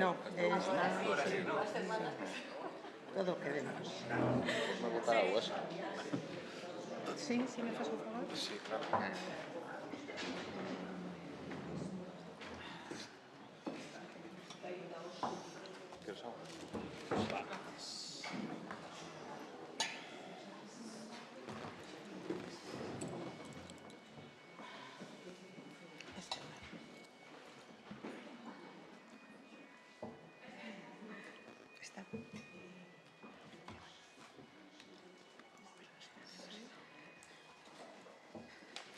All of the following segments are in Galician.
No, está... Todo o que vemos. Me botar agua, sí. Sí, sí me faz o favor? Sí, claro. ¿Quieres agua? Está.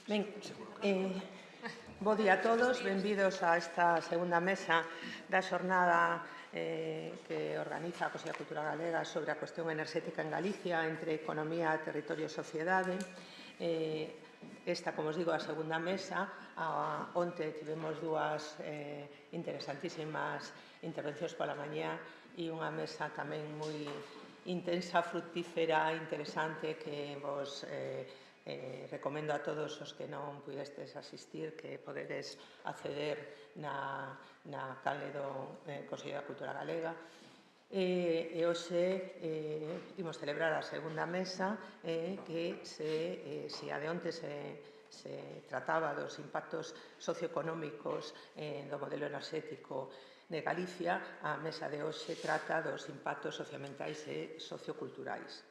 Ben, bo día a todos, benvidos a esta segunda mesa da xornada que organiza a Consellería de Cultura Galega sobre a cuestión enerxética en Galicia entre economía, territorio e sociedade. Esta, como os digo, a segunda mesa. Onte tivemos dúas interesantísimas intervencións pola mañá e unha mesa tamén moi intensa, fructífera, interesante, que vos recomendo a todos os que non pudestes asistir que podedes acceder na canle do Consello da Cultura Galega. E hoxe imos celebrar a segunda mesa que se a de onte se trataba dos impactos socioeconómicos do modelo enerxético de Galicia, a mesa de hoxe trata dos impactos socioambientais e socioculturais.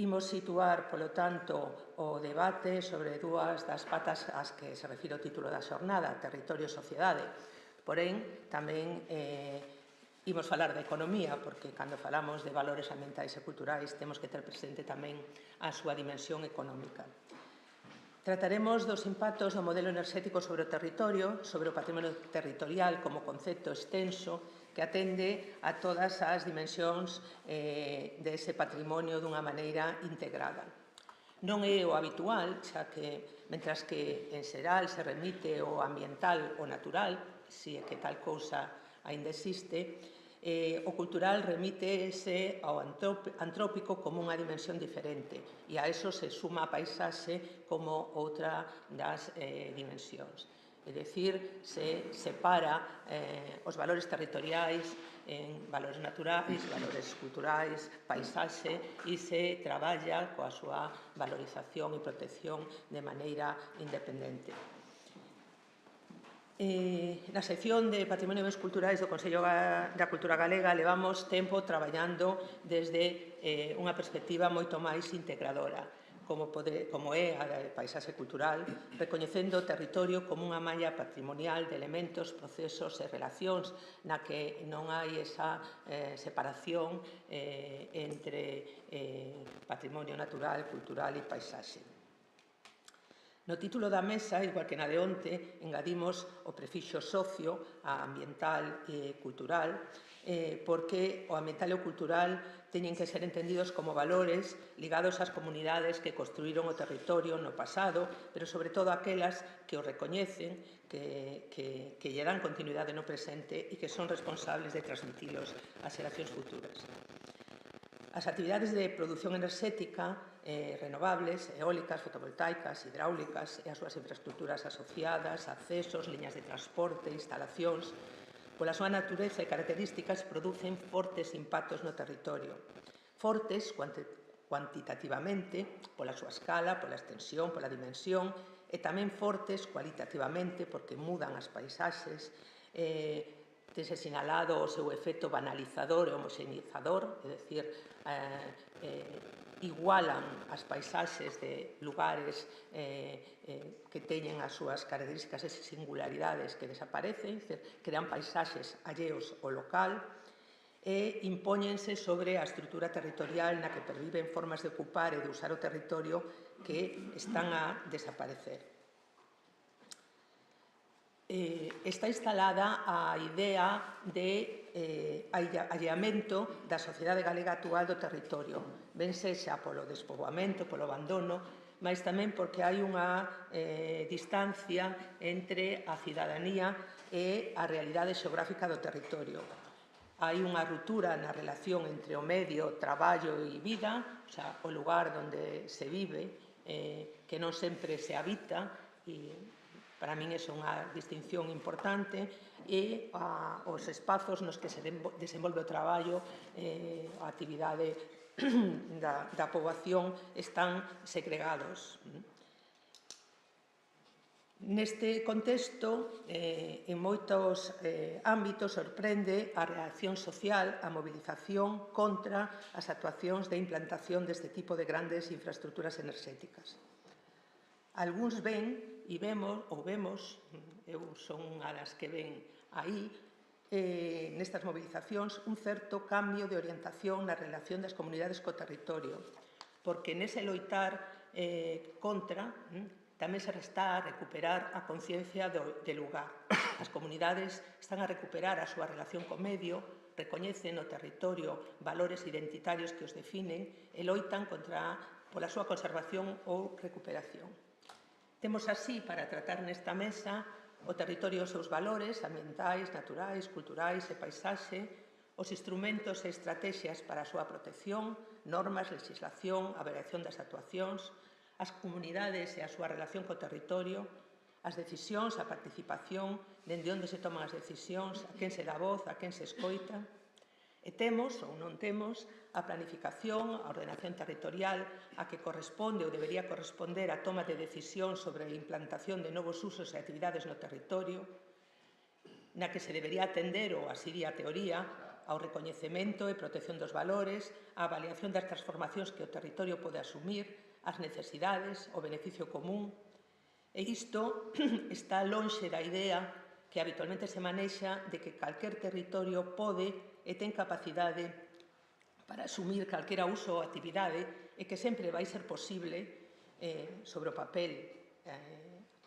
Imos situar, polo tanto, o debate sobre dúas das patas ás que se refire o título da xornada, territorio e sociedade. Porén, tamén imos falar de economía, porque cando falamos de valores ambientais e culturais temos que ter presente tamén a súa dimensión económica. Trataremos dos impactos do modelo enerxético sobre o territorio, sobre o patrimonio territorial como concepto extenso que atende a todas as dimensións dese patrimonio dunha maneira integrada. Non é o habitual, xa que, mentras que en xeral se remite o ambiental o natural, si é que tal cousa aínda existe, o cultural remítese ao antrópico como unha dimensión diferente e a eso se suma a paisaxe como outra das dimensións. É dicir, se separa os valores territoriais en valores naturais, valores culturais, paisaxe e se traballa coa súa valorización e protección de maneira independente. Na sección de Patrimonio e Bens Culturais do Consello da Cultura Galega levamos tempo traballando desde unha perspectiva moito máis integradora, como é a paisaxe cultural, recoñecendo o territorio como unha malla patrimonial de elementos, procesos e relacións na que non hai esa separación entre patrimonio natural, cultural e paisaxe. No título da mesa, igual que na de onte, engadimos o prefixo socio a ambiental e cultural, porque o ambiental e o cultural teñen que ser entendidos como valores ligados ás comunidades que construíron o territorio no pasado, pero sobre todo aquelas que o recoñecen, que lle dan continuidade no presente e que son responsables de transmitilos ás xeracións futuras. As actividades de produción enerxética renovables, eólicas, fotovoltaicas, hidráulicas e as súas infraestructuras asociadas, accesos, liñas de transporte, instalacións, pola súa natureza e características producen fortes impactos no territorio. Fortes cuantitativamente, pola súa escala, pola extensión, pola dimensión, e tamén fortes cualitativamente porque mudan as paisaxes, tense sinalado o seu efecto banalizador e homoxeneizador, é dicir, igualan as paisaxes de lugares que teñen as súas características e singularidades que desaparecen, é dicir, crean paisaxes alleos ao local e impóñense sobre a estrutura territorial na que perviven formas de ocupar e de usar o territorio que están a desaparecer. Está instalada a idea de alleamento da sociedade galega actual do territorio, ben sexa polo despoboamento, polo abandono, mas tamén porque hai unha distancia entre a cidadanía e a realidade xeográfica do territorio. Hai unha ruptura na relación entre o medio, traballo e vida, o sea, o lugar onde se vive, que non sempre se habita e Para min é unha distinción importante e os espazos nos que se desenvolve o traballo, a actividade da poboación están segregados. Neste contexto, en moitos ámbitos sorprende a reacción social, a mobilización contra as actuacións de implantación deste tipo de grandes infraestructuras enerxéticas. Algúns ven e vemos, eu son unha das que ven aí, nestas mobilizacións, un certo cambio de orientación na relación das comunidades co territorio, porque nese loitar contra tamén se está a recuperar a conciencia de lugar. As comunidades están a recuperar a súa relación co medio, recoñecen no territorio valores identitarios que os definen e loitan pola súa conservación ou recuperación. Temos así, para tratar nesta mesa, o territorio e os seus valores ambientais, naturais, culturais e paisaxe, os instrumentos e estrategias para a súa protección, normas, legislación, a variación das actuacións, as comunidades e a súa relación co territorio, as decisións, a participación, dende onde se toman as decisións, a quen se dá voz, a quen se escoita. E temos, ou non temos, a planificación, a ordenación territorial, a que corresponde ou debería corresponder a toma de decisión sobre a implantación de novos usos e actividades no territorio, na que se debería atender, ou así di a teoría, ao recoñecemento e protección dos valores, a avaliación das transformacións que o territorio pode asumir, as necesidades, o beneficio común. E isto está lonxe da idea que habitualmente se manexa de que calquer territorio pode e ten capacidade para asumir calquera uso ou actividade e que sempre vai ser posible, sobre o papel,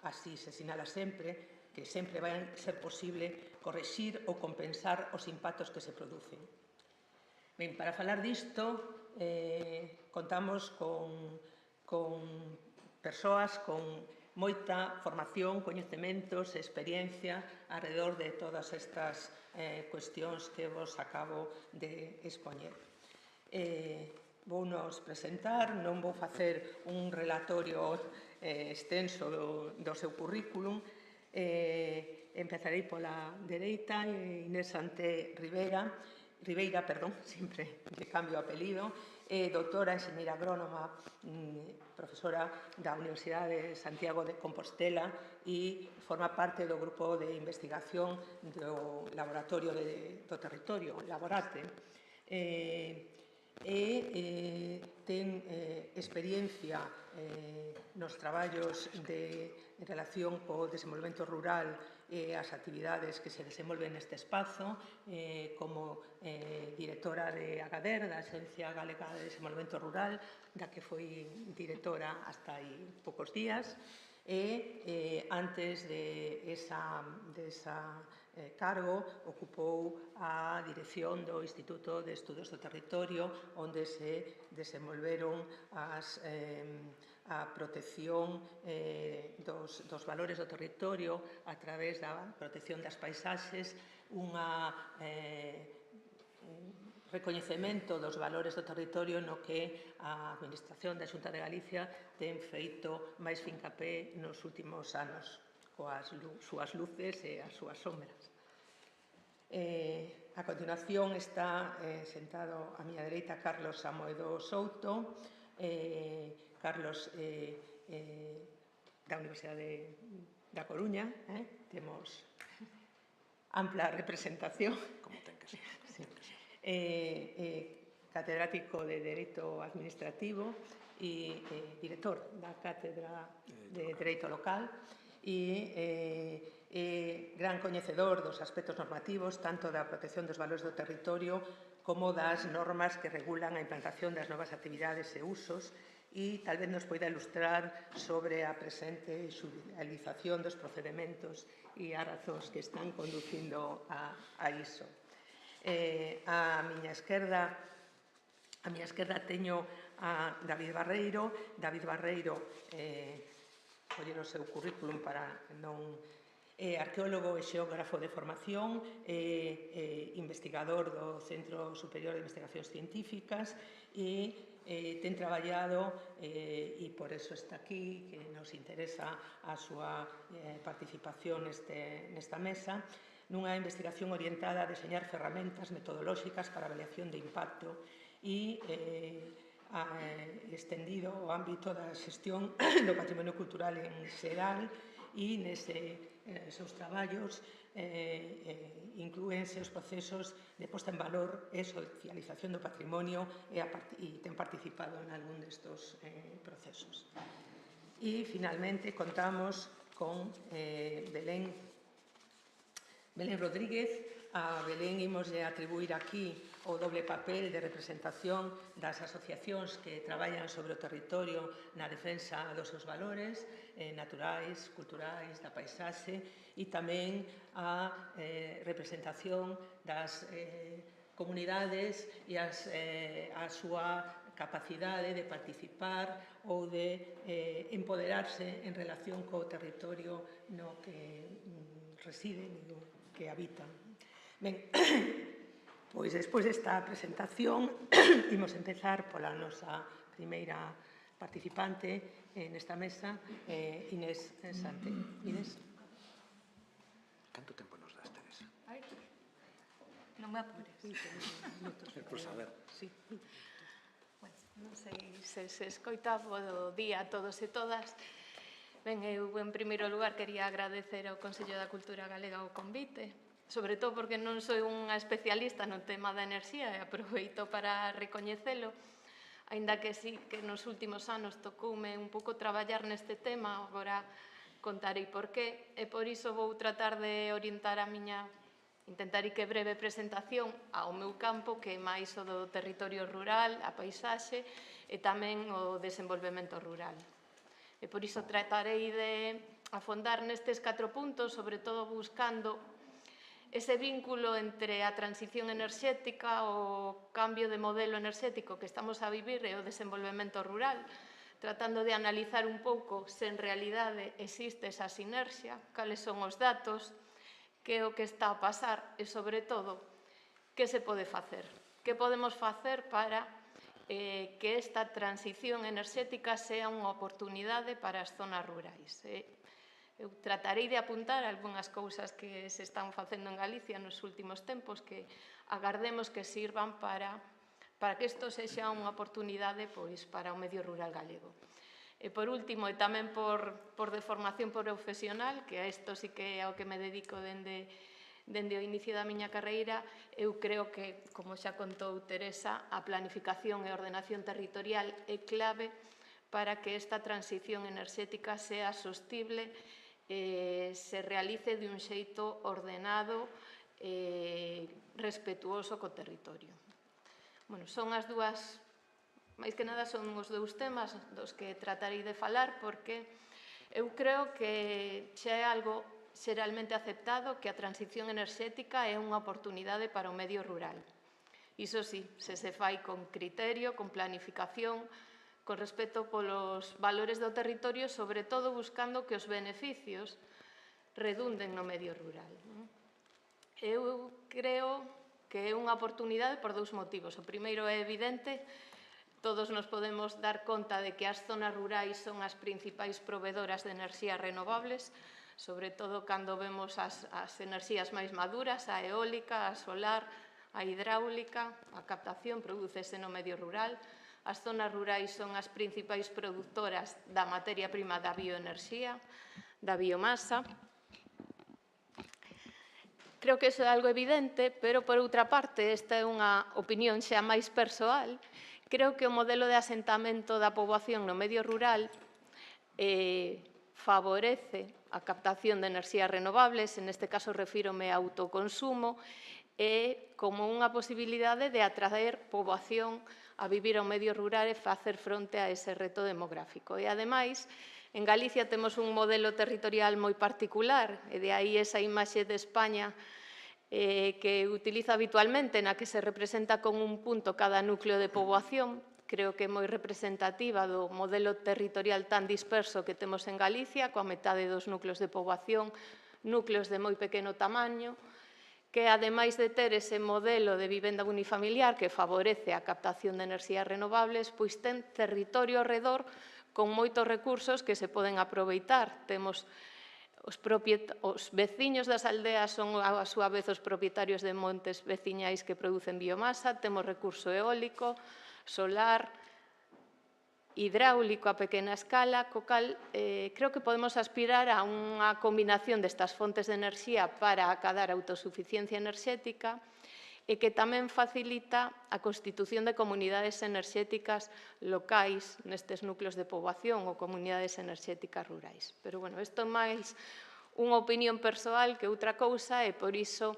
así se sinala sempre, que sempre vai ser posible correxir ou compensar os impactos que se producen. Ben, para falar disto, contamos con persoas con moita formación, coñecementos e experiencia alrededor de todas estas cuestións que vos acabo de expoñer. Vounos presentar, non vou facer un relatorio extenso do seu currículum. Empezarei pola dereita, Inés Santé Ribeira, sempre lle cambio o apelido, doutora, enxeñeira agrónoma, profesora da Universidade de Santiago de Compostela e forma parte do grupo de investigación do Laboratorio do Territorio, Laborate. Ten experiencia nos traballos en relación co desenvolvemento rural e as actividades que se desenvolven neste espazo, como directora de AGADER, da Axencia Galega de Desenvolvemento Rural, da que foi directora hasta aí poucos días, e antes de esa cargo ocupou a dirección do Instituto de Estudos do Territorio, onde se desenvolveron a protección dos valores do territorio a través da protección das paisaxes, un recoñecemento dos valores do territorio no que a Administración da Xunta de Galicia ten feito máis fincapé nos últimos anos, coas súas luces e as súas sombras. A continuación está sentado a miña dereita Carlos Amoedo Souto. Carlos da Universidade da Coruña, temos ampla representación. Como ten que ser. Catedrático de Dereito Administrativo e director da Cátedra de Dereito Local e gran coñecedor dos aspectos normativos tanto da protección dos valores do territorio como das normas que regulan a implantación das novas actividades e usos e tal vez nos poida ilustrar sobre a presente xudicialización dos procedementos e as razóns que están conducindo a iso. A miña esquerda teño a David Barreiro. David Barreiro, coller o seu currículum para non... É arqueólogo e xeógrafo de formación, investigador do Centro Superior de Investigacións Científicas e ten traballado, e por eso está aquí, que nos interesa a súa participación nesta mesa, nunha investigación orientada a deseñar ferramentas metodolóxicas para a avaliación de impacto e estendido o ámbito da xestión do patrimonio cultural en xeral e neses traballos inclúense os procesos de posta en valor e socialización do patrimonio e ten participado en algún destos procesos. E, finalmente, contamos con Belén Rodríguez. A Belén imoslle atribuir aquí o doble papel de representación das asociacións que traballan sobre o territorio na defensa dos seus valores naturais, culturais, da paisaxe e tamén a representación das comunidades e a súa capacidade de participar ou de empoderarse en relación co territorio no que residen e no que habitan. Ben, pois despois desta presentación imos empezar pola nosa primeira participante nesta mesa, Inés Sante. Inés. Canto tempo nos das, Teresa? Ai, non me apures. Por saber. Sí. Bueno, non sei se escoita bo día a todos e todas. Ben, eu en primeiro lugar quería agradecer ao Consello da Cultura Galega o convite, sobre todo porque non sou unha especialista no tema da enerxía e aproveito para recoñecelo, aínda que sí que nos últimos anos tocoume un pouco traballar neste tema, agora contarei por qué, e por iso vou tratar de orientar a miña, intentar que breve presentación ao meu campo, que é máis o do territorio rural, a paisaxe e tamén o desenvolvemento rural. E por iso tratarei de afondar nestes 4 puntos, sobre todo buscando ese vínculo entre a transición enerxética, o cambio de modelo enerxético que estamos a vivir e o desenvolvemento rural, tratando de analizar un pouco se en realidade existe esa sinerxia, cales son os datos, que é o que está a pasar e, sobre todo, que se pode facer. Que podemos facer para que esta transición enerxética sea unha oportunidade para as zonas rurais. Eu tratarei de apuntar algunhas cousas que se están facendo en Galicia nos últimos tempos que agardemos que sirvan para que isto sexa unha oportunidade para o medio rural galego. E por último, e tamén por de formación profesional, que a isto sí que é ao que me dedico dende o inicio da miña carreira, eu creo que, como xa contou Teresa, a planificación e ordenación territorial é clave para que esta transición enerxética sea sostible se realice de un xeito ordenado e respetuoso co territorio. Bueno, son as dúas, máis que nada son os dous temas dos que tratarei de falar, porque eu creo que xa é algo xeralmente aceptado que a transición enerxética é unha oportunidade para o medio rural. Iso sí, se fai con criterio, con planificación, con respecto polos valores do territorio, sobre todo buscando que os beneficios redunden no medio rural. Eu creo que é unha oportunidade por dous motivos. O primeiro é evidente, todos nos podemos dar conta de que as zonas rurais son as principais provedoras de enerxías renovables, sobre todo cando vemos as enerxías máis maduras, a eólica, a solar, a hidráulica, a captación prodúcese no medio rural. As zonas rurais son as principais produtoras da materia prima da bioenerxía, da biomasa. Creo que iso é algo evidente, pero, por outra parte, esta é unha opinión xa máis persoal. Creo que o modelo de asentamento da poboación no medio rural favorece a captación de enerxías renovables, en este caso refírome a autoconsumo, e como unha posibilidade de atraer poboación a vivir ao medio rural e facer fronte a ese reto demográfico. E, ademais, en Galicia temos un modelo territorial moi particular, e de aí esa imaxe de España que utiliza habitualmente, na que se representa con un punto cada núcleo de poboación. Creo que é moi representativa do modelo territorial tan disperso que temos en Galicia, coa metade dos núcleos de poboación, núcleos de moi pequeno tamaño, que, ademais de ter ese modelo de vivenda unifamiliar que favorece a captación de enerxías renovables, pois ten territorio ao redor con moitos recursos que se poden aproveitar. Temos os veciños das aldeas son, a súa vez, os propietarios de montes veciñais que producen biomasa, temos recurso eólico, solar, hidráulico a pequena escala, co cal creo que podemos aspirar a unha combinación destas fontes de enerxía para acadar autosuficiencia enerxética e que tamén facilita a constitución de comunidades enerxéticas locais nestes núcleos de poboación ou comunidades enerxéticas rurais. Pero, bueno, isto é máis unha opinión persoal que outra cousa e, por iso,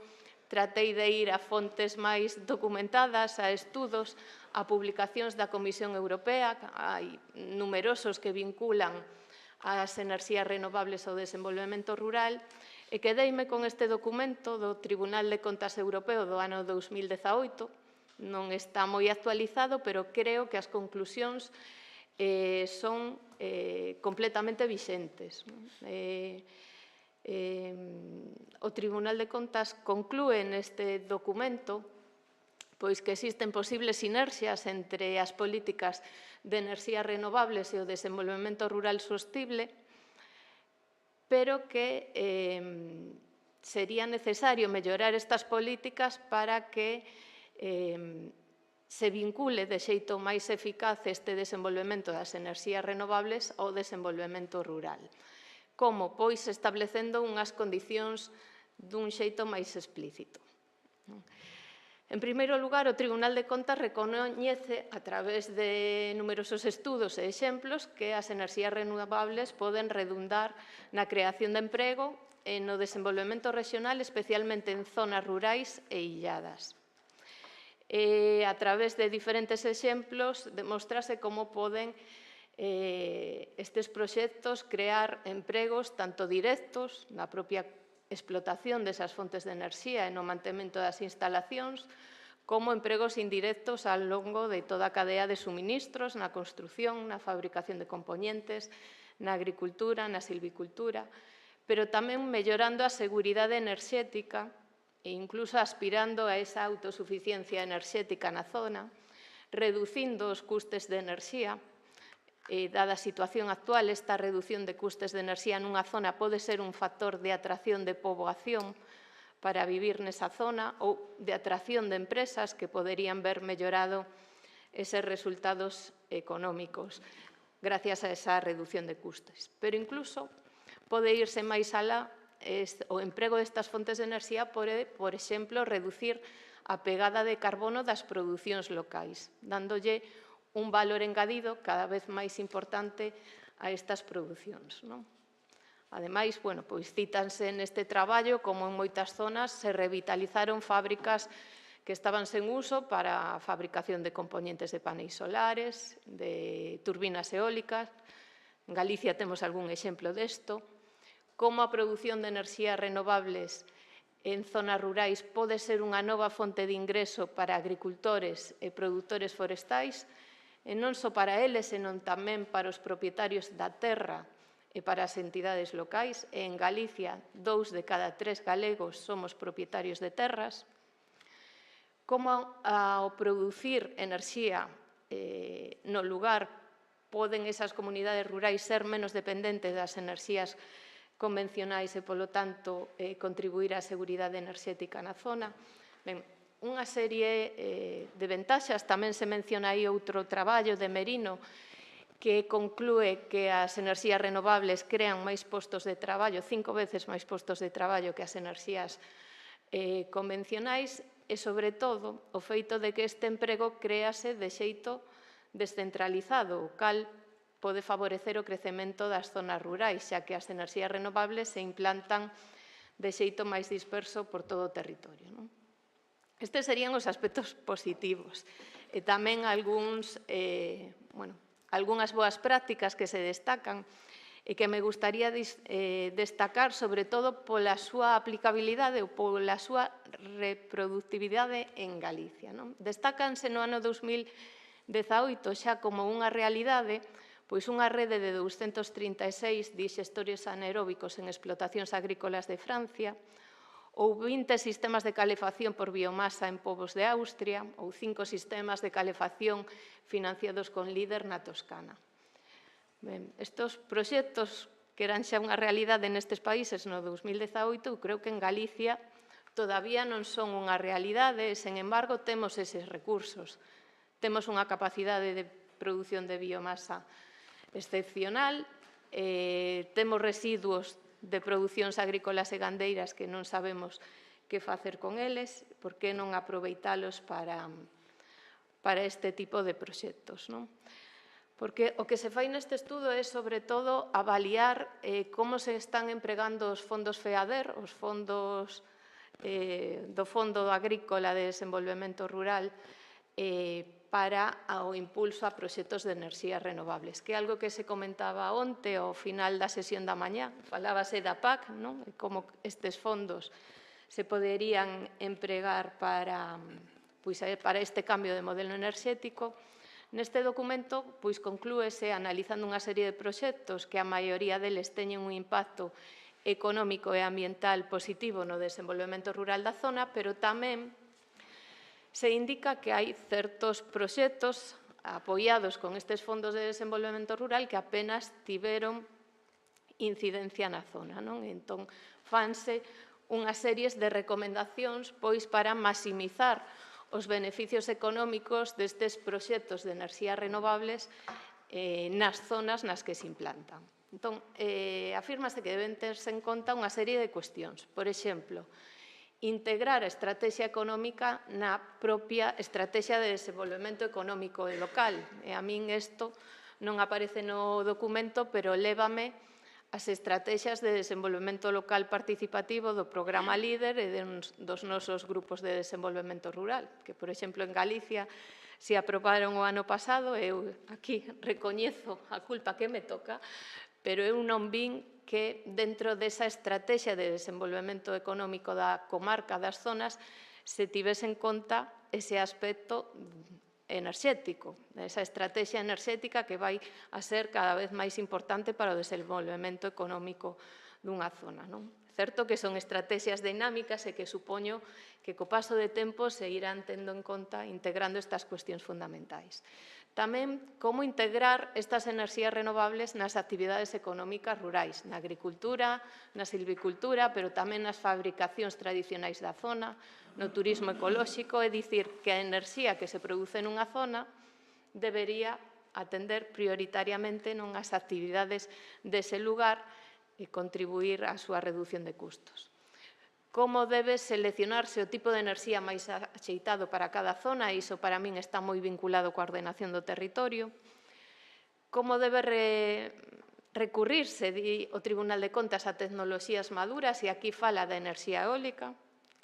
tratei de ir a fontes máis documentadas, a estudos, a publicacións da Comisión Europea, hai numerosos que vinculan as enerxías renovables ao desenvolvemento rural, e quedeime con este documento do Tribunal de Contas Europeo do ano 2018, non está moi actualizado, pero creo que as conclusións son completamente vixentes. O Tribunal de Contas conclúe neste documento pois que existen posibles sinerxias entre as políticas de enerxías renovables e o desenvolvemento rural sostible, pero que sería necesario mellorar estas políticas para que se vincule de xeito máis eficaz este desenvolvemento das enerxías renovables ao desenvolvemento rural. Como? Pois establecendo unhas condicións dun xeito máis explícito. En primeiro lugar, o Tribunal de Contas recoñece, a través de numerosos estudos e exemplos, que as enerxías renovables poden redundar na creación de emprego e no desenvolvemento regional, especialmente en zonas rurais e illadas. A través de diferentes exemplos, demostrase como poden estes proxectos crear empregos tanto directos na propia explotación desas fontes de enerxía e no mantemento das instalacións, como empregos indirectos ao longo de toda a cadea de suministros, na construción, na fabricación de compoñentes, na agricultura, na silvicultura, pero tamén mellorando a seguridade enerxética e incluso aspirando a esa autosuficiencia enerxética na zona, reducindo os custes de enerxía. Dada a situación actual, esta reducción de custes de enerxía nunha zona pode ser un factor de atracción de poboación para vivir nesa zona ou de atracción de empresas que poderían ver mellorado eses resultados económicos gracias a esa reducción de custes. Pero incluso pode irse máis alá, o emprego destas fontes de enerxía pode, por exemplo, reducir a pegada de carbono das producións locais, dándolle un valor engadido cada vez máis importante a estas producións. Ademais, pois cítanse neste traballo como en moitas zonas se revitalizaron fábricas que estaban sen uso para a fabricación de compoñentes de paneis solares, de turbinas eólicas. En Galicia temos algún exemplo desto. Como a produción de enerxías renovables en zonas rurais pode ser unha nova fonte de ingreso para agricultores e produtores forestais, e non só para eles, senón tamén para os propietarios da terra e para as entidades locais. En Galicia, 2 de cada 3 galegos somos propietarios de terras. Como ao producir enerxía no lugar poden esas comunidades rurais ser menos dependentes das enerxías convencionais e, polo tanto, contribuir á seguridade enerxética na zona. Ben, unha serie de ventaxas. Tamén se menciona aí outro traballo de Merino que conclúe que as enerxías renovables crean máis postos de traballo, 5 veces máis postos de traballo que as enerxías convencionais e, sobre todo, o feito de que este emprego créase de xeito descentralizado, o cal pode favorecer o crecemento das zonas rurais, xa que as enerxías renovables se implantan de xeito máis disperso por todo o territorio. Estes serían os aspectos positivos e tamén algunhas boas prácticas que se destacan e que me gustaría destacar, sobre todo pola súa aplicabilidade ou pola súa reproductividade en Galicia. Destácanse no ano 2018 xa como unha realidade pois unha rede de 236 digestores anaeróbicos en explotacións agrícolas de Francia, ou 20 sistemas de calefacción por biomasa en povos de Austria, ou 5 sistemas de calefacción financiados con Líder na Toscana. Ben, estes proxectos que eran xa unha realidade nestes países no 2018, creo que en Galicia todavía non son unha realidade, sen embargo, temos eses recursos. Temos unha capacidade de produción de biomasa excepcional, temos residuos de producións agrícolas e gandeiras que non sabemos que facer con eles, por que non aproveitalos para este tipo de proxectos, non? Porque o que se fai neste estudo é, sobre todo, avaliar como se están empregando os fondos FEADER, os fondos do Fondo Agrícola de Desenvolvemento Rural, para o impulso a proxectos de enerxías renovables, que é algo que se comentaba onte ao final da sesión da mañá. Falábase da PAC, non? E como estes fondos se poderían empregar para este cambio de modelo enerxético. Neste documento conclúese analizando unha serie de proxectos que a maioría deles teñen un impacto económico e ambiental positivo no desenvolvemento rural da zona, pero tamén se indica que hai certos proxectos apoiados con estes fondos de desenvolvemento rural que apenas tiveron incidencia na zona, non? Entón, fanse unhas series de recomendacións para maximizar os beneficios económicos destes proxectos de enerxías renovables nas zonas nas que se implantan. Entón, afírmase que deben terse en conta unha serie de cuestións. Por exemplo, integrar a estrategia económica na propia estrategia de desenvolvemento económico local. E a min isto non aparece no documento, pero lévame as estrategias de desenvolvemento local participativo do programa Líder e dos nosos grupos de desenvolvemento rural, que, por exemplo, en Galicia se aprobaron o ano pasado, eu aquí recoñezo a culpa que me toca, pero eu non vin que dentro desa estrategia de desenvolvemento económico da comarca, das zonas, se tivese en conta ese aspecto enerxético, esa estrategia enerxética que vai a ser cada vez máis importante para o desenvolvemento económico dunha zona, non? Certo que son estrategias dinámicas e que supoño que co paso de tempo se irán tendo en conta integrando estas cuestións fundamentais. Tamén, como integrar estas enerxías renovables nas actividades económicas rurais, na agricultura, na silvicultura, pero tamén nas fabricacións tradicionais da zona, no turismo ecolóxico, é dicir, que a enerxía que se produce nunha zona debería atender prioritariamente as actividades dese lugar e contribuir á súa reducción de custos. Como debe seleccionarse o tipo de enerxía máis axeitado para cada zona, e iso para min está moi vinculado coa ordenación do territorio. Como debe recurrirse, di o Tribunal de Contas, a tecnoloxías maduras, e aquí fala da enerxía eólica,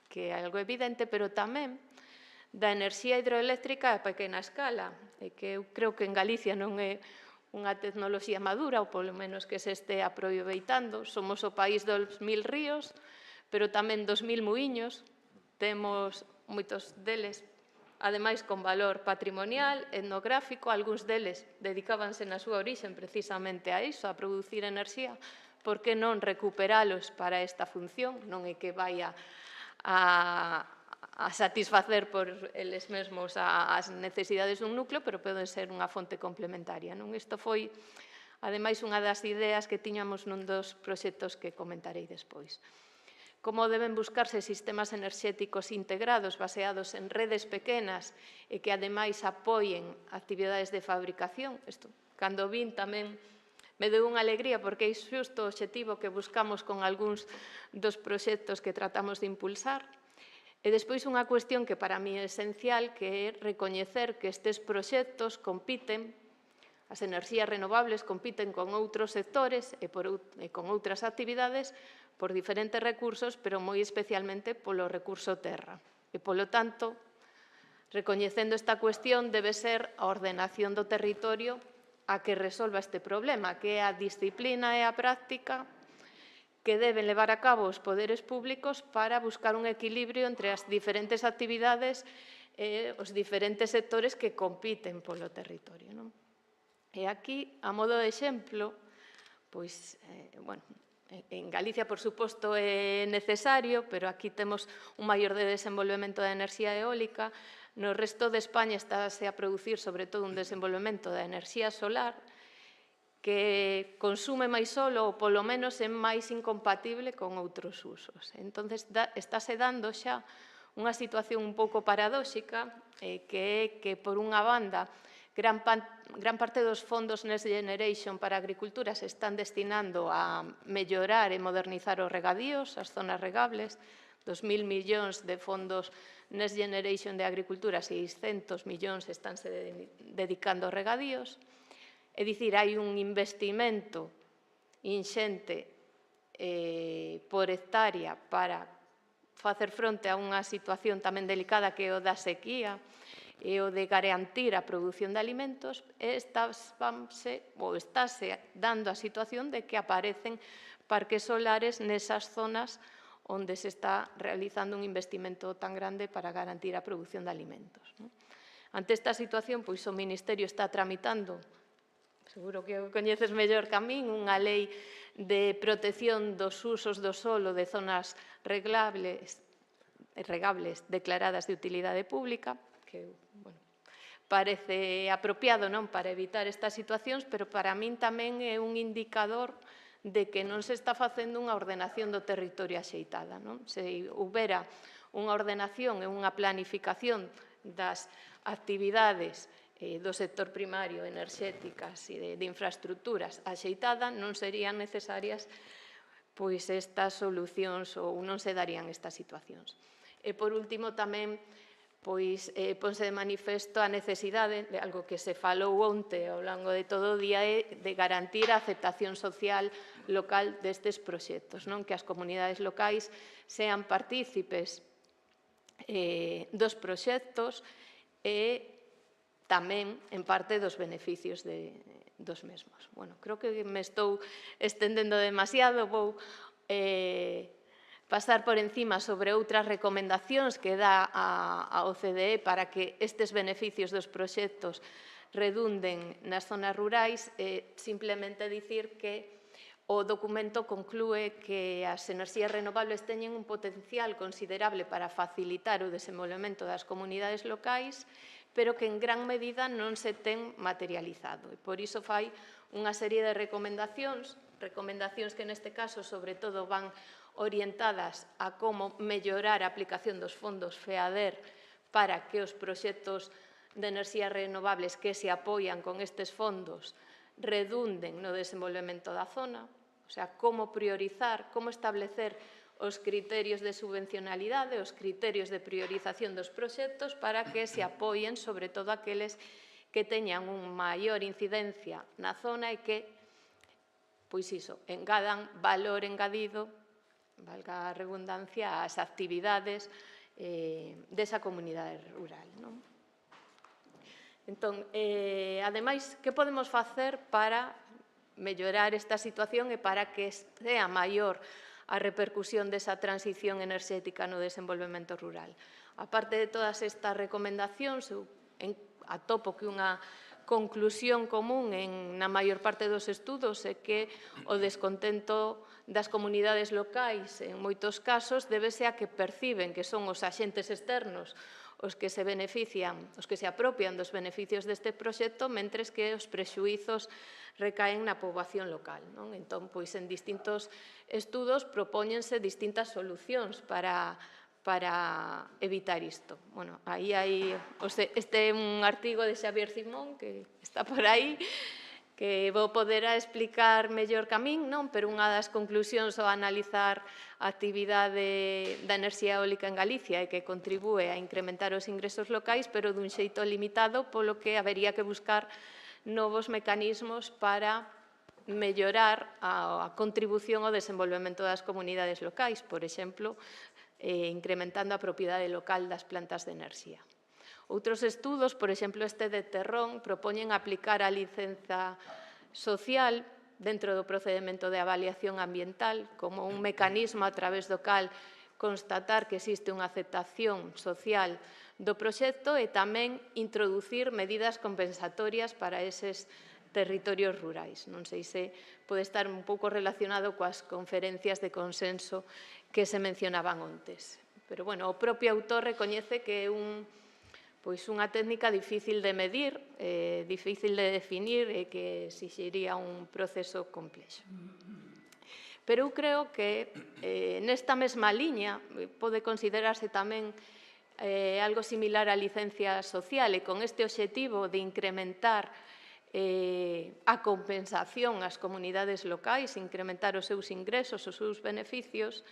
que é algo evidente, pero tamén da enerxía hidroeléctrica a pequena escala, e que eu creo que en Galicia non é unha tecnoloxía madura, ou polo menos que se este aproveitando. Somos o país dos 1000 ríos, pero tamén 2000 muiños, temos moitos deles, ademais con valor patrimonial, etnográfico, algúns deles dedicábanse na súa orixen precisamente a iso, a producir enerxía, por que non recuperalos para esta función? Non é que vaya a satisfacer por eles mesmos as necesidades dun núcleo, pero poden ser unha fonte complementaria. Isto foi, ademais, unha das ideas que tiñamos nun dos proxectos que comentarei despois. Como deben buscarse sistemas enerxéticos integrados baseados en redes pequenas e que, ademais, apoien actividades de fabricación. Isto, cando vin, tamén me deu unha alegría, porque é xusto o obxectivo que buscamos con algúns dos proxectos que tratamos de impulsar. E despois unha cuestión que para mí é esencial, que é recoñecer que estes proxectos compiten, as enerxías renovables compiten con outros sectores e con outras actividades por diferentes recursos, pero moi especialmente polo recurso terra. E, polo tanto, recoñecendo esta cuestión, debe ser a ordenación do territorio a que resolva este problema, que é a disciplina e a práctica que deben levar a cabo os poderes públicos para buscar un equilibrio entre as diferentes actividades e os diferentes sectores que compiten polo territorio. E aquí, a modo de exemplo, En Galicia, por suposto, é necesario, pero aquí temos un maior desenvolvemento da enerxía eólica. No resto de España estáse a producir, sobre todo, un desenvolvemento da enerxía solar que consume máis solo ou, polo menos, é máis incompatible con outros usos. Entón, estáse dando xa unha situación un pouco paradóxica, que é que, por unha banda, gran parte dos fondos Next Generation para a agricultura se están destinando a mellorar e modernizar os regadíos, as zonas regables, 2.000 millóns de fondos Next Generation de agricultura, 600 millóns estánse dedicando aos regadíos. É dicir, hai un investimento inxente por hectárea para facer fronte a unha situación tamén delicada que é o da sequía e o de garantir a produción de alimentos, estáse dando a situación de que aparecen parques solares nesas zonas onde se está realizando un investimento tan grande para garantir a produción de alimentos. Ante esta situación, pois o Ministerio está tramitando, seguro que o coñeces mellor que a min, unha lei de protección dos usos do solo de zonas regables declaradas de utilidade pública, que parece apropiado para evitar estas situacións, pero para min tamén é un indicador de que non se está facendo unha ordenación do territorio axeitada. Se houbera unha ordenación e unha planificación das actividades do sector primario, enerxéticas e de infraestructuras axeitada, non serían necesarias estas solucións ou non se darían estas situacións. E, por último, tamén ponse de manifesto a necesidade de algo que se falou onte ao longo de todo o día, de garantir a aceptación social local destes proxectos, que as comunidades locais sean partícipes dos proxectos e tamén, en parte, dos beneficios dos mesmos. Creo que me estou estendendo demasiado, vou pasar por encima sobre outras recomendacións que dá a OCDE para que estes beneficios dos proxectos redunden nas zonas rurais, simplemente dicir que o documento conclúe que as enerxías renovables teñen un potencial considerable para facilitar o desenvolvemento das comunidades locais, pero que en gran medida non se ten materializado. E por iso fai unha serie de recomendacións que neste caso, sobre todo, van orientadas a como mellorar a aplicación dos fondos FEADER para que os proxectos de enerxías renovables que se apoian con estes fondos redunden no desenvolvemento da zona, o sea, como priorizar, como establecer os criterios de subvencionalidade, os criterios de priorización dos proxectos para que se apoien, sobre todo, aqueles que teñan unha maior incidencia na zona e que, engadan valor engadido, valga a redundancia, ás actividades desa comunidade rural. Entón, ademais, que podemos facer para mellorar esta situación e para que sea maior a repercusión desa transición enerxética no desenvolvemento rural? A parte de todas estas recomendacións, atopo que unha conclusión común na maior parte dos estudos é que o descontento das comunidades locais, en moitos casos, débese a que perciben que son os axentes externos os que se benefician, os que se apropian dos beneficios deste proxecto, mentres que os prexuízos recaen na poboación local. Entón, en distintos estudos propóñense distintas solucións para evitar isto. Aí hai este un artigo de Xavier Simón que está por aí, que vou poder explicar mellor que a min, pero unha das conclusións ao analizar a actividade da enerxía eólica en Galicia é que contribúe a incrementar os ingresos locais, pero dun xeito limitado, polo que habería que buscar novos mecanismos para mellorar a contribución ao desenvolvemento das comunidades locais, por exemplo, incrementando a propiedade local das plantas de enerxía. Outros estudos, por exemplo, este de Terrón, propoñen aplicar a licenza social dentro do procedimento de avaliación ambiental como un mecanismo a través do cal constatar que existe unha aceptación social do proxecto e tamén introducir medidas compensatorias para eses territorios rurais. Non sei se pode estar un pouco relacionado coas conferencias de consenso que se mencionaban ontes. Pero, bueno, o propio autor recoñece que é unha técnica difícil de medir, difícil de definir e que exixiría un proceso complexo. Pero eu creo que nesta mesma liña pode considerarse tamén algo similar á licencia social e con este obxectivo de incrementar a compensación ás comunidades locais, incrementar os seus ingresos, os seus beneficios,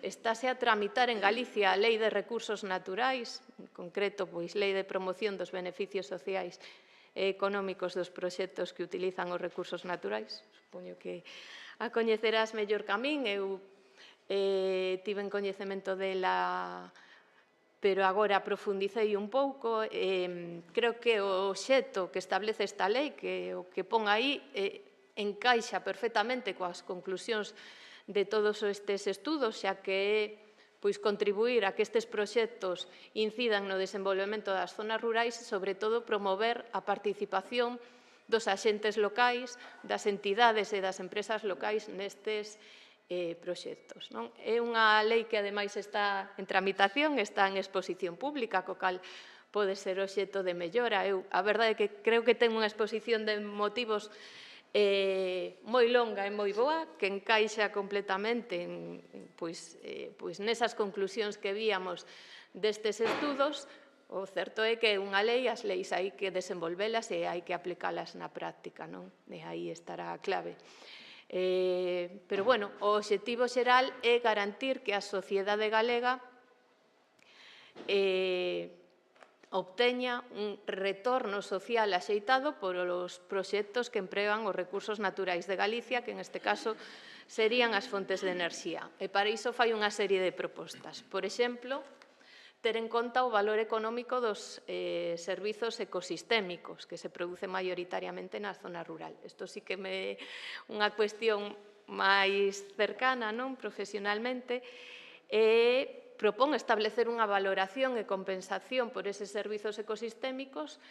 estáse a tramitar en Galicia a Lei de Recursos Naturais, en concreto, pois, Lei de Promoción dos Beneficios Sociais e Económicos dos proxectos que utilizan os recursos naturais. Supoño que a coñecerás mellor que a min, eu tiven coñecemento dela, pero agora profundicei un pouco. Creo que o obxecto que establece esta lei, que o que pon aí, encaixa perfectamente coas conclusións de todos estes estudos, xa que é contribuir a que estes proxectos incidan no desenvolvemento das zonas rurais e, sobre todo, promover a participación dos axentes locais, das entidades e das empresas locais nestes proxectos. É unha lei que, ademais, está en tramitación, está en exposición pública, co cal pode ser obxecto de mellora. A verdade é que creo que ten unha exposición de motivos moi longa e moi boa, que encaixa completamente nesas conclusións que víamos destes estudos. O certo é que é unha lei, as leis hai que desenvolvelas e hai que aplicalas na práctica, non? E aí estará a clave. Pero, bueno, o obxectivo xeral é garantir que a sociedade galega obteña un retorno social axeitado por os proxectos que empregan os recursos naturais de Galicia, que en este caso serían as fontes de enerxía. E para iso fai unha serie de propostas. Por exemplo, ter en conta o valor económico dos servizos ecosistémicos que se producen maioritariamente na zona rural. Isto sí que é unha cuestión máis cercana, non, profesionalmente, e propón establecer unha valoración e compensación por eses servizos ecosistémicos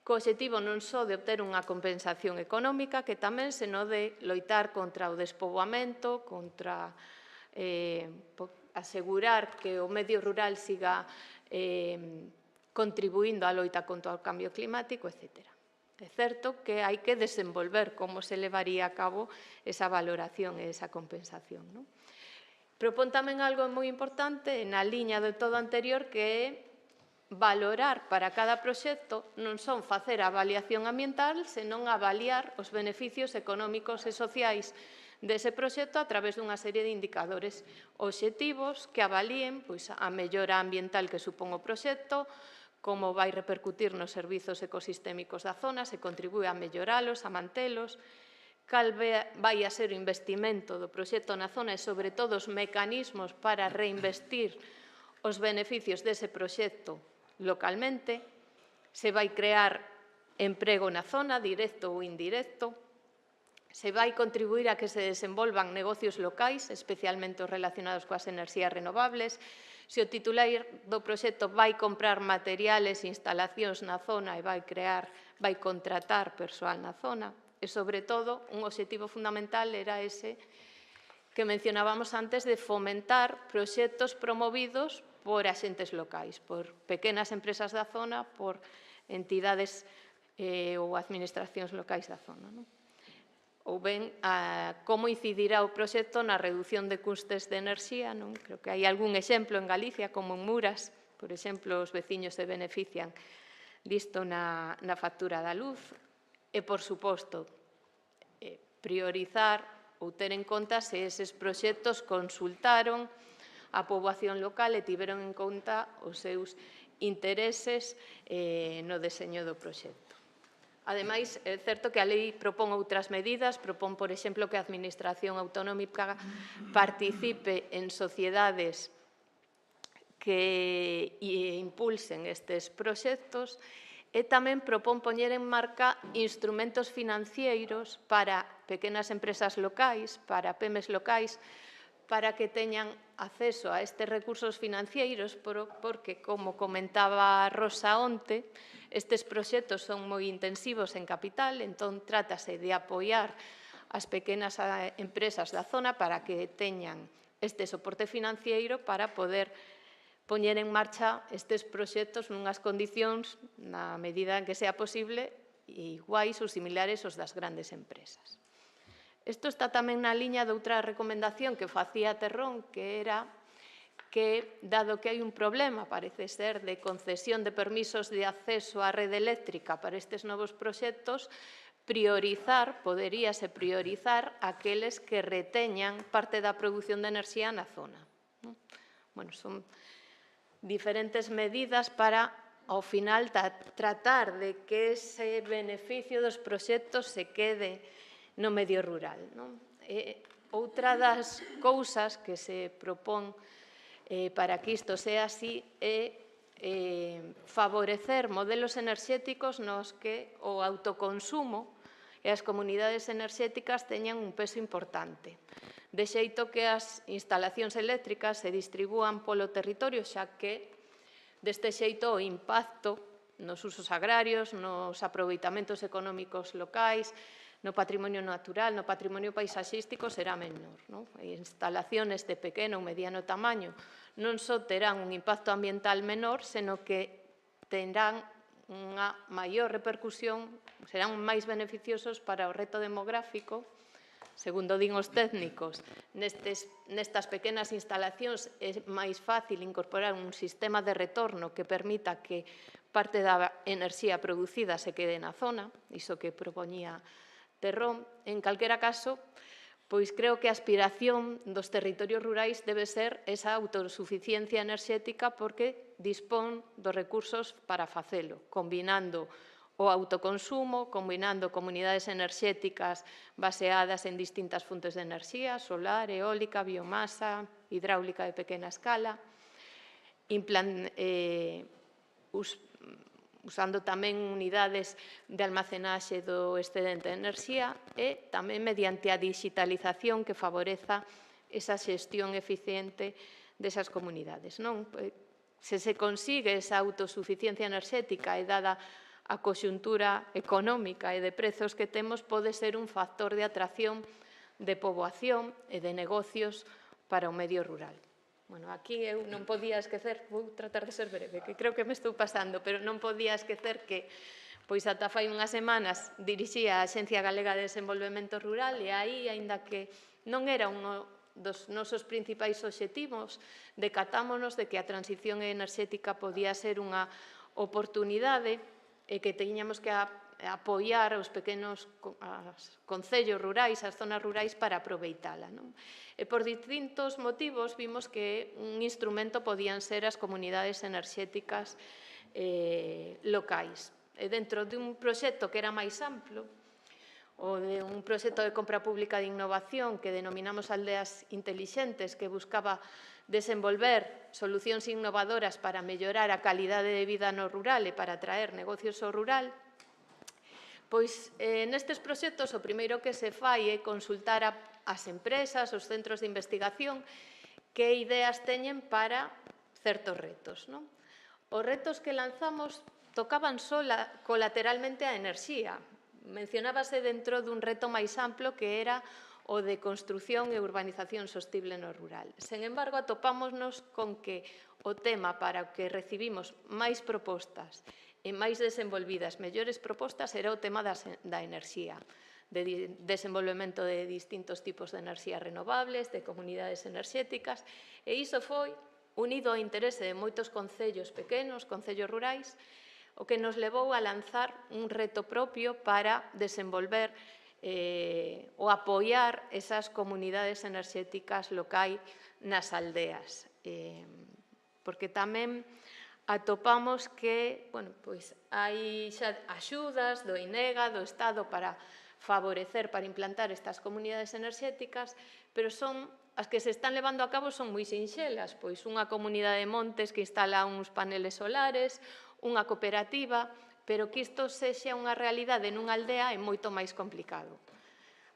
co obxectivo non só de obter unha compensación económica, que tamén, senón de loitar contra o despoboamento, contra asegurar que o medio rural siga contribuindo á loita contra o cambio climático, etc. É certo que hai que desenvolver como se levaría a cabo esa valoración e esa compensación, non? Propón tamén algo moi importante na liña de todo anterior, que é valorar para cada proxecto non son facer a avaliación ambiental, senón avaliar os beneficios económicos e sociais dese proxecto a través dunha serie de indicadores obxectivos que avalíen a mellora ambiental que supón o proxecto, como vai repercutir nos servizos ecosistémicos da zona, se contribúe a melloralos, a mantelos, cal vai a ser o investimento do proxecto na zona e, sobre todo, os mecanismos para reinvestir os beneficios dese proxecto localmente, se vai crear emprego na zona, directo ou indirecto, se vai contribuir a que se desenvolvan negocios locais, especialmente os relacionados coas enerxías renovables, se o titular do proxecto vai comprar materiales e instalacións na zona e vai contratar persoal na zona. E, sobre todo, un obxectivo fundamental era ese que mencionábamos antes de fomentar proxectos promovidos por axentes locais, por pequenas empresas da zona, por entidades ou administracións locais da zona. Ou ben, como incidirá o proxecto na reducción de custes de enerxía. Creo que hai algún exemplo en Galicia, como en Muras, por exemplo, os veciños se benefician disto na factura da luz. E, por suposto, priorizar ou ter en conta se eses proxectos consultaron a poboación local e tiveron en conta os seus intereses no deseño do proxecto. Ademais, é certo que a lei propón outras medidas, propón, por exemplo, que a Administración Autonómica participe en sociedades que impulsen estes proxectos, e tamén propón poñer en marca instrumentos financeiros para pequenas empresas locais, para PEMEs locais, para que teñan acceso a estes recursos financeiros porque, como comentaba Rosa onte, estes proxectos son moi intensivos en capital, entón trátase de apoiar as pequenas empresas da zona para que teñan este soporte financiero para poder poñer en marcha estes proxectos nunhas condicións, na medida en que sea posible, iguais ou similares aos das grandes empresas. Isto está tamén na liña de outra recomendación que facía Terrón, que era que, dado que hai un problema, parece ser, de concesión de permisos de acceso á rede eléctrica para estes novos proxectos, poderíase priorizar aqueles que reteñan parte da produción de enerxía na zona. Bueno, son diferentes medidas para, ao final, tratar de que ese beneficio dos proxectos se quede no medio rural. Outra das cousas que se propón para que isto sea así é favorecer modelos enerxéticos nos que o autoconsumo e as comunidades enerxéticas teñan un peso importante, de xeito que as instalacións eléctricas se distribúan polo territorio, xa que deste xeito o impacto nos usos agrarios, nos aproveitamentos económicos locais, no patrimonio natural, no patrimonio paisaxístico será menor. Instalaciones de pequeno ou mediano tamaño non só terán un impacto ambiental menor, senón que terán unha maior repercusión, serán máis beneficiosos para o reto demográfico. Segundo din os técnicos, nestas pequenas instalacións é máis fácil incorporar un sistema de retorno que permita que parte da enerxía producida se quede na zona, iso que propoñía Terrón. En calquera caso, pois creo que a aspiración dos territorios rurais debe ser esa autosuficiencia enerxética porque dispón dos recursos para facelo, combinando o autoconsumo, combinando comunidades enerxéticas baseadas en distintas fontes de enerxía, solar, eólica, biomasa, hidráulica de pequena escala, usando tamén unidades de almacenaxe do excedente de enerxía e tamén mediante a digitalización que favoreza esa xestión eficiente desas comunidades. Se se consigue esa autosuficiencia enerxética e dada a conxuntura económica e de prezos que temos, pode ser un factor de atracción de poboación e de negocios para o medio rural. Bueno, aquí eu non podía esquecer, vou tratar de ser breve, que creo que me estou pasando, pero non podía esquecer que, pois ata fai unhas semanas, dirixía a Axencia Galega de Desenvolvemento Rural e aí, aínda que non era un dos nosos principais obxectivos, decatámonos de que a transición enerxética podía ser unha oportunidade e que teñamos que apoiar os pequenos concellos rurais, as zonas rurais para aproveitala. E por distintos motivos vimos que un instrumento podían ser as comunidades enerxéticas locais. E dentro de un proxecto que era máis amplo, ou de un proxecto de compra pública de innovación que denominamos Aldeas Intelixentes, que buscaba desenvolver solucións innovadoras para mellorar a calidade de vida no rural e para atraer negocios ao rural, pois nestes proxectos o primeiro que se fai é consultar as empresas, os centros de investigación, que ideas teñen para certos retos. Os retos que lanzamos tocaban só colateralmente a enerxía. Mencionábase dentro dun reto máis amplo que era o de construción e urbanización sostible no rural. Sen embargo, atopámonos con que o tema para o que recibimos máis propostas e máis desenvolvidas, mellores propostas, era o tema da enerxía, de desenvolvemento de distintos tipos de enerxías renovables, de comunidades enerxéticas, e iso foi unido ao interese de moitos concellos pequenos, concellos rurais, o que nos levou a lanzar un reto propio para desenvolver ou apoiar esas comunidades enerxéticas locais nas aldeas. Porque tamén atopamos que hai xa axudas do INEGA, do Estado, para favorecer, para implantar estas comunidades enerxéticas, pero as que se están levando a cabo son moi sinxelas, pois unha comunidade de montes que instala uns paneles solares, unha cooperativa, pero que isto sexa unha realidade nunha aldea é moito máis complicado.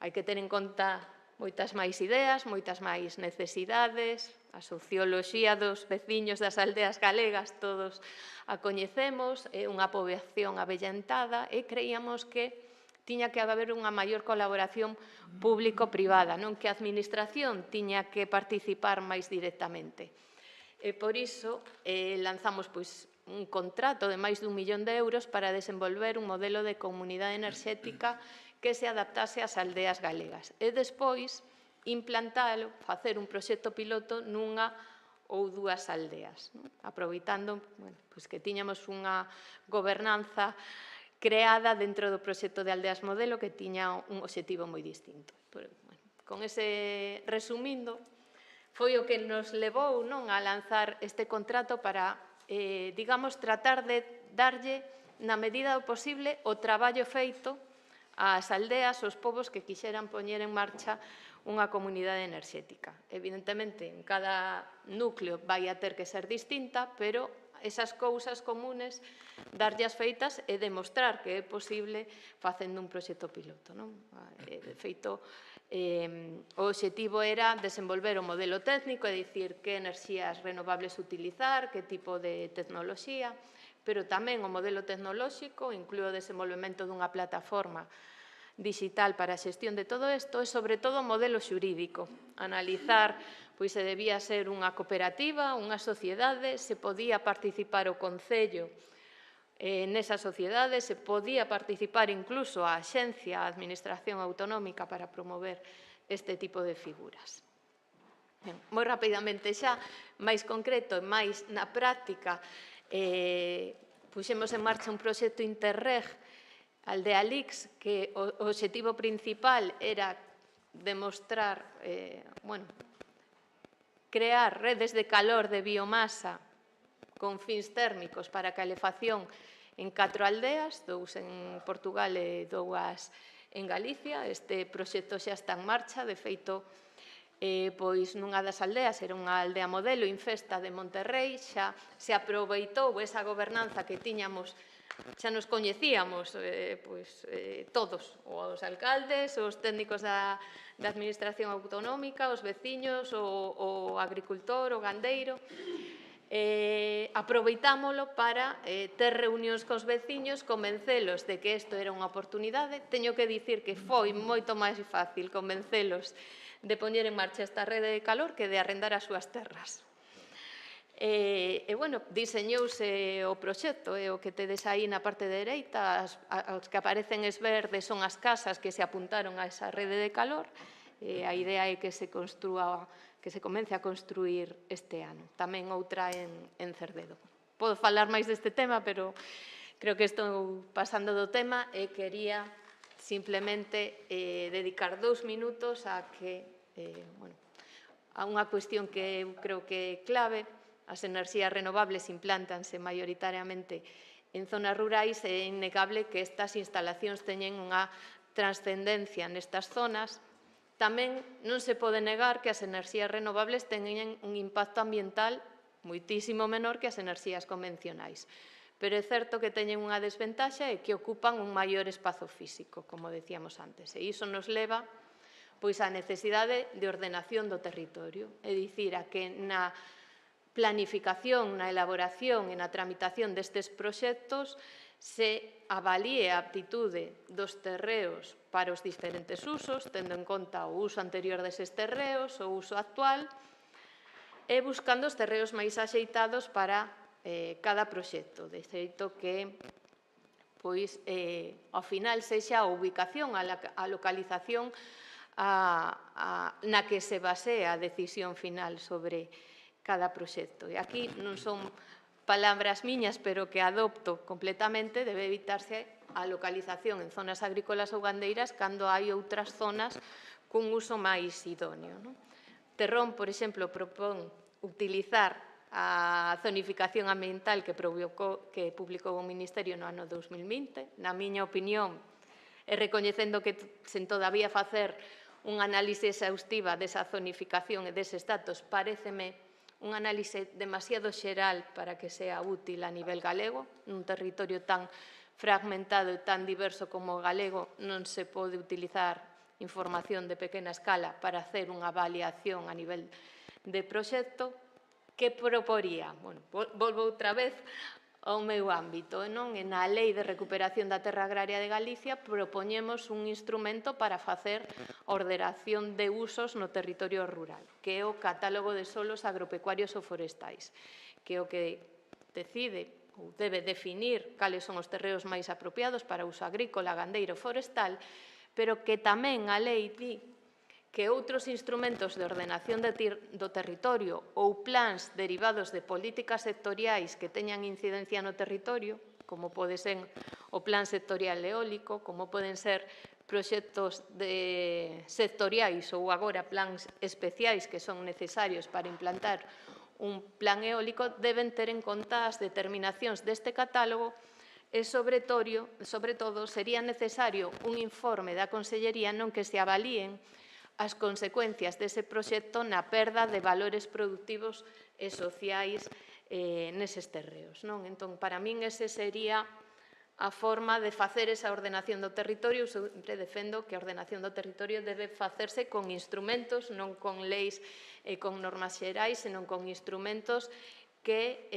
Hai que ter en conta moitas máis ideas, moitas máis necesidades, a socioloxía dos veciños das aldeas galegas todos a coñecemos, é unha poboación avellentada e creíamos que tiña que haber unha maior colaboración público-privada, non que a administración tiña que participar máis directamente. E por iso lanzamos un contrato de máis de 1 millón de euros para desenvolver un modelo de comunidade enerxética que se adaptase ás aldeas galegas. E despois implantalo, facer un proxecto piloto nunha ou dúas aldeas, aproveitando que tiñamos unha gobernanza creada dentro do proxecto de Aldeas Modelo que tiña un obxectivo moi distinto. Con ese resumindo, foi o que nos levou a lanzar este contrato para, digamos, tratar de darlle, na medida do posible, o traballo feito ás aldeas, aos povos que quixeran poñer en marcha unha comunidade enerxética. Evidentemente, en cada núcleo vai a ter que ser distinta, pero esas cousas comunes, darllas feitas e demostrar que é posible facendo un proxecto piloto. De feito, o obxectivo era desenvolver o modelo técnico, é dicir, que enerxías renovables utilizar, que tipo de tecnoloxía, pero tamén o modelo tecnolóxico inclúe o desenvolvemento dunha plataforma digital para a xestión de todo isto e, sobre todo, o modelo xurídico. Analizar se debía ser unha cooperativa, unha sociedade, se podía participar o Concello nesa sociedade, se podía participar incluso a Axencia, a Administración Autonómica para promover este tipo de figuras. Moi rapidamente xa, máis concreto e máis na práctica, puxemos en marcha un proxecto Interreg Aldea Lix, que o obxectivo principal era demostrar, crear redes de calor de biomasa con fins térmicos para calefacción en 4 aldeas, 2 en Portugal e 2 en Galicia. Este proxecto xa está en marcha, de feito, nunha das aldeas, era unha aldea modelo, Infesta de Monterrey, xa se aproveitou esa gobernanza que tiñamos. Xa nos coñecíamos todos, os alcaldes, os técnicos da Administración Autonómica, os veciños, o agricultor, o gandeiro. Aproveitámolo para ter reunións cos veciños, convencelos de que isto era unha oportunidade. Teño que dicir que foi moito máis fácil convencelos de poñer en marcha esta rede de calor que de arrendar as súas terras. Diseñouse o proxecto, o que tedes aí na parte dereita, os que aparecen verdes son as casas que se apuntaron a esa rede de calor. A idea é que se comece a construir este ano. Tamén outra en Cerdedo. Podo falar máis deste tema, pero creo que estou pasando do tema e quería simplemente dedicar 2 minutos a unha cuestión que eu creo que é clave. As enerxías renovables implántanse maioritariamente en zonas rurais e é innegable que estas instalacións teñen unha transcendencia nestas zonas. Tamén non se pode negar que as enerxías renovables teñen un impacto ambiental moitísimo menor que as enerxías convencionais. Pero é certo que teñen unha desventaxa e que ocupan un maior espazo físico, como decíamos antes. E iso nos leva á necesidade de ordenación do territorio, é dicir, a que na planificación, na elaboración e na tramitación destes proxectos se avalíe a aptitude dos terreos para os diferentes usos, tendo en conta o uso anterior deses terreos, o uso actual, e buscando os terreos máis axeitados para cada proxecto, de xeito que ao final sexa a ubicación, a localización na que se basea a decisión final sobre cada proxecto. E aquí non son palabras miñas, pero que adopto completamente, debe evitarse a localización en zonas agrícolas ou gandeiras cando hai outras zonas cun uso máis idóneo. Terrón, por exemplo, propón utilizar a zonificación ambiental que publicou o Ministerio no ano 2020. Na miña opinión, e recoñecendo que sen todavía facer unha análise exhaustiva desa zonificación e deses datos, paréceme un análise demasiado xeral para que sea útil a nivel galego. Nun territorio tan fragmentado e tan diverso como o galego non se pode utilizar información de pequena escala para hacer unha avaliación a nivel de proxecto. Que proporía? Bueno, volvo outra vez ao meu ámbito, non? Na Lei de Recuperación da Terra Agraria de Galicia propoñemos un instrumento para facer ordenación de usos no territorio rural, que é o Catálogo de Solos Agropecuarios ou Forestais, que é o que decide ou debe definir cales son os terreos máis apropiados para uso agrícola, gandeiro e forestal, pero que tamén a lei di que outros instrumentos de ordenación do territorio ou plans derivados de políticas sectoriais que teñan incidencia no territorio, como pode ser o Plan Sectorial Eólico, como poden ser proxectos sectoriais ou agora plans especiais que son necesarios para implantar un plan eólico, deben ter en conta as determinacións deste catálogo e, sobre todo, sería necesario un informe da Consellería non que se avalíen as consecuencias dese proxecto na perda de valores productivos e sociais neses terreos. Entón, para min, ese sería a forma de facer esa ordenación do territorio. Eu sempre defendo que a ordenación do territorio debe facerse con instrumentos, non con leis e con normas xerais, senón con instrumentos que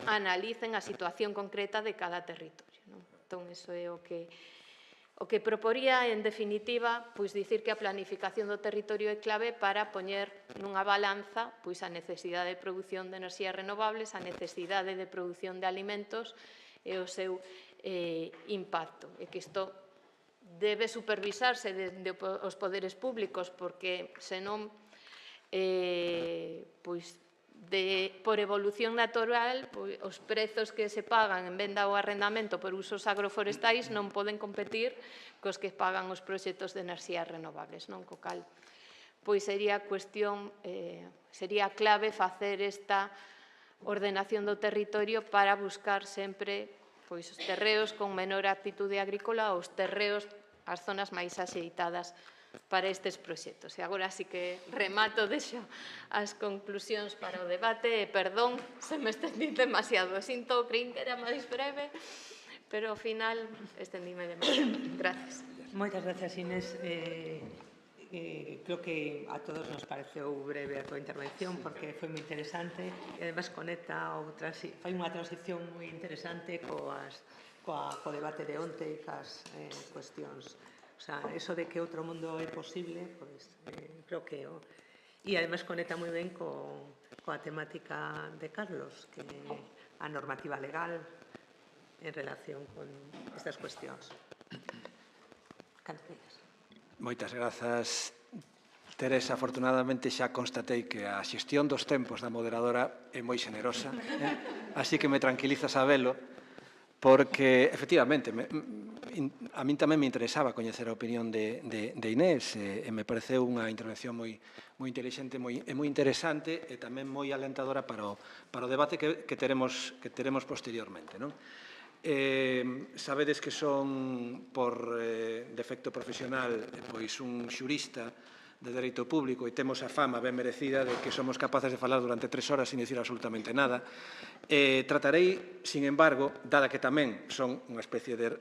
analicen a situación concreta de cada territorio. Entón, iso é o que proporía, en definitiva, dicir que a planificación do territorio é clave para poñer nunha balanza a necesidade de produción de enerxías renovables, a necesidade de produción de alimentos e o seu impacto. E que isto debe supervisarse desde os poderes públicos, porque senón por evolución natural, os prezos que se pagan en venda ou arrendamento por usos agroforestais non poden competir cos que pagan os proxectos de enerxías renovables, co cal sería clave facer esta ordenación do territorio para buscar sempre os terreos con menor actitude agrícola ou os terreos, as zonas máis axeitadas para estes proxectos. E agora sí que remato, deixo as conclusións para o debate. E perdón se me estendí demasiado. Sinto, creín que era máis breve, pero ao final estendíme demasiado. Gracias. Moitas gracias, Inés. Creo que a todos nos pareceu breve a tua intervención porque foi moi interesante e además conecta fai unha transición moi interesante co debate de onte e cas cuestións. O sea, eso de que outro mundo é posible, creo que e además conecta moi ben coa temática de Carlos, que a normativa legal en relación con estas cuestións. Canto queiras. Moitas grazas, Teresa. Afortunadamente xa constatei que a xestión dos tempos da moderadora é moi xenerosa, así que me tranquiliza sabelo, porque, efectivamente, a min tamén me interesaba coñecer a opinión de Inés e me pareceu unha intervención moi intelixente e moi interesante e tamén moi alentadora para o debate que teremos posteriormente. Sabedes que son, por defecto profesional, un xurista de Dereito Público e temos a fama ben merecida de que somos capaces de falar durante 3 horas sin dicir absolutamente nada. Tratarei, sin embargo, dada que tamén son unha especie de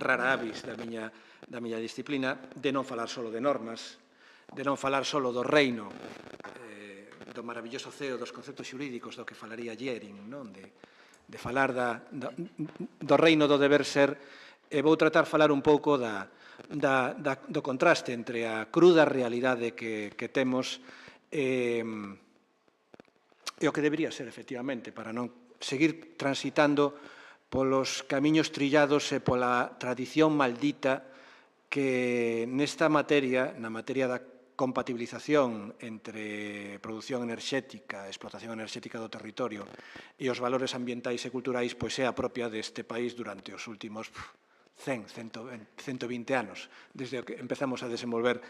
rara avis da miña disciplina, de non falar só de normas, de non falar só do reino, do maravilloso ceo dos conceptos xurídicos do que falaría Jering, de falar do reino do deber ser, e vou tratar de falar un pouco do contraste entre a cruda realidade que temos e o que debería ser, efectivamente, para non seguir transitando polos camiños trillados e pola tradición maldita que nesta materia, na materia da compatibilización entre produción enerxética, explotación enerxética do territorio e os valores ambientais e culturais, pois é a propia deste país durante os últimos 120 anos, desde que empezamos a desenvolver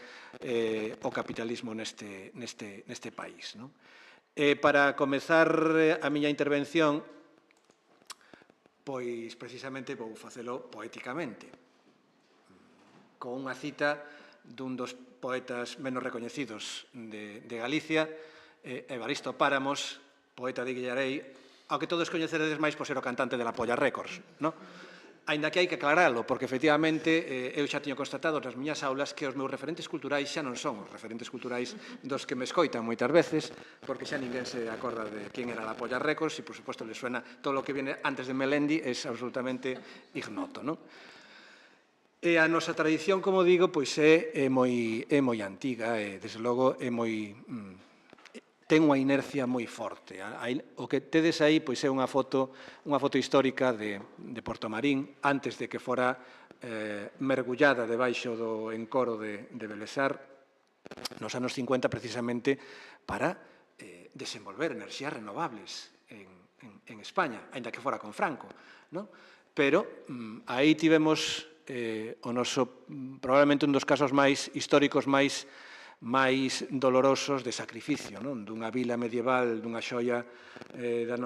o capitalismo neste país. Para comezar a miña intervención, pois precisamente vou facelo poéticamente, con unha cita dun dos poetas menos recoñecidos de Galicia, Evaristo Páramos, poeta de Guillarei, ao que todos coñeceredes máis por ser o cantante de La Polla Records. Aínda que hai que aclaralo, porque efectivamente eu xa tiño constatado nas miñas aulas que os meus referentes culturais xa non son os referentes culturais dos que me escoitan moitas veces, porque xa ninguén se acorda de quen era la Polla Records e, por suposto, le suena todo o que viene antes de Melendi é absolutamente ignoto, non? E a nosa tradición, como digo, pois é moi antiga e, desde logo, é moi ten unha inercia moi forte. O que tedes aí pois é unha foto histórica de Portomarín antes de que fora mergullada debaixo do encoro de Belesar nos anos 50 precisamente para desenvolver enerxías renovables en España, aínda que fora con Franco, non? Pero aí tivemos o noso, probablemente un dos casos máis históricos máis dolorosos de sacrificio, non? Dunha vila medieval, dunha xoia da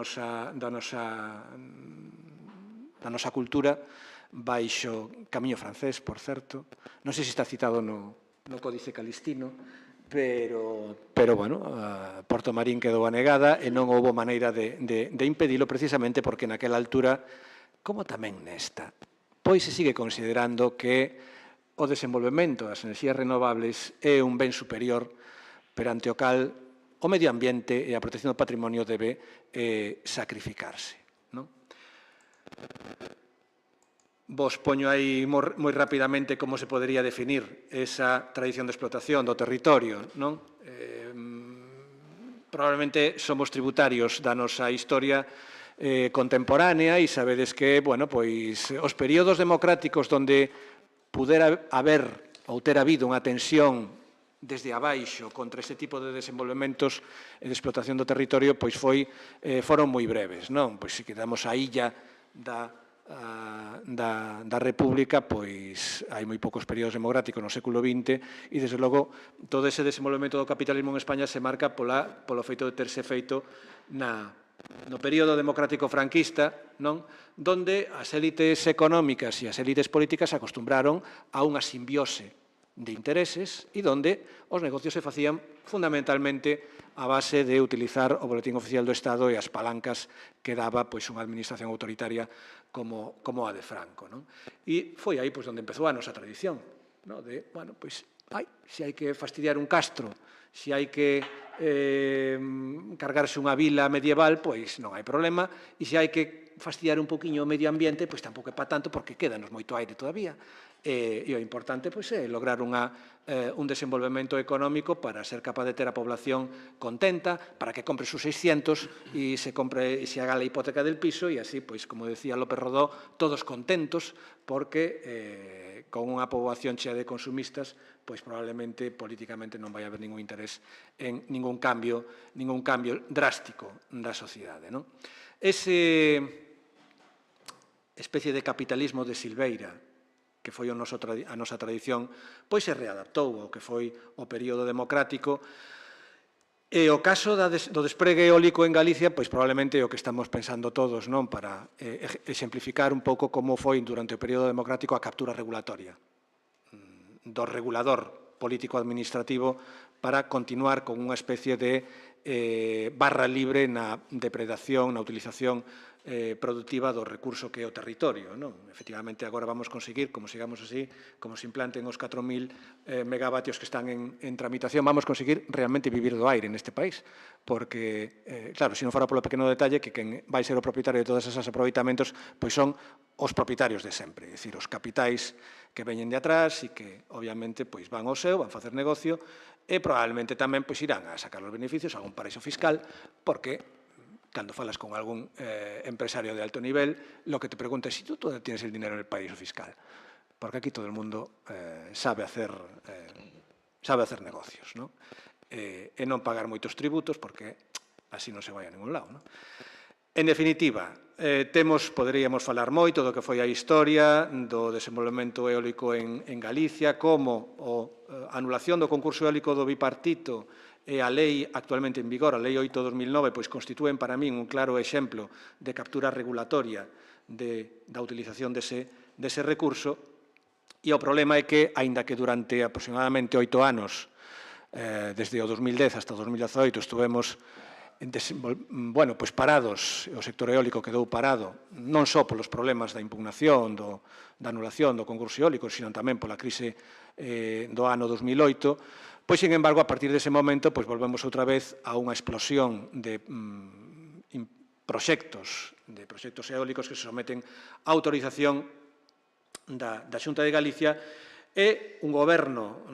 nosa cultura, baixo Camiño Francés, por certo. Non sei se está citado no Códice Calistino, pero bueno, Portomarín quedou anegada e non houbo maneira de impedilo precisamente porque naquela altura, como tamén nesta, pois se sigue considerando que o desenvolvemento das enerxías renovables é un ben superior perante o cal o medio ambiente e a protección do patrimonio debe sacrificarse. Vos poño aí moi rapidamente como se podería definir esa tradición de explotación do territorio. Probablemente somos tributarios da nosa historia contemporánea e sabedes que os períodos democráticos onde pudera haber ou ter habido unha tensión desde abaixo contra este tipo de desenvolvementos e de explotación do territorio, pois foron moi breves, non? Pois se quedamos a illa da República, pois hai moi poucos períodos democráticos no século XX e, desde logo, todo ese desenvolvemento do capitalismo en España se marca polo feito de terse feito no período democrático franquista, non? Donde as élites económicas e as élites políticas se acostumbraron a unha simbiose de intereses e donde os negocios se facían fundamentalmente a base de utilizar o boletín oficial do Estado e as palancas que daba unha administración autoritaria como a de Franco. E foi aí onde empezou a nosa tradición, de, se hai que fastidiar un castro, se hai que cargarse unha vila medieval, pois non hai problema, e se hai que fastidiar un poquinho o medio ambiente, pois tampouco é para tanto, porque quédanos moito aire todavía. E o importante é lograr un desenvolvemento económico para ser capaz de ter a población contenta, para que compre sus 600 e se haga la hipoteca del piso e así, como decía López Rodó, todos contentos, porque con unha poboación chea de consumistas, pois probablemente políticamente non vai haber ningún interés en ningún cambio drástico da sociedade. Ese especie de capitalismo de Silveira, que foi a nosa tradición, pois se readaptou ao que foi o período democrático. E o caso do despregue eólico en Galicia, pois probablemente é o que estamos pensando todos, non? Para exemplificar un pouco como foi durante o período democrático a captura regulatoria do regulador político-administrativo para continuar con unha especie de barra libre na depredación, na utilización productiva do recurso que é o territorio. Efectivamente, agora vamos conseguir, como sigamos así, como se implanten os 4.000 megavatios que están en tramitación, vamos conseguir realmente vivir do aire neste país. Porque, claro, se non fora polo pequeno detalle que quen vai ser o propietario de todos esos aproveitamentos pois son os propietarios de sempre, é dicir, os capitais que veñen de atrás e que, obviamente, van ao seu, van facer negocio e probablemente tamén irán a sacar os beneficios a algún paraíso fiscal, porque cando falas con algún empresario de alto nivel, lo que te pregunta é si tú todavía tienes el dinero en el paraíso fiscal. Porque aquí todo el mundo sabe hacer negocios, e non pagar moitos tributos, porque así non se vai a ningún lado. En definitiva, poderíamos falar moito do que foi a historia do desenvolvemento eólico en Galicia, como a anulación do concurso eólico do bipartito e a lei actualmente en vigor, a lei 8/2009, pois constitúen para min un claro exemplo de captura regulatoria da utilización dese recurso. E o problema é que, aínda que durante aproximadamente 8 anos, desde o 2010 hasta o 2018, estuvemos parados, o sector eólico quedou parado, non só polos problemas da impugnación, da anulación do concurso eólico, sino tamén pola crise do ano 2008, pois, sin embargo, a partir dese momento, pois, volvemos outra vez a unha explosión de proxectos eólicos que se someten a autorización da Xunta de Galicia e un goberno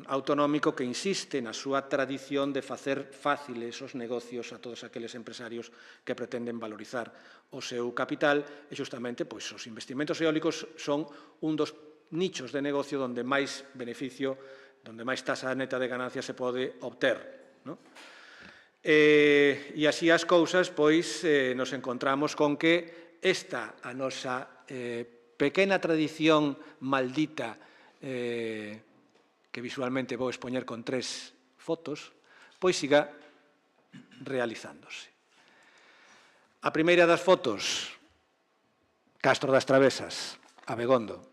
autonómico que insiste na súa tradición de facer fáciles os negocios a todos aqueles empresarios que pretenden valorizar o seu capital e, justamente, pois, os investimentos eólicos son un dos nichos de negocio onde máis beneficio, onde máis tasa neta de ganancia se pode obter, non? E así as cousas, pois, nos encontramos con que esta, a nosa pequena tradición maldita, que visualmente vou expoñer con 3 fotos, pois siga realizándose. A primeira das fotos, Castro das Travesas, Abegondo,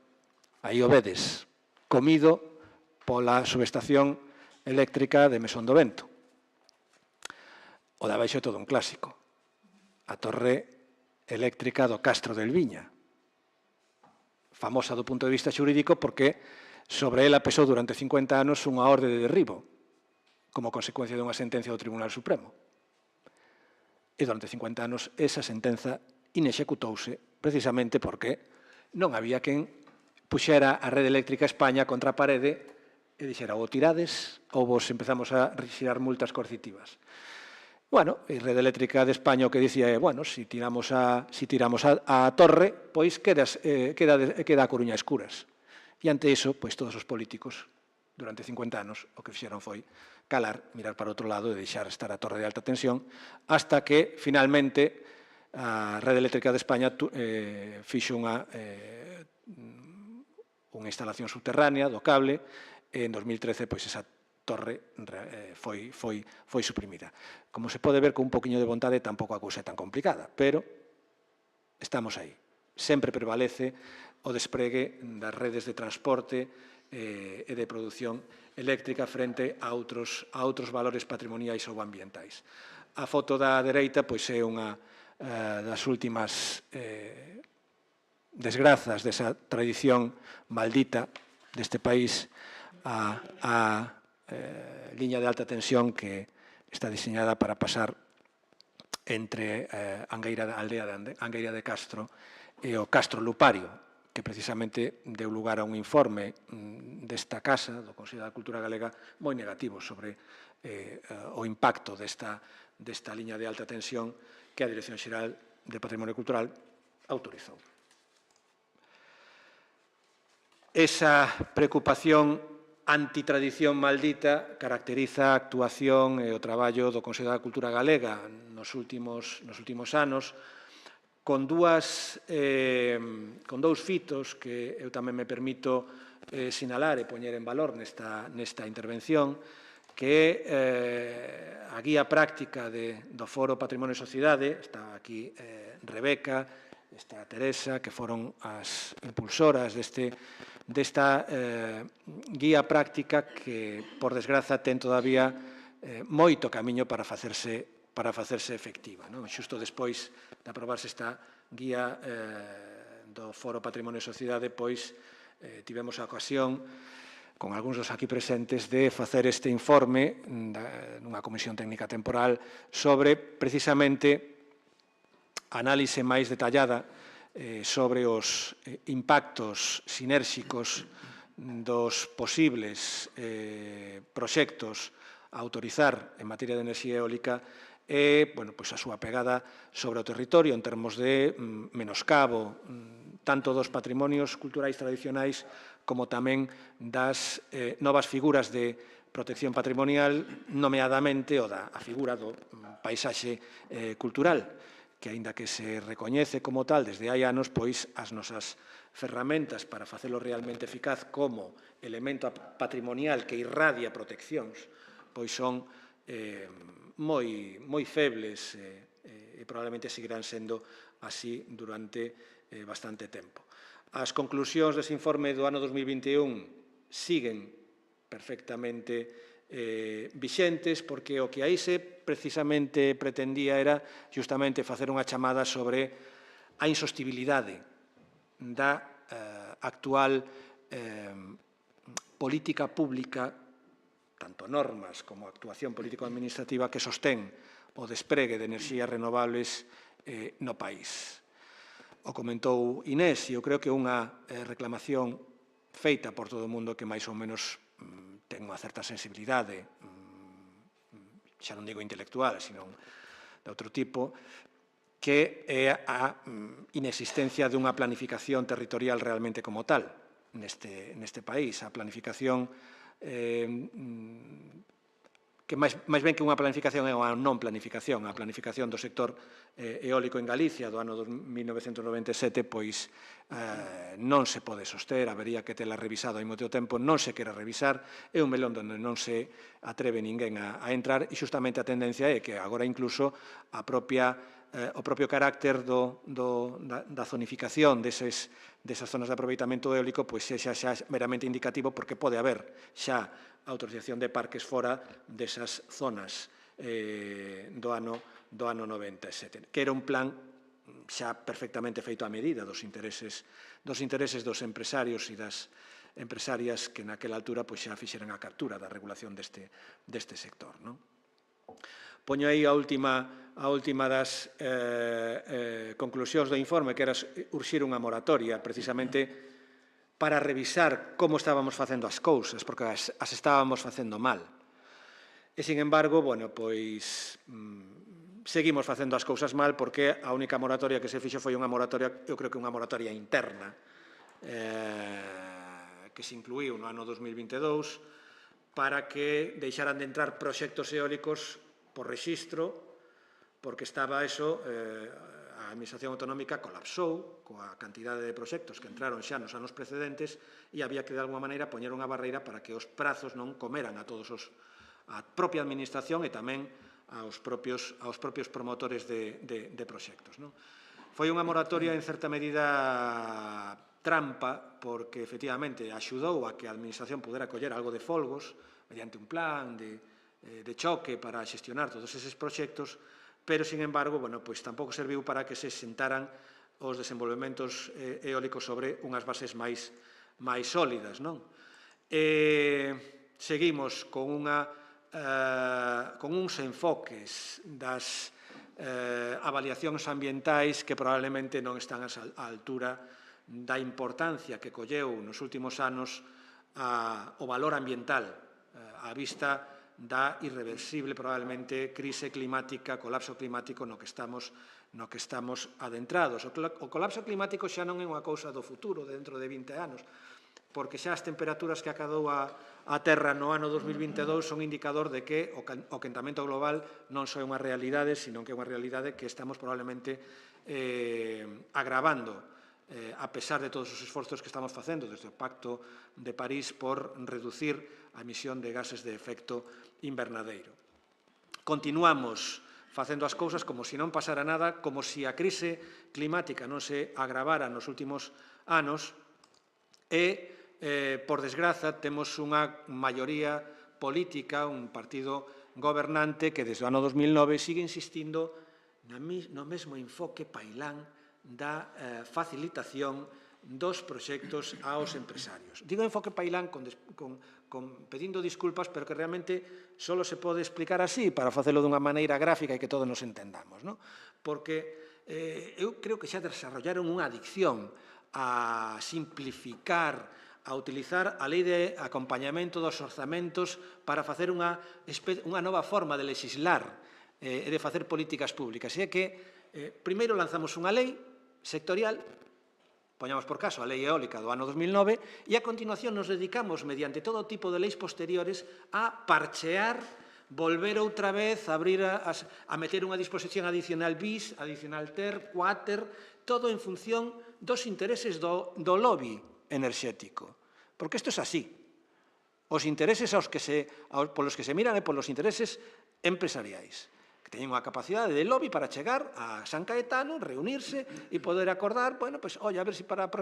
aí o vedes, comido pola subestación eléctrica de Mesón do Vento. O de abaixo é todo un clásico, a torre eléctrica do Castro del Viña, famosa do punto de vista xurídico porque sobre ela pesou durante 50 anos unha orde de derribo como consecuencia dunha sentencia do Tribunal Supremo. E durante 50 anos esa sentenza inexecutouse precisamente porque non había quen puxera a rede eléctrica España contra a parede e dixera ou tirades ou vos empezamos a xirar multas coercitivas. Bueno, e Rede Eléctrica de España o que dicía é, bueno, se tiramos a torre, pois queda a Coruña a escuras. E ante iso, pois todos os políticos, durante 50 anos, o que fixeron foi calar, mirar para outro lado e deixar estar a torre de alta tensión, hasta que, finalmente, a Rede Eléctrica de España fixo unha instalación subterránea do cable, e en 2013, pois, esa torre foi suprimida. Como se pode ver, con un poquinho de vontade tampouco a cousa é tan complicada, pero estamos aí. Sempre prevalece o despregue das redes de transporte e de produción eléctrica frente a outros valores patrimoniais ou ambientais. A foto da dereita pois é unha das últimas desgrazas desa tradición maldita deste país, a liña de alta tensión que está diseñada para pasar entre a aldea de Angueira de Castro e o Castro Lupario, que precisamente deu lugar a un informe desta casa, do Consello da Cultura Galega, moi negativo sobre o impacto desta liña de alta tensión que a Dirección Xeral de Patrimonio Cultural autorizou. Esa preocupación antitradición maldita caracteriza a actuación e o traballo do Consello da Cultura Galega nos últimos anos, con dous fitos que eu tamén me permito sinalar e poñer en valor nesta intervención, que é a guía práctica do Foro Patrimonio e Sociedade. Está aquí Rebeca, está Teresa, que foron as impulsoras desta guía práctica que, por desgraza, ten todavía moito camiño para facerse efectiva. Xusto despois de aprobarse esta guía do Foro Patrimonio e Sociedade, pois tivemos a ocasión, con algúns dos aquí presentes, de facer este informe nunha comisión técnica temporal sobre, precisamente, a análise máis detallada sobre os impactos sinérxicos dos posibles proxectos a autorizar en materia de enerxía eólica e a súa pegada sobre o territorio en termos de menoscabo tanto dos patrimonios culturais tradicionais como tamén das novas figuras de protección patrimonial, nomeadamente a figura do paisaxe cultural, que, aínda que se recoñece como tal desde hai anos, pois as nosas ferramentas para facelo realmente eficaz como elemento patrimonial que irradia proteccións, pois son moi febles e probablemente seguirán sendo así durante bastante tempo. As conclusións dese informe do ano 2021 siguen perfectamente vixentes, porque o que aí se precisamente pretendía era justamente facer unha chamada sobre a insostibilidade da actual política pública, tanto normas como actuación político-administrativa, que sostén o despregue de enerxías renovables no país. O comentou Inés, e eu creo que unha reclamación feita por todo o mundo que máis ou menos ten unha certa sensibilidade, xa non digo intelectual, sino de outro tipo, que é a inexistencia dunha planificación territorial realmente como tal neste país. A planificación que máis ben que unha planificación é unha non planificación. A planificación do sector eólico en Galicia do ano 1997 pois non se pode soster, habería que tela revisado hai moito tempo, non se quere revisar, é un melón onde non se atreve ninguén a entrar e xustamente a tendencia é que agora incluso o propio carácter da zonificación desas zonas de aproveitamento eólico pois sexa xa meramente indicativo porque pode haber xa autorización de parques fora desas zonas do ano 97, que era un plan xa perfectamente feito a medida dos intereses dos empresarios e das empresarias que naquela altura xa fixeran a captura da regulación deste sector. Poño aí a última das conclusións do informe, que era urxir unha moratoria, precisamente para revisar como estábamos facendo as cousas, porque as estábamos facendo mal. E, sin embargo, pois seguimos facendo as cousas mal porque a única moratoria que se fixo foi unha moratoria, eu creo que unha moratoria interna, que se incluíu no ano 2022 para que deixaran de entrar proxectos eólicos por rexistro, porque estaba eso, a Administración Autonómica colapsou coa cantidade de proxectos que entraron xa nos anos precedentes e había que, de alguma maneira, poñer unha barreira para que os prazos non comeran a propia Administración e tamén aos propios promotores de proxectos. Foi unha moratoria, en certa medida, trampa, porque, efectivamente, axudou a que a Administración pudera coller algo de folgos mediante un plan de choque para xestionar todos eses proxectos, pero, sin embargo, pois tampouco serviu para que se sentaran os desenvolvementos eólicos sobre unhas bases máis sólidas. Seguimos con uns enfoques das avaliacións ambientais que probablemente non están á altura da importancia que colleu nos últimos anos o valor ambiental á vista da irreversible, probablemente, crise climática, colapso climático no que estamos adentrados. O colapso climático xa non é unha cousa do futuro, dentro de 20 anos, porque xa as temperaturas que acadou a Terra no ano 2022 son indicador de que o quentamento global non só é unha realidade, sino que é unha realidade que estamos probablemente agravando, a pesar de todos os esforzos que estamos facendo desde o Pacto de París por reducir a emisión de gases de efecto invernadeiro. Continuamos facendo as cousas como se non pasara nada, como se a crise climática non se agravara nos últimos anos e, por desgraza, temos unha maioría política, un partido gobernante que desde o ano 2009 sigue insistindo no mesmo enfoque pailán da facilitación dos proxectos aos empresarios. Digo enfoque pailán pedindo disculpas, pero que realmente só se pode explicar así para facelo dunha maneira gráfica e que todos nos entendamos. Porque eu creo que xa desarrollaron unha adicción a simplificar, a utilizar a lei de acompañamento dos orzamentos para facer unha nova forma de legislar e de facer políticas públicas. E é que primeiro lanzamos unha lei sectorial, poñamos por caso a Lei Eólica do ano 2009, e a continuación nos dedicamos, mediante todo tipo de leis posteriores, a parchear, volver outra vez, a meter unha disposición adicional bis, adicional ter, cuáter, todo en función dos intereses do lobby enerxético. Porque isto é así. Os intereses polos que se miran é polos intereses empresariais. teñen unha capacidade de lobby para chegar a San Caetano, reunirse e poder acordar, bueno, pois, a ver se para o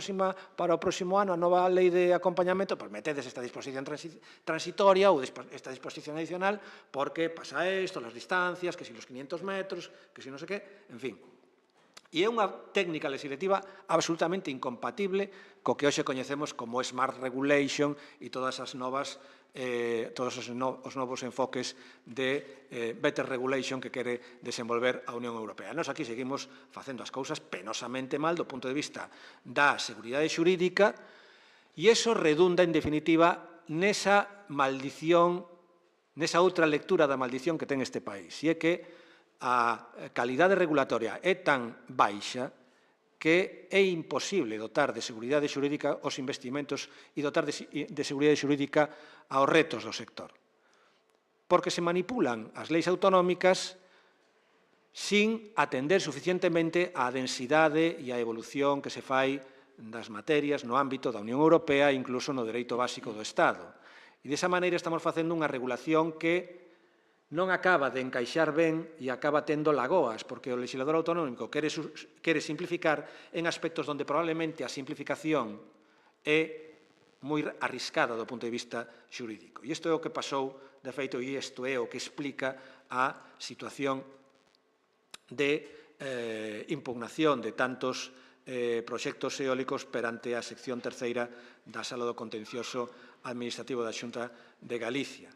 próximo ano a nova lei de acompañamento, pois metedes esta disposición transitoria ou esta disposición adicional, porque pasa isto, las distancias, que si los 500 metros, que si non sei que, en fin. E é unha técnica legislativa absolutamente incompatible co que hoxe coñecemos como Smart Regulation e todos os novos enfoques de Better Regulation que quere desenvolver a Unión Europea. Nós aquí seguimos facendo as cousas penosamente mal do punto de vista da seguridade xurídica e iso redunda, en definitiva, nesa maldición, nesa outra lectura da maldición que ten este país. E é que a calidade regulatoria é tan baixa que é imposible dotar de seguridade xurídica os investimentos e dotar de seguridade xurídica aos retos do sector. Porque se manipulan as leis autonómicas sin atender suficientemente á densidade e á evolución que se fai das materias no ámbito da Unión Europea e incluso no dereito básico do Estado. E desa maneira estamos facendo unha regulación que non acaba de encaixar ben e acaba tendo lagoas, porque o legislador autonómico quere simplificar en aspectos onde probablemente a simplificación é moi arriscada do punto de vista xurídico. E isto é o que pasou, de feito, e isto é o que explica a situación de impugnación de tantos proxectos eólicos perante a sección terceira da Sala do Contencioso Administrativo da Xunta de Galicia.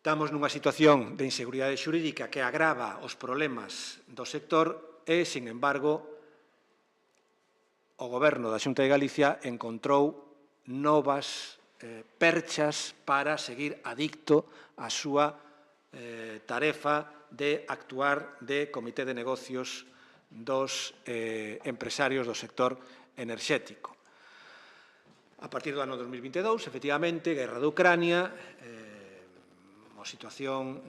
Estamos nunha situación de inseguridade xurídica que agrava os problemas do sector e, sin embargo, o Goberno da Xunta de Galicia encontrou novas perchas para seguir adicto á súa tarefa de actuar de comité de negocios dos empresarios do sector enerxético. A partir do ano 2022, efectivamente, guerra de Ucrania, a situación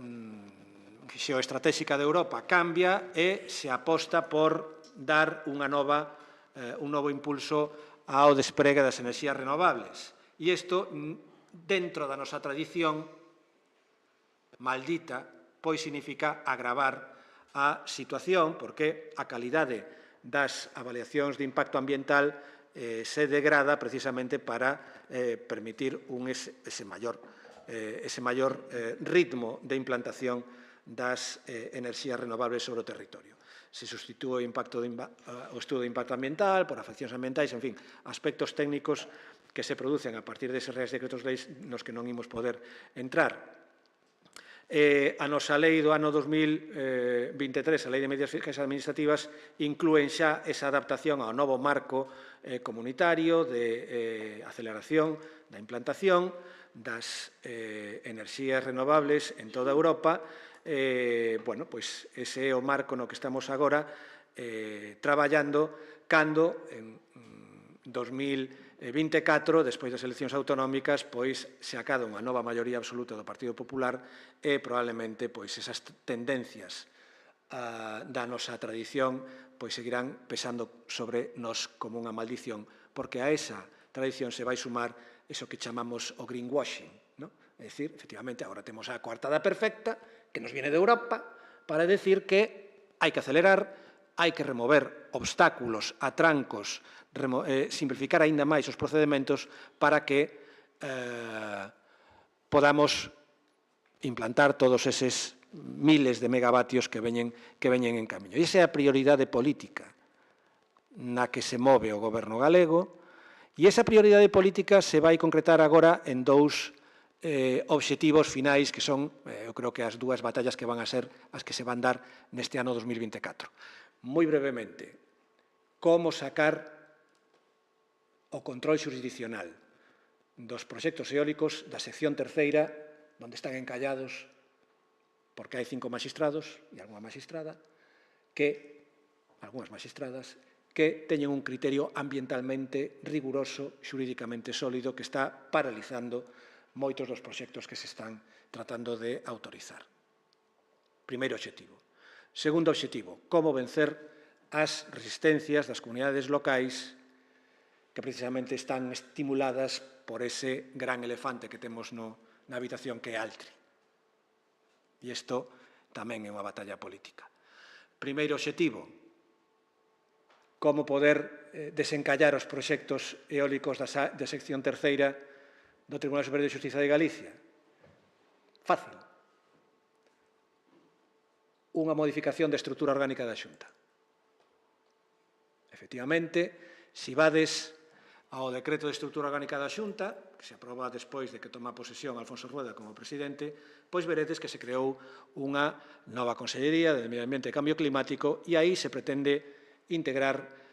xeoestratégica de Europa cambia e se aposta por dar un novo impulso ao despregue das enerxías renovables. E isto, dentro da nosa tradición maldita, pois significa agravar a situación, porque a calidade das avaliacións de impacto ambiental se degrada precisamente para permitir ese maior ritmo de implantación das enerxías renovables sobre o territorio. Se substitúe o estudo de impacto ambiental por afeccións ambientais, en fin, aspectos técnicos que se producen a partir deses reais decretos leis nos que non imos poder entrar. A nosa lei do ano 2023, a Lei de Medidas Fiscais Administrativas, inclúen xa esa adaptación ao novo marco comunitario de aceleración da implantación das enerxías renovables en toda Europa. Bueno, pois ese é o marco no que estamos agora traballando cando en 2024, despois das eleccións autonómicas, pois se acada unha nova maioría absoluta do Partido Popular e probablemente pois esas tendencias da nosa tradición pois seguirán pesando sobre nós como unha maldición, porque a esa tradición se vai sumar eso que chamamos o greenwashing, ¿no? É dicir, efectivamente, agora temos a coartada perfecta que nos viene de Europa para decir que hai que acelerar, hai que remover obstáculos, atrancos, simplificar aínda máis os procedementos para que podamos implantar todos eses miles de megavatios que veñen en camiño. E esa é a prioridade política na que se move o goberno galego. E esa prioridade política se vai concretar agora en dous obxectivos finais que son, eu creo que as dúas batallas que van a ser as que se van dar neste ano 2024. Moi brevemente, como sacar o control xurisdiccional dos proxectos eólicos da sección terceira, onde están encallados, porque hai 5 magistrados e algunha magistrada, algunhas magistradas, que teñen un criterio ambientalmente riguroso, xurídicamente sólido, que está paralizando moitos dos proxectos que se están tratando de autorizar. Primeiro obxectivo. Segundo obxectivo, como vencer as resistencias das comunidades locais que precisamente están estimuladas por ese gran elefante que temos na habitación que é Altri. E isto tamén é unha batalla política. Primeiro obxectivo, como poder desencallar os proxectos eólicos da sección terceira do Tribunal Superior de Xustiza de Galicia. Fácil. Unha modificación da estrutura orgánica da Xunta. Efectivamente, se vades ao decreto de estrutura orgánica da Xunta, que se aproba despois de que toma posesión Alfonso Rueda como presidente, pois veredes que se creou unha nova Consellería de Medio Ambiente e Cambio Climático e aí se pretende integrar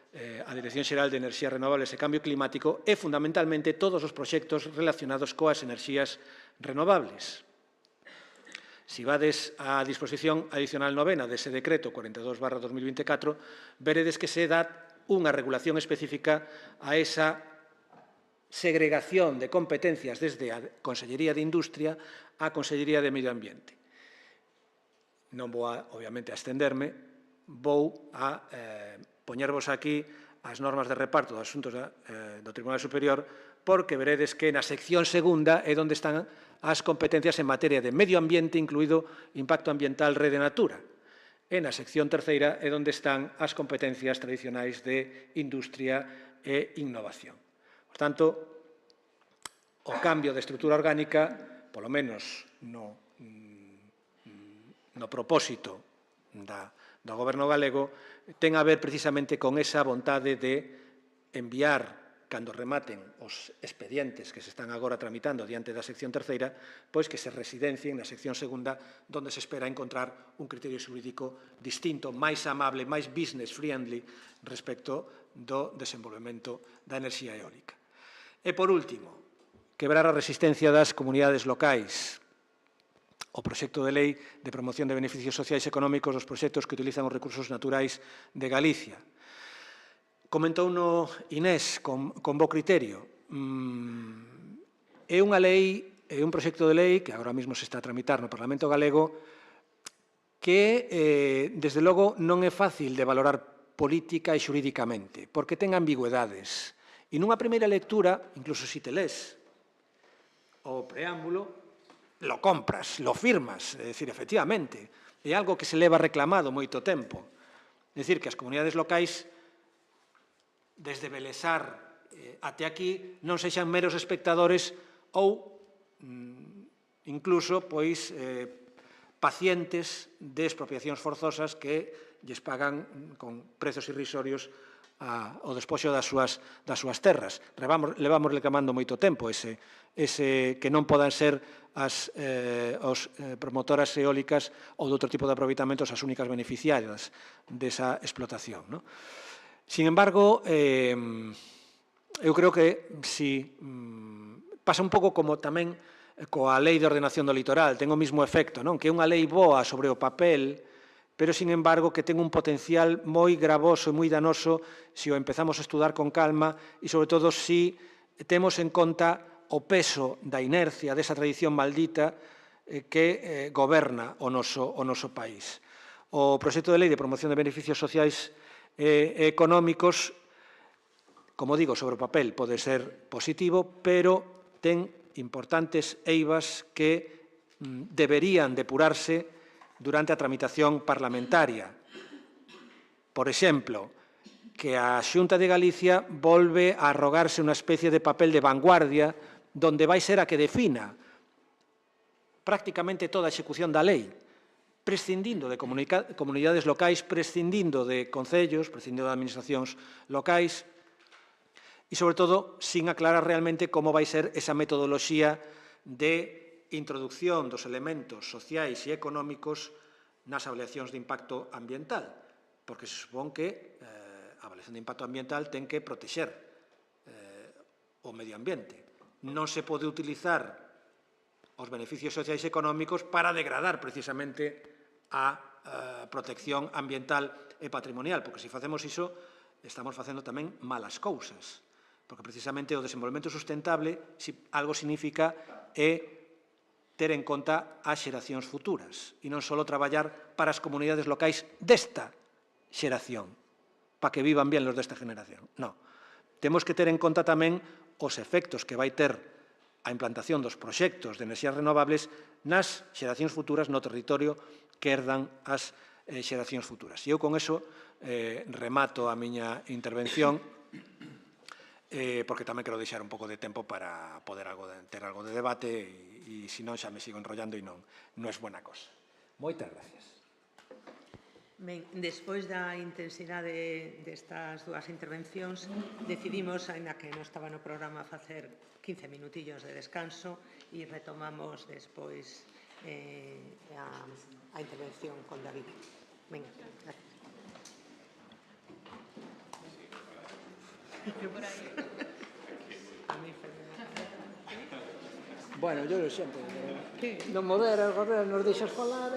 a Dirección Xeral de Enerxías Renovables e Cambio Climático e, fundamentalmente, todos os proxectos relacionados coas enerxías renovables. Se vades á disposición adicional novena dese decreto 42/2024, veredes que se dá unha regulación específica a esa segregación de competencias desde a Consellería de Industria á Consellería de Medio Ambiente. Non vou, obviamente, a estenderme, vou a poñervos aquí as normas de reparto dos asuntos do Tribunal Superior, porque veredes que na sección segunda é onde están as competencias en materia de medio ambiente, incluído impacto ambiental, rede natura. E na sección terceira é onde están as competencias tradicionais de industria e innovación. Por tanto, o cambio de estrutura orgánica, polo menos no propósito do Goberno galego, ten a ver precisamente con esa vontade de enviar, cando rematen os expedientes que se están agora tramitando diante da sección terceira, pois que se residencien na sección segunda, onde se espera encontrar un criterio xurídico distinto, máis amable, máis business friendly respecto do desenvolvemento da enerxía eólica. E, por último, quebrar a resistencia das comunidades locais. O proxecto de lei de promoción de beneficios sociais e económicos dos proxectos que utilizan os recursos naturais de Galicia. Comentou no Inés con bo criterio. É unha lei, é un proxecto de lei que agora mesmo se está a tramitar no Parlamento galego que, desde logo, non é fácil de valorar política e xurídicamente, porque ten ambigüedades. E nunha primeira lectura, incluso se te lees o preámbulo, lo compras, lo firmas, é dicir, efectivamente, é algo que se leva reclamado moito tempo. É dicir, que as comunidades locais, desde Belesar até aquí, non sexan meros espectadores ou, incluso, pois, pacientes de expropiacións forzosas que lles pagan con prezos irrisorios o despoxo das súas terras. Levamos reclamando moito tempo ese que non podan ser as promotoras eólicas ou de outro tipo de aproveitamentos as únicas beneficiarias desa explotación. Sin embargo, eu creo que si pasa un pouco como tamén coa Lei de Ordenación do Litoral, ten o mesmo efecto, que é unha lei boa sobre o papel, pero, sin embargo, que ten un potencial moi gravoso e moi danoso se o empezamos a estudar con calma e, sobre todo, se temos en conta o peso da inercia desa tradición maldita que goberna o noso país. O proxecto de lei de promoción de beneficios sociais e económicos, como digo, sobre o papel pode ser positivo, pero ten importantes eivas que deberían depurarse durante a tramitación parlamentaria. Por exemplo, que a Xunta de Galicia volve a arrogarse unha especie de papel de vanguardia donde vai ser a que defina prácticamente toda a execución da lei, prescindindo de comunidades locais, prescindindo de concellos, prescindindo de administracións locais e, sobre todo, sin aclarar realmente como vai ser esa metodoloxía de introducción dos elementos sociais e económicos nas avaliacións de impacto ambiental, porque se supón que a avaliación de impacto ambiental ten que protexer o medio ambiente. Non se pode utilizar os beneficios sociais e económicos para degradar precisamente a protección ambiental e patrimonial, porque se facemos iso, estamos facendo tamén malas cousas, porque precisamente o desenvolvemento sustentable, algo significa, é ter en conta as xeracións futuras e non só traballar para as comunidades locais desta xeración, para que vivan bien los desta generación. Non. Temos que ter en conta tamén os efectos que vai ter a implantación dos proxectos de enerxías renovables nas xeracións futuras no territorio que herdan as xeracións futuras. E eu con eso remato a miña intervención, porque tamén quero deixar un pouco de tempo para poder ter algo de debate e senón xa me sigo enrollando e non é buena cosa. Moitas gracias. Ben, despois da intensidade destas dúas intervencións, decidimos, aínda que non estaba no programa, facer 15 minutillos de descanso e retomamos despois a intervención con David. Venga, gracias. Bueno, yo lo sempre, non modera, nos deixas falar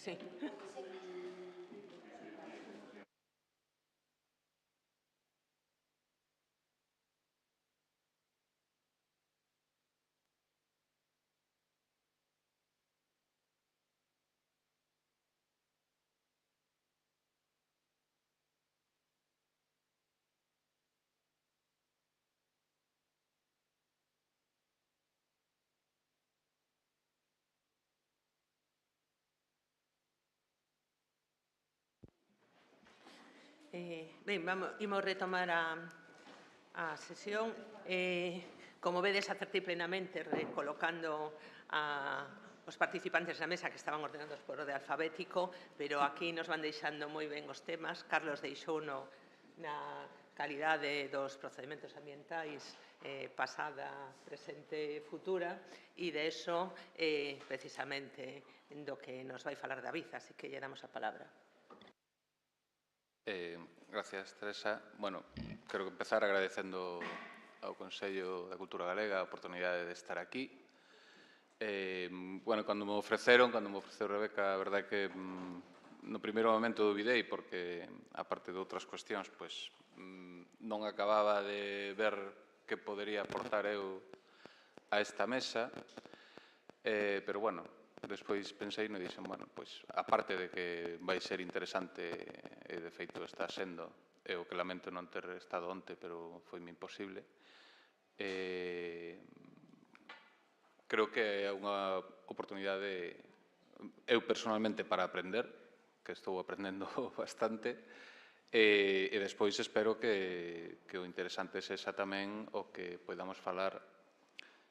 Sí. Imos retomar a sesión. Como vedes, acertei plenamente recolocando os participantes na mesa que estaban ordenados por orde alfabético, pero aquí nos van deixando moi ben os temas. Carlos deixouno na calidade dos procedementos ambientais pasada, presente e futura, e de eso precisamente do que nos vai falar David, así que lle damos a palabra. Gracias, Teresa. Bueno, quero empezar agradecendo ao Consello da Cultura Galega a oportunidade de estar aquí. Bueno, cando me ofreceu Rebeca, a verdade é que no primeiro momento duvidei porque, aparte de outras cuestións, pois non acababa de ver que podería aportar eu a esta mesa, pero, bueno, despois pensei e dixen, bueno, pois, aparte de que vai ser interesante, e de feito está sendo, e o que lamento non ter estado onte, pero foi-me imposible, creo que é unha oportunidade, eu personalmente, para aprender, que estou aprendendo bastante, e despois espero que o interesante sexa tamén o que podamos falar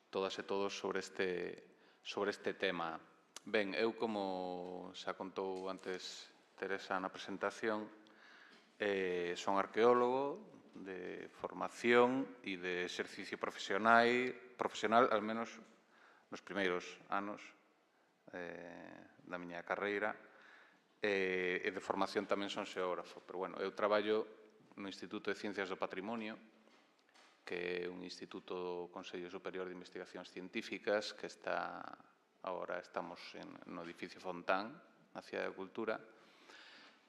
todas e todos sobre este tema. Ben, eu, como xa contou antes Teresa na presentación, son arqueólogo de formación e de exercicio profesional, al menos nos primeiros anos da miña carreira, e de formación tamén son xeógrafo. Pero, bueno, eu traballo no Instituto de Ciencias do Patrimonio, que é un instituto do Consello Superior de Investigacións Científicas que está, agora estamos no edificio Fontán, na Cidade da Cultura,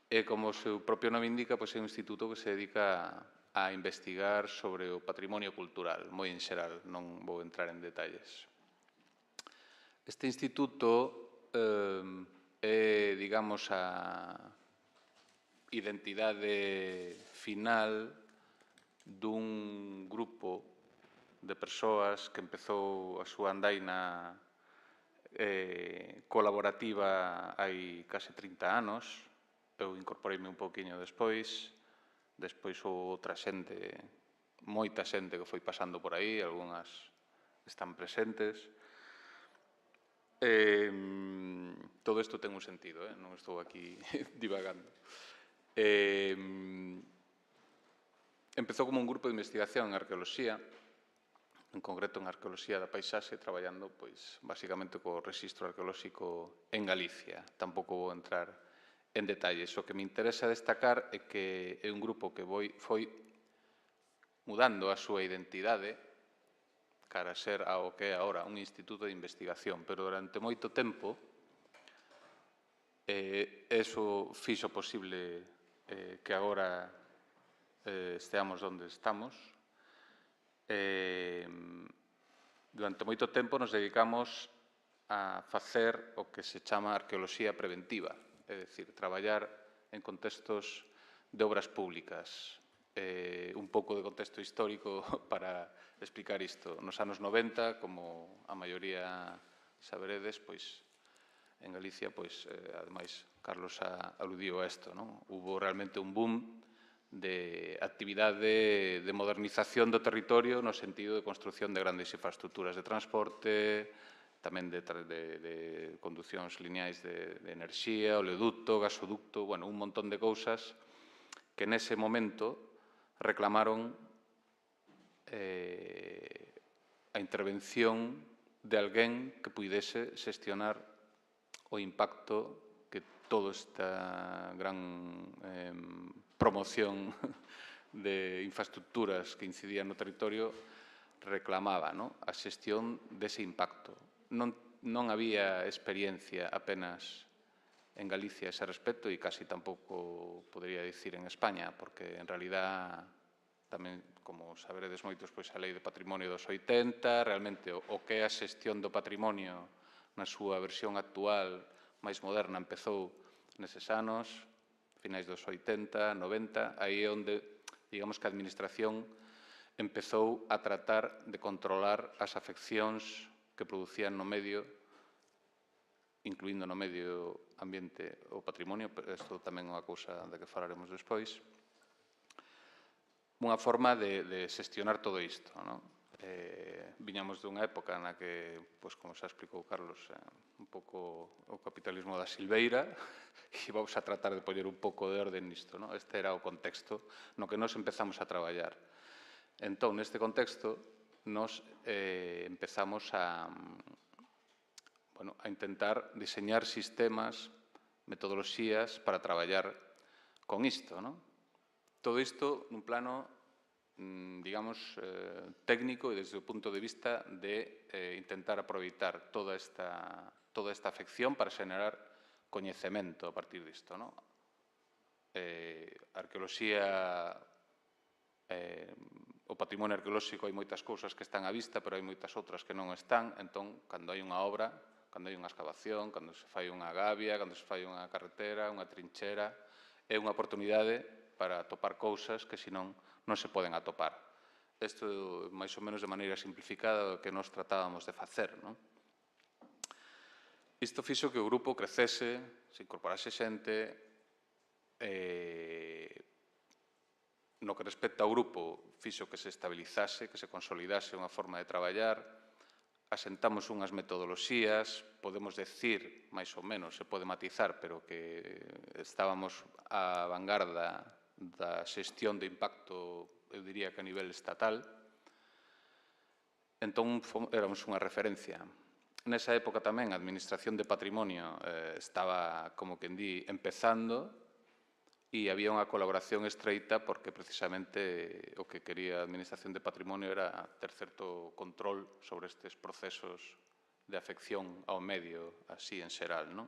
e como o seu propio nome indica, é un instituto que se dedica a investigar sobre o patrimonio cultural, moi en xeral, non vou entrar en detalles. Este instituto é, digamos, a identidade final dun grupo de persoas que empezou a súa andaina colaborativa hai case 30 anos. Eu incorporeime un pouquiño despois houve outra xente, moita xente que foi pasando por aí, algunhas están presentes. Todo isto ten un sentido, non estou aquí divagando. Empezou como un grupo de investigación en arqueoloxía, en concreto en arqueoloxía da paisaxe, traballando, pois, basicamente co rexistro arqueolóxico en Galicia. Tampouco vou entrar en detalles. O que me interesa destacar é que é un grupo que foi mudando a súa identidade cara a ser ao que é agora un instituto de investigación, pero durante moito tempo eso fixo posible que agora esteamos onde estamos. Durante moito tempo nos dedicamos a facer o que se chama arqueoloxía preventiva, é dicir, traballar en contextos de obras públicas. Un pouco de contexto histórico para explicar isto. Nos anos 90, como a maioría saberedes, pois, en Galicia, pois, ademais, Carlos aludiu a isto, non? Hubo realmente un boom de actividade de modernización do territorio no sentido de construción de grandes infraestructuras de transporte, tamén de conducións lineais de enerxía, oleoducto, gasoducto, bueno, un montón de cousas que nese momento reclamaron a intervención de alguén que puidese xestionar o impacto que toda esta gran promoción de infraestructuras que incidían no territorio reclamaba, a xestión dese impacto. Non había experiencia apenas en Galicia a ese respecto e casi tampouco podría dicir en España, porque en realidad tamén, como saberedes moitos, pois a Lei de Patrimonio dos 80, realmente o que é a xestión do patrimonio na súa versión actual máis moderna empezou neses anos, finais dos 80, 90, aí é onde, digamos que a Administración empezou a tratar de controlar as afeccións que producían no medio, incluindo no medio ambiente o patrimonio, pero isto tamén é unha cousa da que falaremos despois, unha forma de xestionar todo isto, non? Viñamos dunha época na que, pois, como xa explicou Carlos, un pouco o capitalismo da silveira, e vamos a tratar de poñer un pouco de orden nisto, non? Este era o contexto no que nos empezamos a traballar. Entón, neste contexto, nos empezamos a intentar diseñar sistemas, metodoloxías para traballar con isto, non? Todo isto nun plano, digamos, técnico e desde o punto de vista de intentar aproveitar toda esta afección para xenerar coñecemento a partir disto, non? Arqueoloxía, o patrimonio arqueolóxico, hai moitas cousas que están á vista, pero hai moitas outras que non están. Entón, cando hai unha obra, cando hai unha excavación, cando se fai unha gavia, cando se fai unha carretera, unha trinchera, é unha oportunidade para atopar cousas que senón non se poden atopar. Isto, máis ou menos de maneira simplificada, o que nos tratábamos de facer, non? Isto fixo que o grupo crecese, se incorporase xente, no que respecta ao grupo, fixo que se estabilizase, que se consolidase unha forma de traballar, asentamos unhas metodoloxías, podemos decir, máis ou menos, se pode matizar, pero que estábamos á vanguarda da xestión de impacto, eu diría que a nivel estatal. Entón, éramos unha referencia. Nesa época tamén a Administración de Patrimonio estaba, como quen di, empezando, e había unha colaboración estreita porque precisamente o que quería a Administración de Patrimonio era ter certo control sobre estes procesos de afección ao medio, así en xeral, non?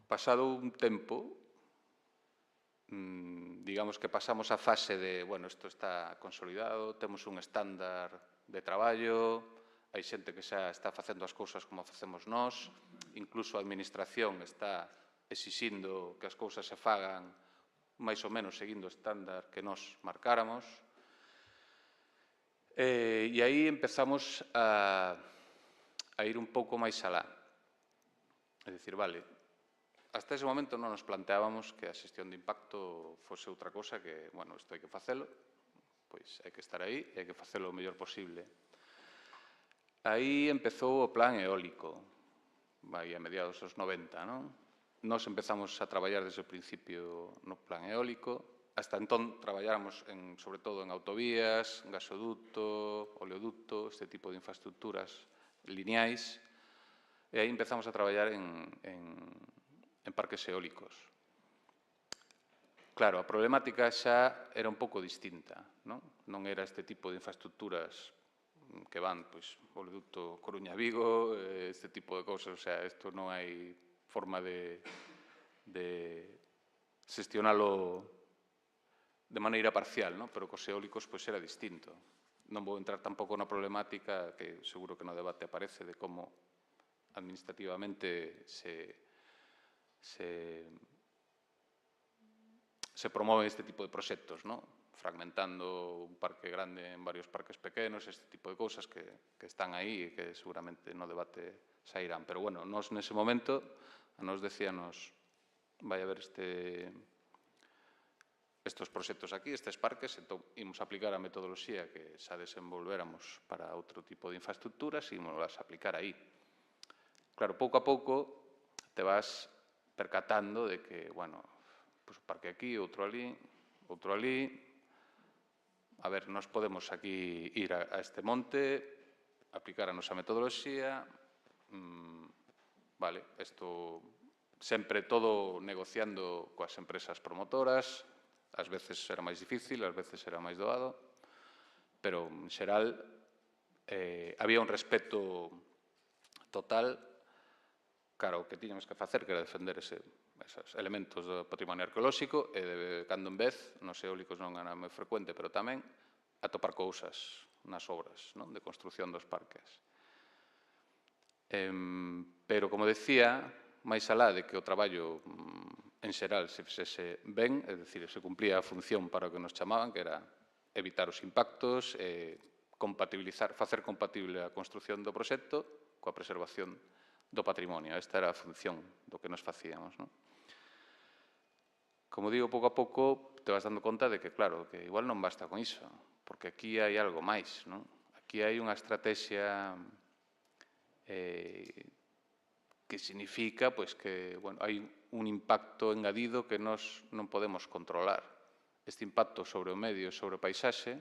Pasado un tempo, digamos que pasamos a fase de, bueno, isto está consolidado, temos un estándar de traballo, hai xente que xa está facendo as cousas como facemos nós, incluso a Administración está exixindo que as cousas se fagan máis ou menos seguindo o estándar que nós marcáramos. E aí empezamos a ir un pouco máis alá. É dicir, vale, hasta ese momento non nos planteábamos que a xestión de impacto fose outra cosa que, bueno, isto hai que facelo, pois hai que estar aí e hai que facelo o mellor posible. Aí empezou o plan eólico, vai a mediados dos 90, non? Nos empezamos a traballar desde o principio no plan eólico, hasta entón traballáramos sobre todo en autovías, gasoducto, oleoducto, este tipo de infraestructuras lineais, e aí empezamos a traballar en parques eólicos. Claro, a problemática xa era un pouco distinta, non? Non era este tipo de infraestructuras que van, pois, oleoducto Coruña-Vigo, este tipo de cousas, o sea, isto non hai forma de xestionalo de maneira parcial, non? Pero cos eólicos, pois, era distinto. Non vou entrar tampouco na problemática que seguro que no debate aparece de como administrativamente se promoven este tipo de proxectos, non? Fragmentando un parque grande en varios parques pequenos, este tipo de cousas que están aí e que seguramente no debate sairán. Pero, bueno, nos nese momento, a nos decíanos, vai haber estes proxectos aquí, estes parques, entón imos aplicar a metodoloxía que xa desenvolvéramos para outro tipo de infraestructuras e imos a aplicar aí. Claro, pouco a pouco te vas percatando de que, bueno, pois un parque aquí, outro ali, a ver, nós podemos aquí ir a este monte, aplicar a nosa metodoloxía, vale, isto sempre todo negociando coas empresas promotoras, ás veces será máis difícil, ás veces será máis doado, pero en xeral había un respeto total. Claro, o que tiñamos que facer que era defender esos elementos do patrimonio arqueolóxico e de cando en vez, nos eólicos non era moi frecuente, pero tamén atopar cousas nas obras, non, de construción dos parques. Pero, como decía, máis alá de que o traballo en xeral se fixese ben, é dicir, se cumplía a función para o que nos chamaban, que era evitar os impactos, facer compatible a construción do proxecto coa preservación do patrimonio. Esta era a función do que nos facíamos, non? Como digo, pouco a pouco te vas dando conta de que, claro, que igual non basta con iso, porque aquí hai algo máis, non? Aquí hai unha estrategia que significa que hai un impacto engadido que nós non podemos controlar. Este impacto sobre o medio e sobre o paisaxe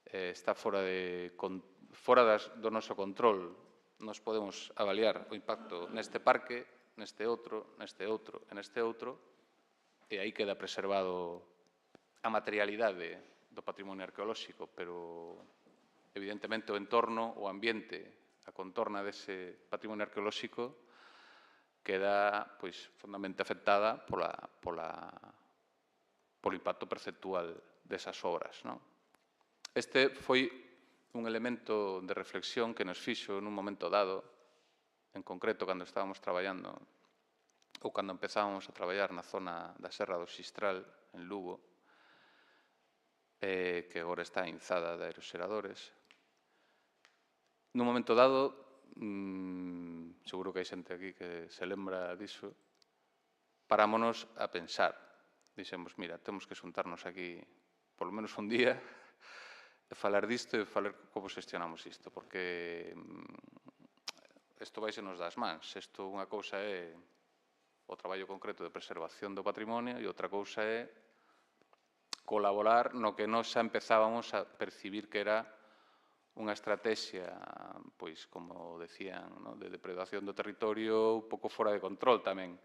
está fora do noso control. Nos podemos avaliar o impacto neste parque, neste outro, neste outro e neste outro, e aí queda preservado a materialidade do patrimonio arqueolóxico, pero evidentemente o entorno, o ambiente, a contorna dese patrimonio arqueolóxico queda fondamentalmente afectada polo impacto perceptual desas obras, non? Este foi un elemento de reflexión que nos fixo nun momento dado, en concreto cando estábamos traballando ou cando empezábamos a traballar na zona da Serra do Xistral, en Lugo, que agora está inzada de aeroxeradores. Nun momento dado, seguro que hai xente aquí que se lembra diso, parámonos a pensar. Dixemos, mira, temos que xuntarnos aquí polo menos un día e falar disto e falar como xestionamos isto, porque isto vai se nos das mans. Isto unha cousa é o traballo concreto de preservación do patrimonio e outra cousa é colaborar no que nós xa empezábamos a percibir que era unha estrategia, pois, como decían, de depredación do territorio un pouco fora de control tamén.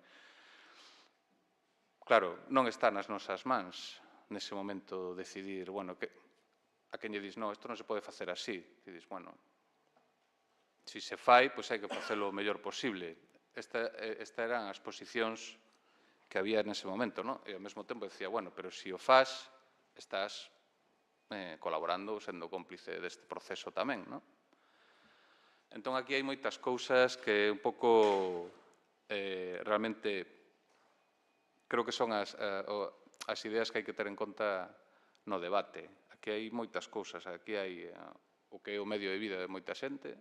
Claro, non está nas nosas mans nese momento decidir, a quen lle dis, non, isto non se pode facer así. E dis, se se fai, pois hai que facelo o mellor posible. Estas eran as posicións que había nese momento, non? E ao mesmo tempo decía, pero se o faz, estás colaborando, sendo cómplice deste proceso tamén, non? Entón, aquí hai moitas cousas que un pouco realmente creo que son as ideas que hai que ter en conta no debate. Aquí hai moitas cousas. Aquí hai o que é o medio de vida de moita xente.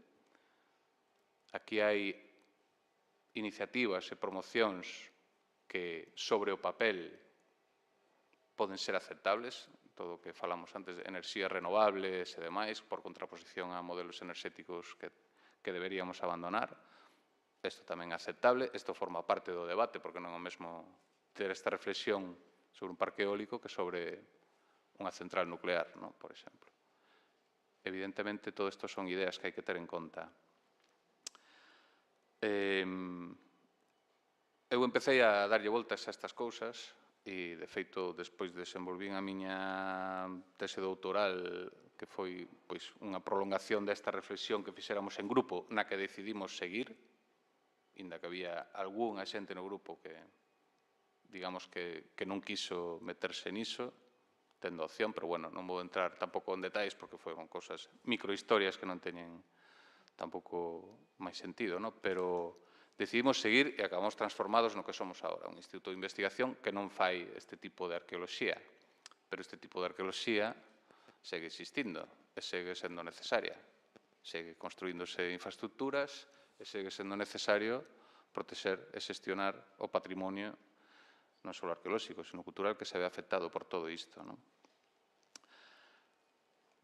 Aquí hai iniciativas e promocións que sobre o papel poden ser aceptables, todo o que falamos antes de enerxías renovables e demais, por contraposición a modelos enerxéticos que deberíamos abandonar. Isto tamén é aceptable, isto forma parte do debate, porque non é o mesmo ter esta reflexión sobre un parque eólico que sobre unha central nuclear, por exemplo. Evidentemente, todo isto son ideas que hai que ter en conta. Eu empecé a darlle voltas a estas cousas e, de feito, despois desenvolvín a miña tese doutoral, que foi unha prolongación desta reflexión que fixéramos en grupo, na que decidimos seguir, inda que había algunha xente no grupo que, digamos, que non quiso meterse niso, tendo opción, pero, non vou entrar tampouco en detalles porque foron cousas, microhistorias que non teñen tampouco máis sentido, pero decidimos seguir e acabamos transformados no que somos agora, un instituto de investigación que non fai este tipo de arqueoloxía, pero este tipo de arqueoloxía segue existindo e segue sendo necesaria, segue construíndose infraestructuras e segue sendo necesario protexer e xestionar o patrimonio non só arqueolóxico, sino cultural, que se ve afectado por todo isto.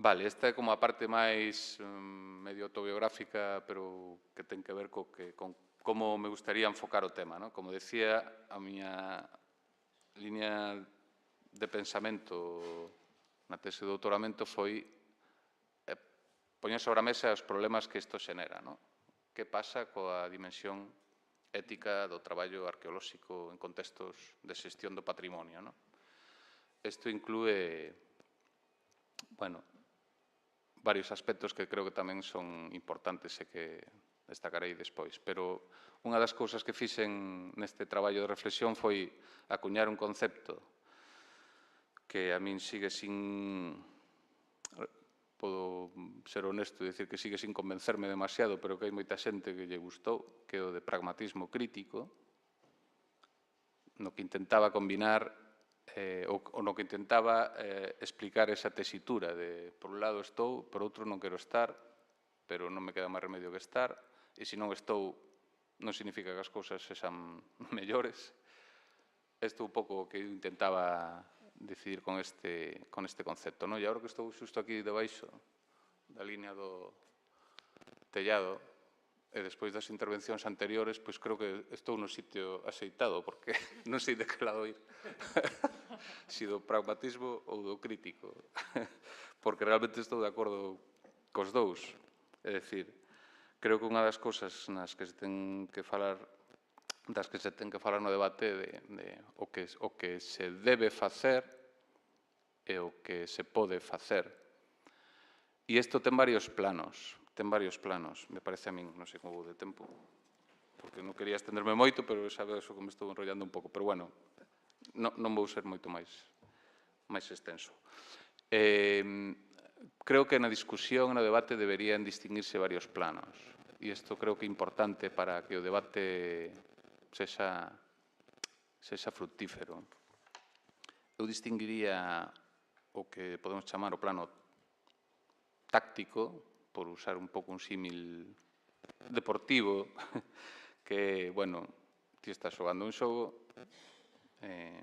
Vale, esta é como a parte máis medio autobiográfica, pero que ten que ver con como me gustaría enfocar o tema. Como decía, a miña línea de pensamento na tese de doutoramento foi poñer sobre a mesa os problemas que isto xenera. Que pasa coa dimensión ética do traballo arqueolóxico en contextos de xestión do patrimonio. Isto inclúe, varios aspectos que creo que tamén son importantes e que destacarei despois. Pero unha das cousas que fixen neste traballo de reflexión foi acuñar un concepto que a min sigue sin... Podo ser honesto e dicir que sigue sin convencerme demasiado, pero que hai moita xente que lle gustou, que é o de pragmatismo crítico, no que intentaba combinar ou no que intentaba explicar esa tesitura de por un lado estou, por outro non quero estar, pero non me queda máis remedio que estar, e se non estou non significa que as cousas sexan mellores. Isto é un pouco o que eu intentaba decidir con este concepto, non? E agora que estou xusto aquí debaixo da línea do tellado, e despois das intervencións anteriores, pois creo que estou no sitio axeitado, porque non sei de que lado ir. Si do pragmatismo ou do crítico. Porque realmente estou de acordo cos dous. É dicir, creo que unha das cousas nas que se ten que falar no debate de o que se debe facer e o que se pode facer. E isto ten varios planos, me parece a min, non sei como vou de tempo, porque non quería estenderme moito, pero sabes que me estou enrollando un pouco, pero bueno, non vou ser moito máis extenso. Creo que na discusión, no debate, deberían distinguirse varios planos. E isto creo que é importante para que o debate sexa fructífero. Eu distinguiría o que podemos chamar o plano táctico, por usar un pouco un símil deportivo, que, bueno, ti estás xogando un xogo e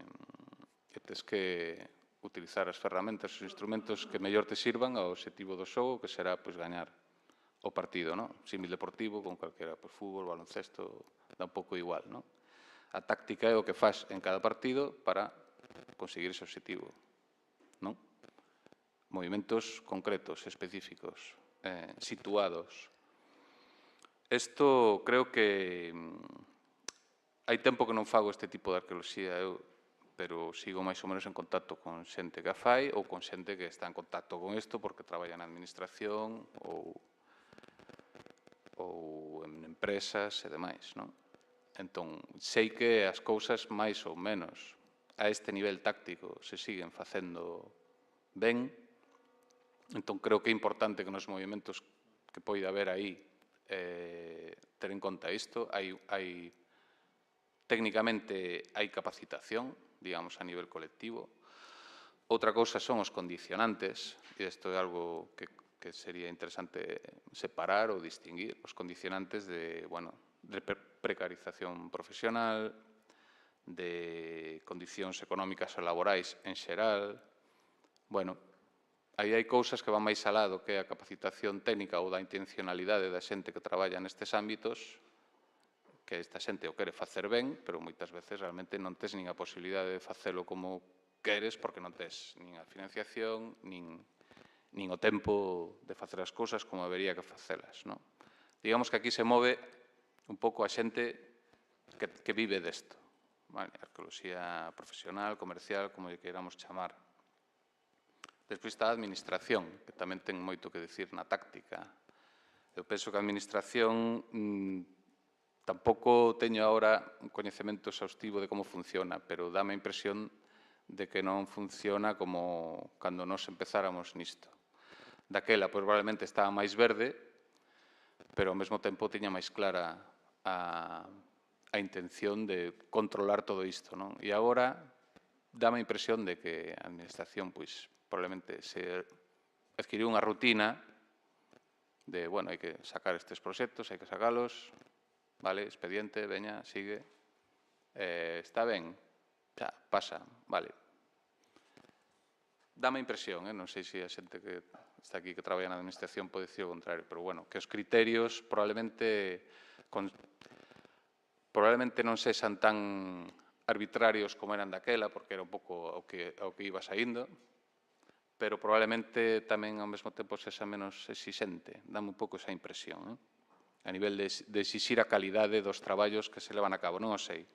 tes que utilizar as ferramentas, os instrumentos que mellor te sirvan ao obxectivo do xogo, que será, pois, gañar o partido, non? Símil deportivo, con calquera, pois, fútbol, baloncesto, dá un pouco igual, non? A táctica é o que faz en cada partido para conseguir ese obxectivo, non? Movimentos concretos, específicos, situados. Isto creo que hai tempo que non fago este tipo de arqueoloxía, pero sigo máis ou menos en contacto con xente que a fai ou con xente que está en contacto con isto porque traballa na administración ou en empresas e demais, non? Entón, sei que as cousas máis ou menos a este nivel táctico se siguen facendo ben. Entón, creo que é importante que nos movimentos que poida haber aí ter en conta isto. Técnicamente hai capacitación, digamos, a nivel colectivo. Outra cousa son os condicionantes, e isto é algo que sería interesante separar ou distinguir, os condicionantes de precarización profesional, de condicións económicas e laborais en xeral. Bueno, aí hai cousas que van máis alá do que a capacitación técnica ou da intencionalidade da xente que traballa nestes ámbitos, que esta xente o quere facer ben, pero moitas veces realmente non tes nin a posibilidade de facelo como queres porque non tes nin a financiación, nin o tempo de facer as cousas como habería que facelas, non? Digamos que aquí se move un pouco a xente que vive desto, arqueoloxía profesional, comercial, como lle queiramos chamar. Despois está a administración, que tamén ten moito que dicir na táctica. Eu penso que a administración tampouco teño agora un coñecemento exhaustivo de como funciona, pero dáme a impresión de que non funciona como cando nos empezáramos nisto. Daquela, probablemente estaba máis verde, pero ao mesmo tempo tiña máis clara a intención de controlar todo isto, non? E agora dáme a impresión de que a administración, pois, probablemente se adquiriu unha rutina de, bueno, hai que sacar estes proxectos, hai que sacalos, vale, expediente, veña, sigue, está ben, xa, pasa, vale. Dame a impresión, non sei se a xente que está aquí que traballa na administración pode dicir o contrario, pero, bueno, que os criterios probablemente non sexan tan arbitrarios como eran daquela, porque era un pouco o que iba saindo, pero probablemente tamén ao mesmo tempo sexa menos exixente. Dame un pouco esa impresión, a nivel de exixir a calidade dos traballos que se levan a cabo. Non o sei,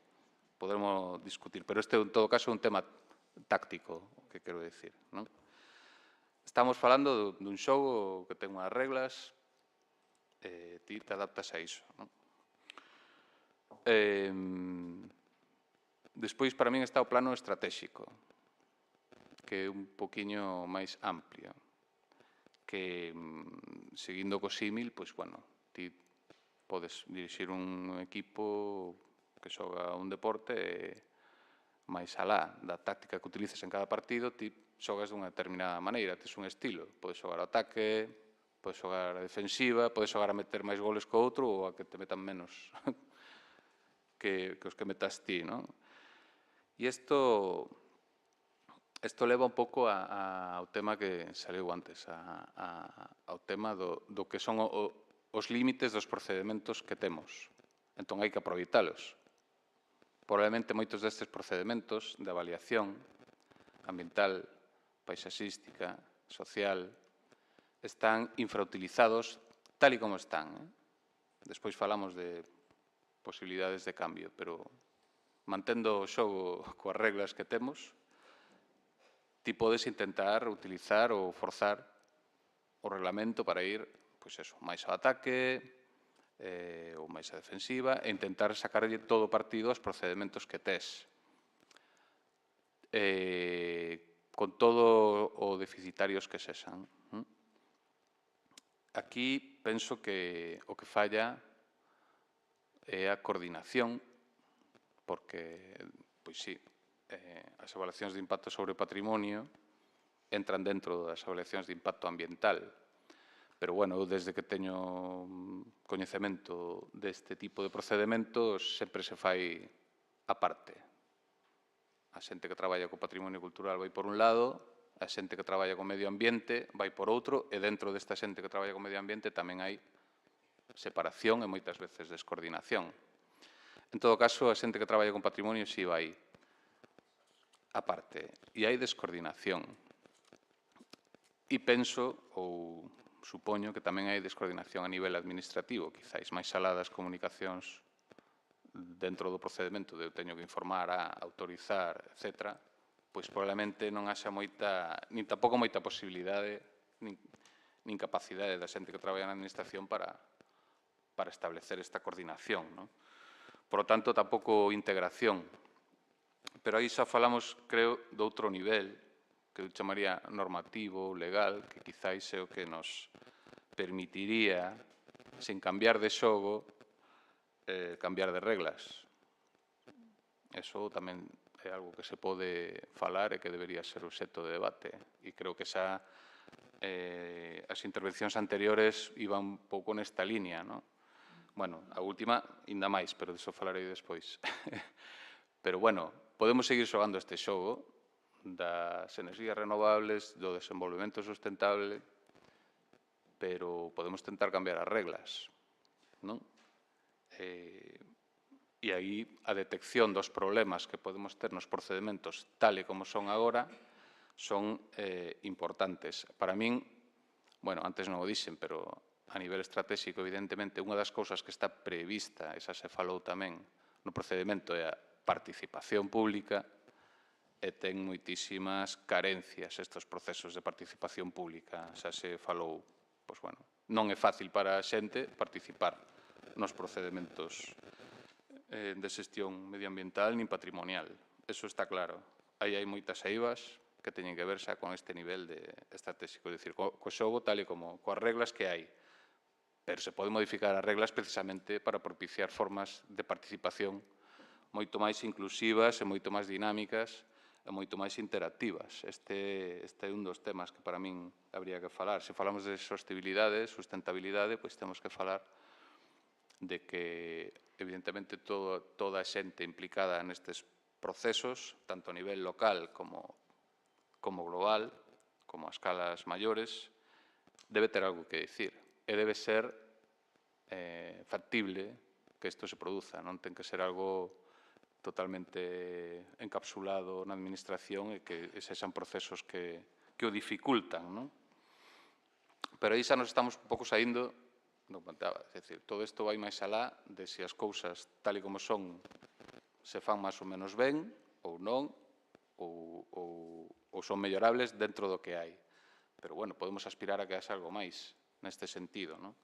podemos discutir, pero este, en todo caso, é un tema táctico, o que quero dicir, non? estamos falando dun xogo que ten unhas reglas, ti te adaptas a iso. Despois, para min, está o plano estratégico, que é un poquinho máis amplio, que, seguindo co símil, pois, bueno, ti podes dirixir un equipo que xoga un deporte e máis alá da táctica que utilices en cada partido, ti xogas dunha determinada maneira, tes un estilo. Podes xogar ao ataque, podes xogar a defensiva, podes xogar a meter máis goles que outro ou a que te metan menos que os que metas ti, non? E isto leva un pouco ao tema que saliu antes, ao tema do que son os límites dos procedementos que temos. Entón, hai que aproveitalos. Probablemente moitos destes procedementos de avaliación ambiental, paisaxística, social, están infrautilizados tal e como están. Despois falamos de posibilidades de cambio, pero mantendo o xogo coas reglas que temos, ti podes intentar utilizar ou forzar o reglamento para ir, pois eso, máis ao ataque, ou máis a defensiva, e intentar sacarlle todo o partido aos procedementos que tes. Con todo o deficitarios que sexan. Aquí penso que o que falla é a coordinación, porque, pois sí, as evaluacións de impacto sobre o patrimonio entran dentro das evaluacións de impacto ambiental. Pero, bueno, eu desde que teño coñecemento deste tipo de procedementos sempre se fai aparte. A xente que traballa co patrimonio cultural vai por un lado, a xente que traballa co medio ambiente vai por outro, e dentro desta xente que traballa co medio ambiente tamén hai separación e moitas veces descoordinación. En todo caso, a xente que traballa con patrimonio si vai aparte, e hai descoordinación. E penso, ou supoño, que tamén hai descoordinación a nivel administrativo, quizáis máis alá das comunicacións dentro do procedimento de eu teño que informar, autorizar, etc., pois probablemente non haxa moita, nin tampouco moita posibilidade, nin capacidade da xente que traballa na administración para establecer esta coordinación. Por lo tanto, tampouco integración. Pero aí xa falamos, creo, de outro nivel, que eu chamaría normativo, legal, que quizáis é o que nos permitiría, sen cambiar de xogo, cambiar de reglas. Eso tamén é algo que se pode falar e que debería ser obxecto de debate. E creo que xa as intervencións anteriores iban un pouco nesta línea, non? Bueno, a última, ainda máis, pero diso falarei despois. Pero, bueno, podemos seguir xogando este xogo das enerxías renovables, do desenvolvemento sustentable, pero podemos tentar cambiar as reglas, non? E aí a detección dos problemas que podemos ter nos procedementos tal e como son agora son importantes. Para min, bueno, antes non o dixen, pero a nivel estratégico, evidentemente, unha das cousas que está prevista, esa se falou tamén no procedimento, é a participación pública, e ten moitísimas carencias estes procesos de participación pública. Xa se falou, pois, bueno, non é fácil para a xente participar nos procedementos de xestión medioambiental nin patrimonial. Eso está claro. Aí hai moitas eivas que teñen que ver xa con este nivel estratégico, é dicir, co xogo tal e como coas reglas que hai. Pero se pode modificar as reglas precisamente para propiciar formas de participación moito máis inclusivas e moito máis dinámicas e moito máis interactivas. Este é un dos temas que para min habría que falar. Se falamos de sostenibilidade, sustentabilidade, pois temos que falar de que, evidentemente, toda a xente implicada nestes procesos, tanto a nivel local como global, como a escalas maiores, debe ter algo que dicir. E debe ser factible que isto se produza. Non ten que ser algo totalmente encapsulado na administración e que sexan procesos que o dificultan, non? Pero aí xa nos estamos un pouco saindo do que contaba. É dicir, todo isto vai máis alá de se as cousas tal e como son se fan máis ou menos ben ou non, ou son mellorables dentro do que hai. pero, bueno, podemos aspirar a que haxe algo máis neste sentido, non?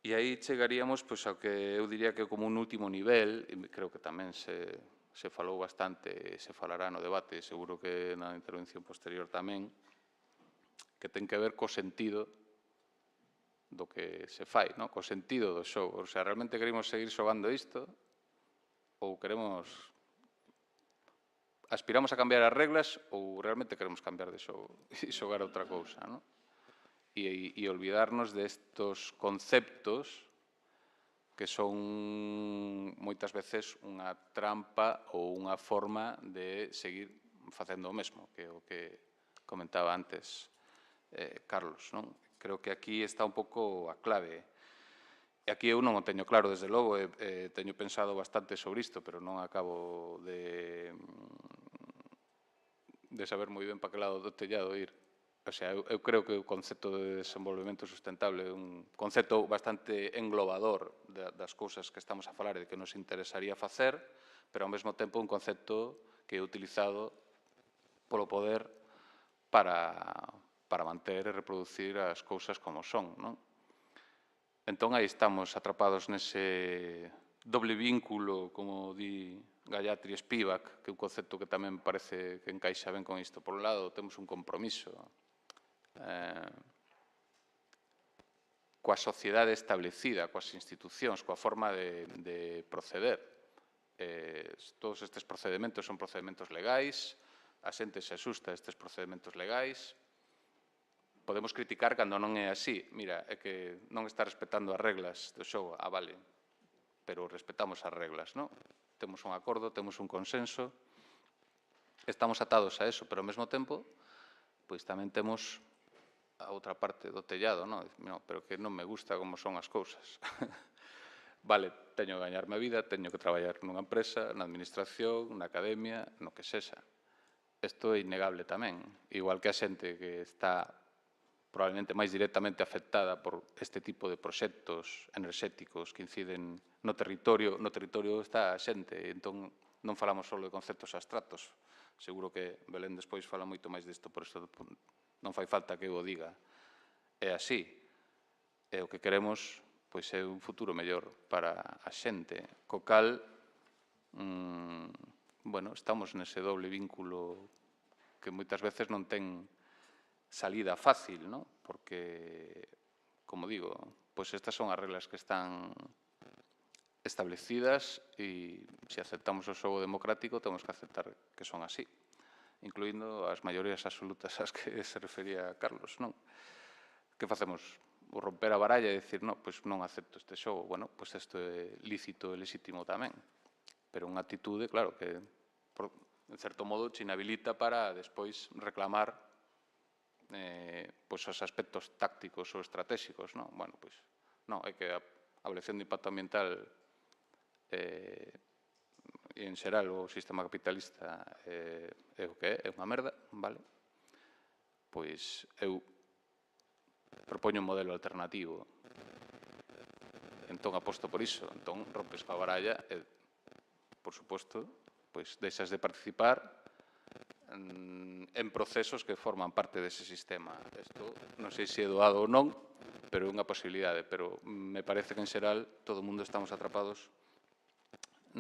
E aí chegaríamos ao que eu diría que como un último nivel, e creo que tamén se falou bastante, se falará no debate, seguro que na intervención posterior tamén, que ten que ver co sentido do que se fai, co sentido do xogo. O sea, realmente queremos seguir xogando isto ou aspiramos a cambiar as reglas ou realmente queremos cambiar de xogo e xogar outra cousa, non? E olvidarnos destos conceptos que son moitas veces unha trampa ou unha forma de seguir facendo o mesmo, que é o que comentaba antes Carlos, non? Creo que aquí está un pouco a clave. E aquí eu non o teño claro, desde logo, teño pensado bastante sobre isto, pero non acabo de saber moi ben para que lado do tellado ir. O sea, eu creo que o concepto de desenvolvemento sustentable é un concepto bastante englobador das cousas que estamos a falar e que nos interesaría facer, pero ao mesmo tempo un concepto que é utilizado polo poder para manter e reproducir as cousas como son, non? Entón, aí estamos atrapados nese doble vínculo, como di Gayatri Spivak, que é un concepto que tamén parece que encaixa ben con isto. Por un lado, temos un compromiso coa sociedade establecida, coas institucións, coa forma de proceder. Todos estes procedementos son procedementos legais, a xente se asusta a estes procedementos legais. Podemos criticar cando non é así. Mira, é que non está respetando as reglas do xogo. Vale, pero respetamos as reglas, non? Temos un acordo, temos un consenso, estamos atados a eso, pero ao mesmo tempo, pois tamén temos a outra parte do tellado, non? Pero que non me gusta como son as cousas. Vale, teño que gañarme a vida, teño que traballar nunha empresa, na administración, na academia, no que sexa. Isto é innegable tamén. Igual que a xente que está probablemente máis directamente afectada por este tipo de proxectos enerxéticos que inciden no territorio está a xente, entón non falamos só de conceptos abstractos. Seguro que Belén despois fala moito máis disto, por isto non fai falta que eu o diga. É así. E o que queremos pois é un futuro mellor para a xente, co cal estamos nese doble vínculo que moitas veces non ten salida fácil, non? Porque, como digo, pois estas son as reglas que están establecidas e se aceptamos o xogo democrático temos que aceptar que son así, incluindo as maiorías absolutas ás que se refería Carlos, non? Que facemos? Romper a baralla e dicir, non, pois non acepto este xogo. Bueno, pois isto é lícito e lexítimo tamén, pero unha actitude, claro, que en certo modo te inhabilita para despois reclamar os aspectos tácticos ou estratégicos, non? Bueno, pois non, é que a avaliación de impacto ambiental e en xeral o sistema capitalista é o que é unha merda, vale? Pois eu propoño un modelo alternativo, entón aposto por iso, entón rompes coa baralla e, por suposto, pois deixas de participar en procesos que forman parte dese sistema. Isto non sei se é doado ou non, pero é unha posibilidade, pero me parece que en xeral todo o mundo estamos atrapados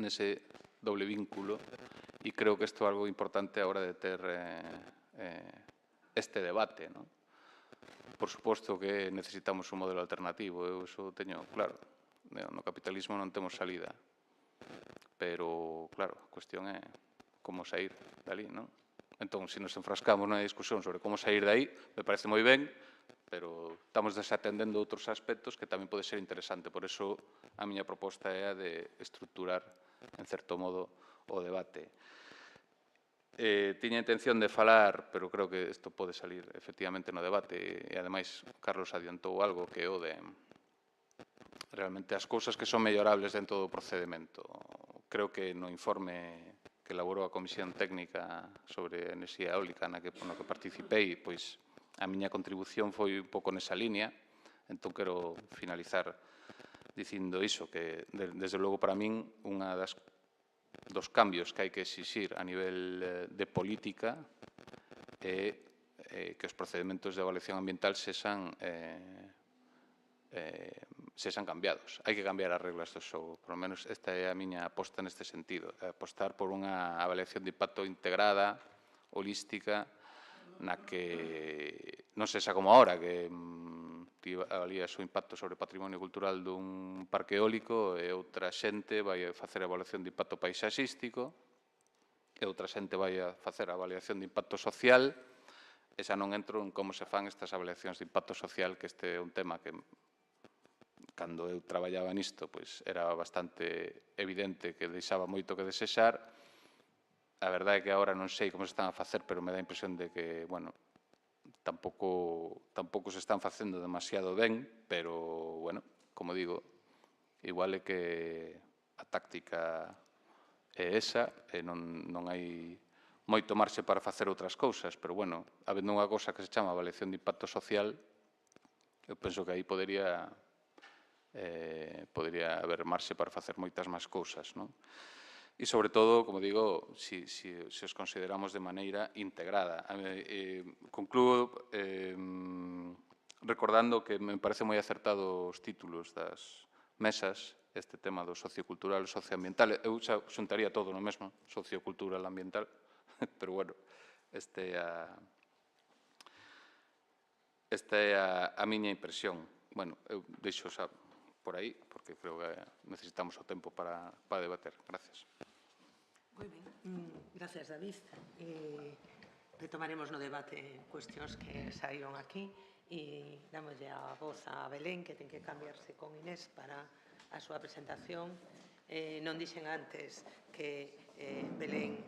nese doble vínculo e creo que isto é algo importante a hora de ter este debate, non? Por suposto que necesitamos un modelo alternativo, eu iso teño claro. No capitalismo non temos salida, pero, claro, a cuestión é como sair dali, non? Entón, se nos enfrascamos na discusión sobre como sair dai, me parece moi ben, pero estamos desatendendo outros aspectos que tamén pode ser interesante. Por eso, a miña proposta é a de estruturar, en certo modo, o debate. Tiña intención de falar, pero creo que isto pode salir efectivamente no debate, e ademais Carlos adiantou algo que é o de realmente as cousas que son mellorables dentro do procedimento. Creo que no informe que elaborou a Comisión Técnica sobre Enerxía Eólica no que participei, pois a miña contribución foi un pouco nesa línea, entón quero finalizar dicindo iso, que desde logo para min unha dos cambios que hai que exixir a nivel de política é que os procedementos de avaliación ambiental sexan cambiados. Hai que cambiar as reglas do xogo. Por lo menos esta é a miña aposta neste sentido. Apostar por unha avaliación de impacto integrada, holística, na que non sexa como ahora, que ti avalías o impacto sobre o patrimonio cultural dun parque eólico e outra xente vai a facer a avaliación de impacto paisaxístico e outra xente vai a facer a avaliación de impacto social e xa non entro en como se fan estas avaliacións de impacto social, que este é un tema que cando eu traballaba nisto pois era bastante evidente que deixaba moito que desexar. A verdade é que agora non sei como se están a facer, pero me dá a impresión de que, bueno, tampouco se están facendo demasiado ben, pero, bueno, como digo, igual é que a táctica é esa, e non hai moito marxe para facer outras cousas, pero, bueno, habendo unha cousa que se chama avaliación de impacto social, eu penso que aí podería haber marxe para facer moitas máis cousas, non? E, sobre todo, como digo, se os consideramos de maneira integrada. Concluo recordando que me parece moi acertado os títulos das mesas, este tema do sociocultural e socioambiental. Eu xuntaría todo no mesmo, sociocultural ambiental, pero, bueno, esta é a miña impresión. Bueno, eu deixo xa por aí, porque creo que necesitamos o tempo para debater. Gracias. Moi ben, gracias, David. Retomaremos no debate cuestións que saíron aquí e damoslle a voz a Belén, que ten que cambiarse con Inés para a súa presentación. Non dixen antes que Belén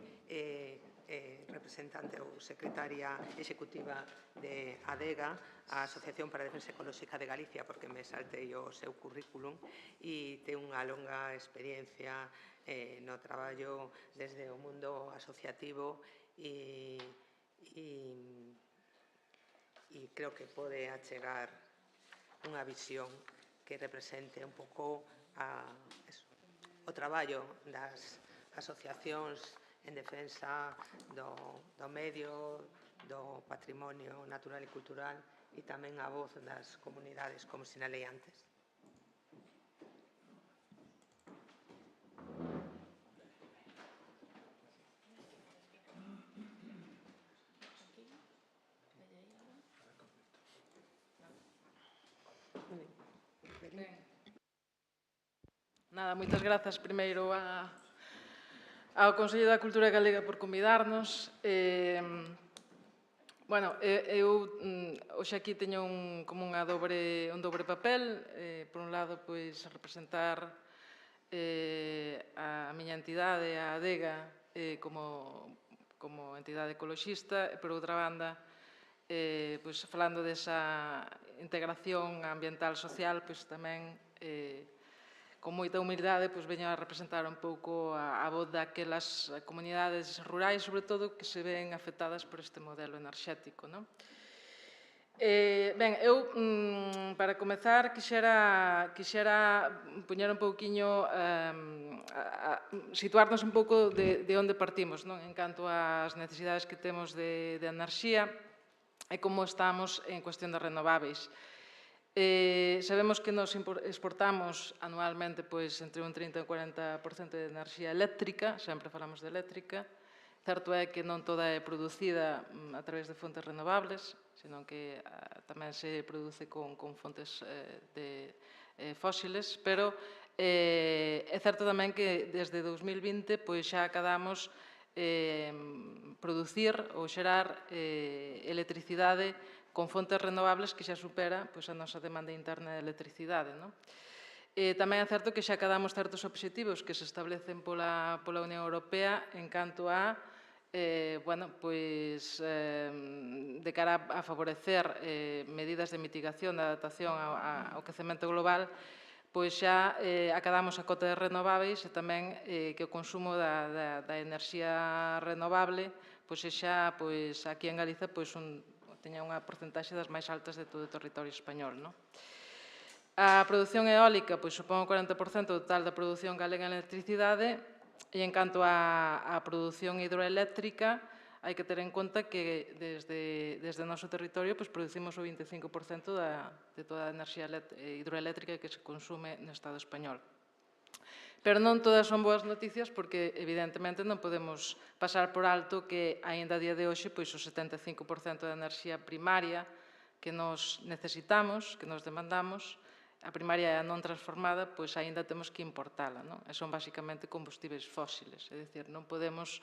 representante ou secretaria executiva de ADEGA, a Asociación para a Defensa Ecolóxica de Galicia, porque me saltei o seu currículum, e ten unha longa experiencia no traballo desde o mundo asociativo e creo que pode achegar unha visión que represente un pouco o traballo das asociacións en defensa do medio, do patrimonio natural e cultural e tamén a voz das comunidades, como sinalei antes. Nada, moitas grazas primeiro ao Consello da Cultura Galega por convidarnos. Bueno, eu hoxe aquí teño como un dobre papel. Por un lado, pois, representar a miña entidade, a ADEGA, como entidade ecoloxista, e, por outra banda, pois, falando desa integración ambiental social, pois, tamén con moita humildade, pois, veño a representar un pouco a voz daquelas comunidades rurais, sobre todo, que se ven afectadas por este modelo enerxético, non? Ben, eu, para comezar, quixera poñer un pouquiño, situarnos un pouco de onde partimos, non? En canto ás necesidades que temos de enerxía e como estamos en cuestión de renováveis. Sabemos que nos exportamos anualmente entre un 30 e un 40% de enerxía eléctrica, sempre falamos de eléctrica. Certo é que non toda é producida a través de fontes renovables, senón que tamén se produce con fontes fósiles, pero é certo tamén que desde 2020 xa acadamos producir ou xerar electricidade con fontes renovables que xa supera a nosa demanda interna de electricidade. Tamén é certo que xa acadamos certos obxectivos que se establecen pola Unión Europea en canto a de cara a favorecer medidas de mitigación da adaptación ao quecemento global, pois xa acadamos a cota de renováveis e tamén que o consumo da enerxía renovable xa aquí en Galicia teña unha porcentaxe das máis altas de todo o territorio español. A produción eólica supón o 40% total da produción galega en electricidade e, en canto á produción hidroeléctrica, hai que ter en conta que desde o noso territorio producimos o 25% de toda a enerxía hidroeléctrica que se consume no Estado español. Pero non todas son boas noticias porque, evidentemente, non podemos pasar por alto que, aínda a día de hoxe, o 75% da enerxía primaria que nos necesitamos, que nos demandamos, a primaria e a non transformada, aínda temos que importala. E son, basicamente, combustíveis fósiles. É dicir, non podemos,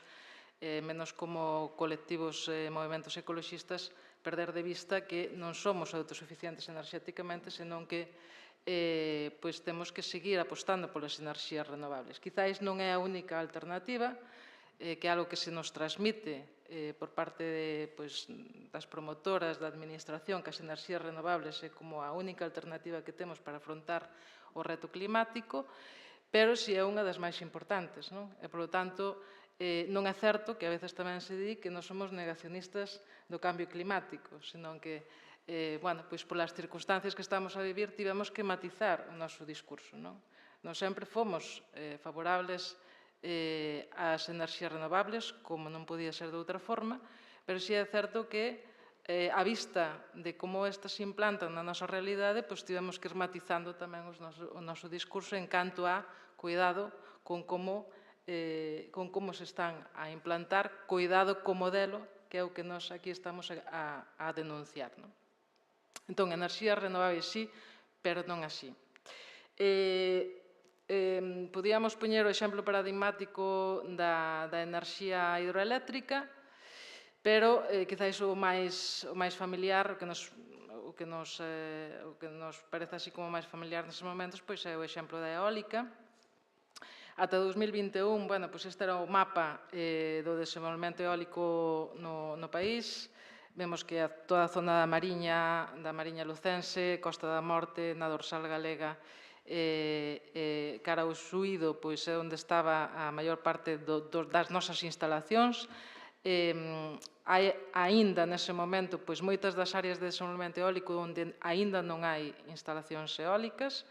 menos como colectivos e movimentos ecoloxistas, perder de vista que non somos autosuficientes enerxéticamente, senón que temos que seguir apostando polas enerxías renovables. Quizáis non é a única alternativa, que é algo que se nos transmite por parte das promotoras da administración, que as enerxías renovables é como a única alternativa que temos para afrontar o reto climático, pero si é unha das máis importantes. E, polo tanto, non é certo que a veces tamén se di que non somos negacionistas do cambio climático, senón que polas circunstancias que estamos a vivir, tivemos que matizar o noso discurso. Non sempre fomos favorables ás enerxías renovables, como non podía ser de outra forma, pero si é certo que, a vista de como estas se implantan na nosa realidade, tivemos que ir matizando tamén o noso discurso en canto a cuidado con como se están a implantar, cuidado co modelo, que é o que nós aquí estamos a denunciar. Entón, enerxías renovables sí, pero non así. Podíamos poñer o exemplo paradigmático da enerxía hidroeléctrica, pero quizáis o máis familiar, o que nos parece así como máis familiar nesses momentos, é o exemplo da eólica. Ata 2021, este era o mapa do desenvolvemento eólico no país. Vemos que toda a zona da Mariña lucense, Costa da Morte, na dorsal galega, cara ao Suído, é onde estaba a maior parte das nosas instalacións. Hai aínda nese momento moitas das áreas de desenvolvemento eólico onde aínda non hai instalacións eólicas.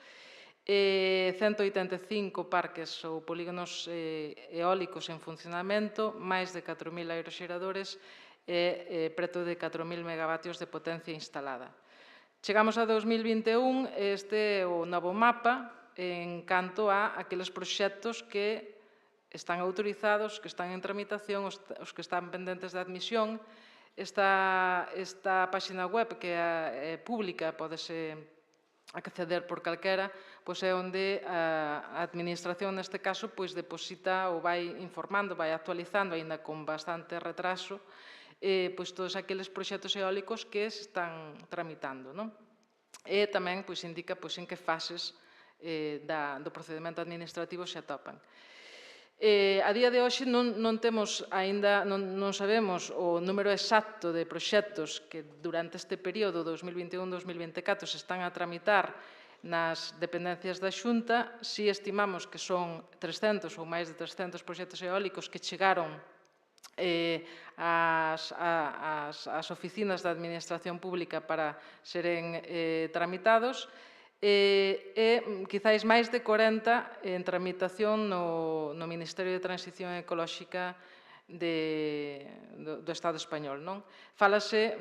185 parques ou polígonos eólicos en funcionamento, máis de 4.000 aeroxeradores e preto de 4.000 megavatios de potencia instalada. Chegamos a 2021, este é o novo mapa en canto a aqueles proxectos que están autorizados, que están en tramitación, os que están pendentes de admisión. Esta páxina web que é pública, pódese acceder por calquera, é onde a administración, neste caso, deposita ou vai informando, vai actualizando, aínda con bastante retraso, todos aqueles proxectos eólicos que se están tramitando. E tamén indica en que fases do procedimento administrativo se atopan. A día de hoxe non temos aínda, non sabemos o número exacto de proxectos que durante este período 2021-2024 se están a tramitar nas dependencias da Xunta. Si estimamos que son 300 ou máis de 300 proxectos eólicos que chegaron ás oficinas da Administración Pública para seren tramitados, e quizáis máis de 40 en tramitación no Ministerio de Transición Ecolóxica do Estado español. Fálase,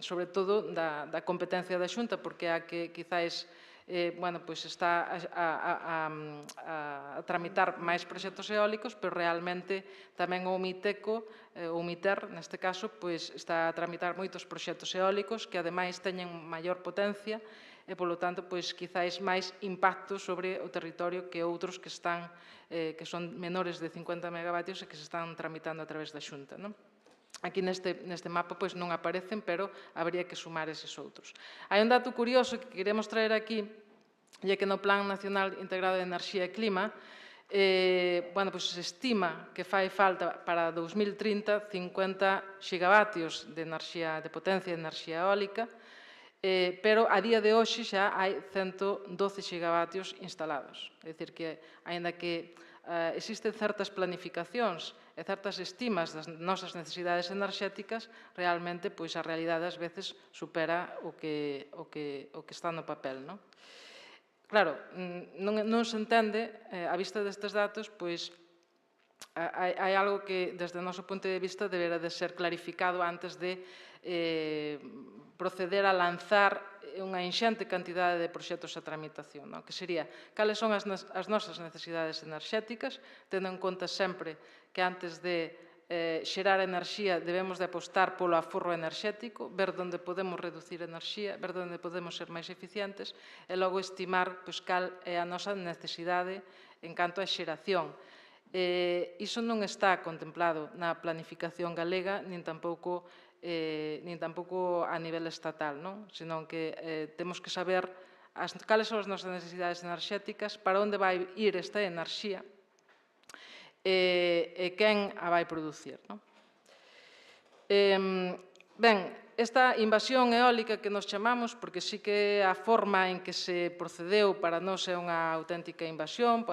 sobre todo, da competencia da Xunta, porque a que quizáis está a tramitar máis proxectos eólicos, pero realmente tamén o MITECO, o MITER, neste caso, está a tramitar moitos proxectos eólicos que, ademais, teñen maior potencia e, polo tanto, quizáis máis impacto sobre o territorio que outros que son menores de 50 megavatios e que se están tramitando a través da Xunta. Aquí neste mapa non aparecen, pero habría que sumar eses outros. Hai un dato curioso que queremos traer aquí, e é que no Plan Nacional Integrado de Enerxía e Clima se estima que fai falta para 2030 50 xigavatios de potencia de enerxía eólica, pero a día de hoxe xa hai 112 xigavatios instalados. É dicir, que, aínda que existen certas planificacións e certas estimas das nosas necesidades enerxéticas, realmente a realidade ás veces supera o que está no papel. Claro, non se entende, á vista destes datos, hai algo que, desde o noso punto de vista, deberá de ser clarificado antes de proceder a lanzar unha enxente cantidade de proxectos a tramitación, que sería cales son as nosas necesidades enerxéticas, tendo en conta sempre que antes de xerar enerxía debemos de apostar polo aforro enerxético, ver onde podemos reducir enerxía, ver onde podemos ser máis eficientes e logo estimar cal é a nosa necesidade en canto a xeración. Iso non está contemplado na planificación galega, nin tampouco a nivel estatal, senón que temos que saber cales son as nosas necesidades enerxéticas, para onde vai ir esta enerxía e quen a vai producir. Ben, esta invasión eólica que nos chamamos, porque sí que a forma en que se procedeu para nós é unha auténtica invasión,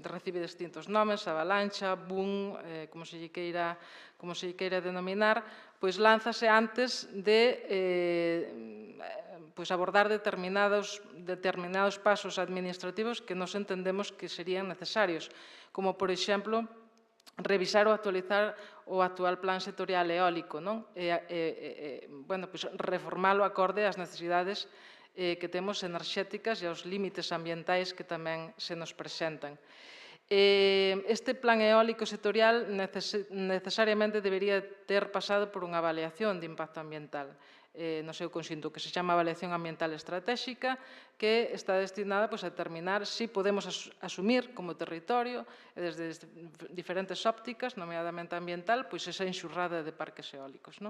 recibe distintos nomes, avalancha, boom, como se lle queira denominar, pois lánzase antes de abordar determinados pasos administrativos que nos entendemos que serían necesarios, como, por exemplo, revisar ou actualizar o actual plan sectorial eólico, reformalo acorde ás necesidades que temos enerxéticas e aos límites ambientais que tamén se nos presentan. Este plan eólico sectorial necesariamente debería ter pasado por unha avaliación de impacto ambiental no seu conxunto, que se chama Avaliación Ambiental Estratéxica, que está destinada a determinar se podemos asumir como territorio, desde diferentes ópticas, nomeadamente ambiental, esa enxurrada de parques eólicos.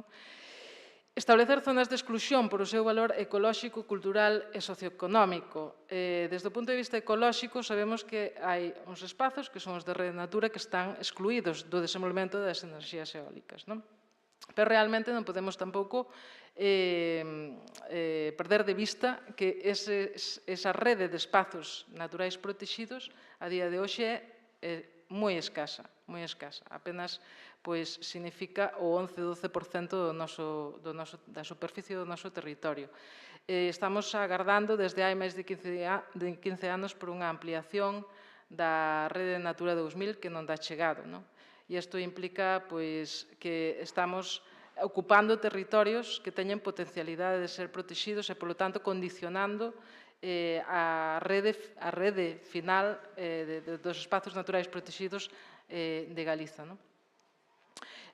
Establecer zonas de exclusión por o seu valor ecolóxico, cultural e socioeconómico. Desde o punto de vista ecolóxico, sabemos que hai uns espazos, que son os de Rede Natura, que están excluídos do desenvolvemento das enerxías eólicas. Pero realmente non podemos tampouco perder de vista que esa rede de espazos naturais protegidos a día de hoxe é moi escasa, apenas significa o 11-12% da superficie do noso territorio. Estamos agardando desde hai máis de 15 anos por unha ampliación da Rede Natura 2000 que non dá chegado. E isto implica que estamos ocupando territorios que teñen potencialidade de ser protegidos e, polo tanto, condicionando a rede final dos espazos naturais protegidos de Galiza.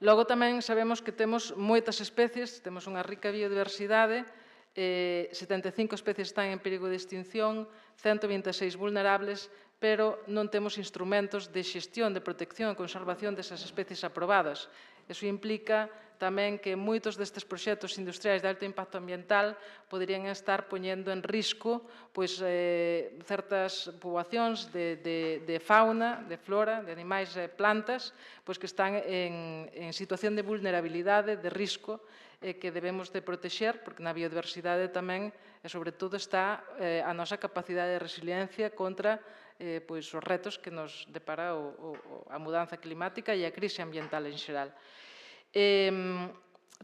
Logo tamén sabemos que temos moitas especies, temos unha rica biodiversidade, 75 especies están en perigo de extinción, 126 vulnerables, pero non temos instrumentos de xestión, de protección e conservación desas especies aprobadas. Iso implica tamén que moitos destes proxectos industriais de alto impacto ambiental poderían estar poñendo en risco certas poboacións de fauna, de flora, de animais e plantas que están en situación de vulnerabilidade, de risco, que debemos de protexer, porque na biodiversidade tamén, e sobre todo, está a nosa capacidade de resiliencia contra os retos que nos depara a mudanza climática e a crise ambiental en xeral.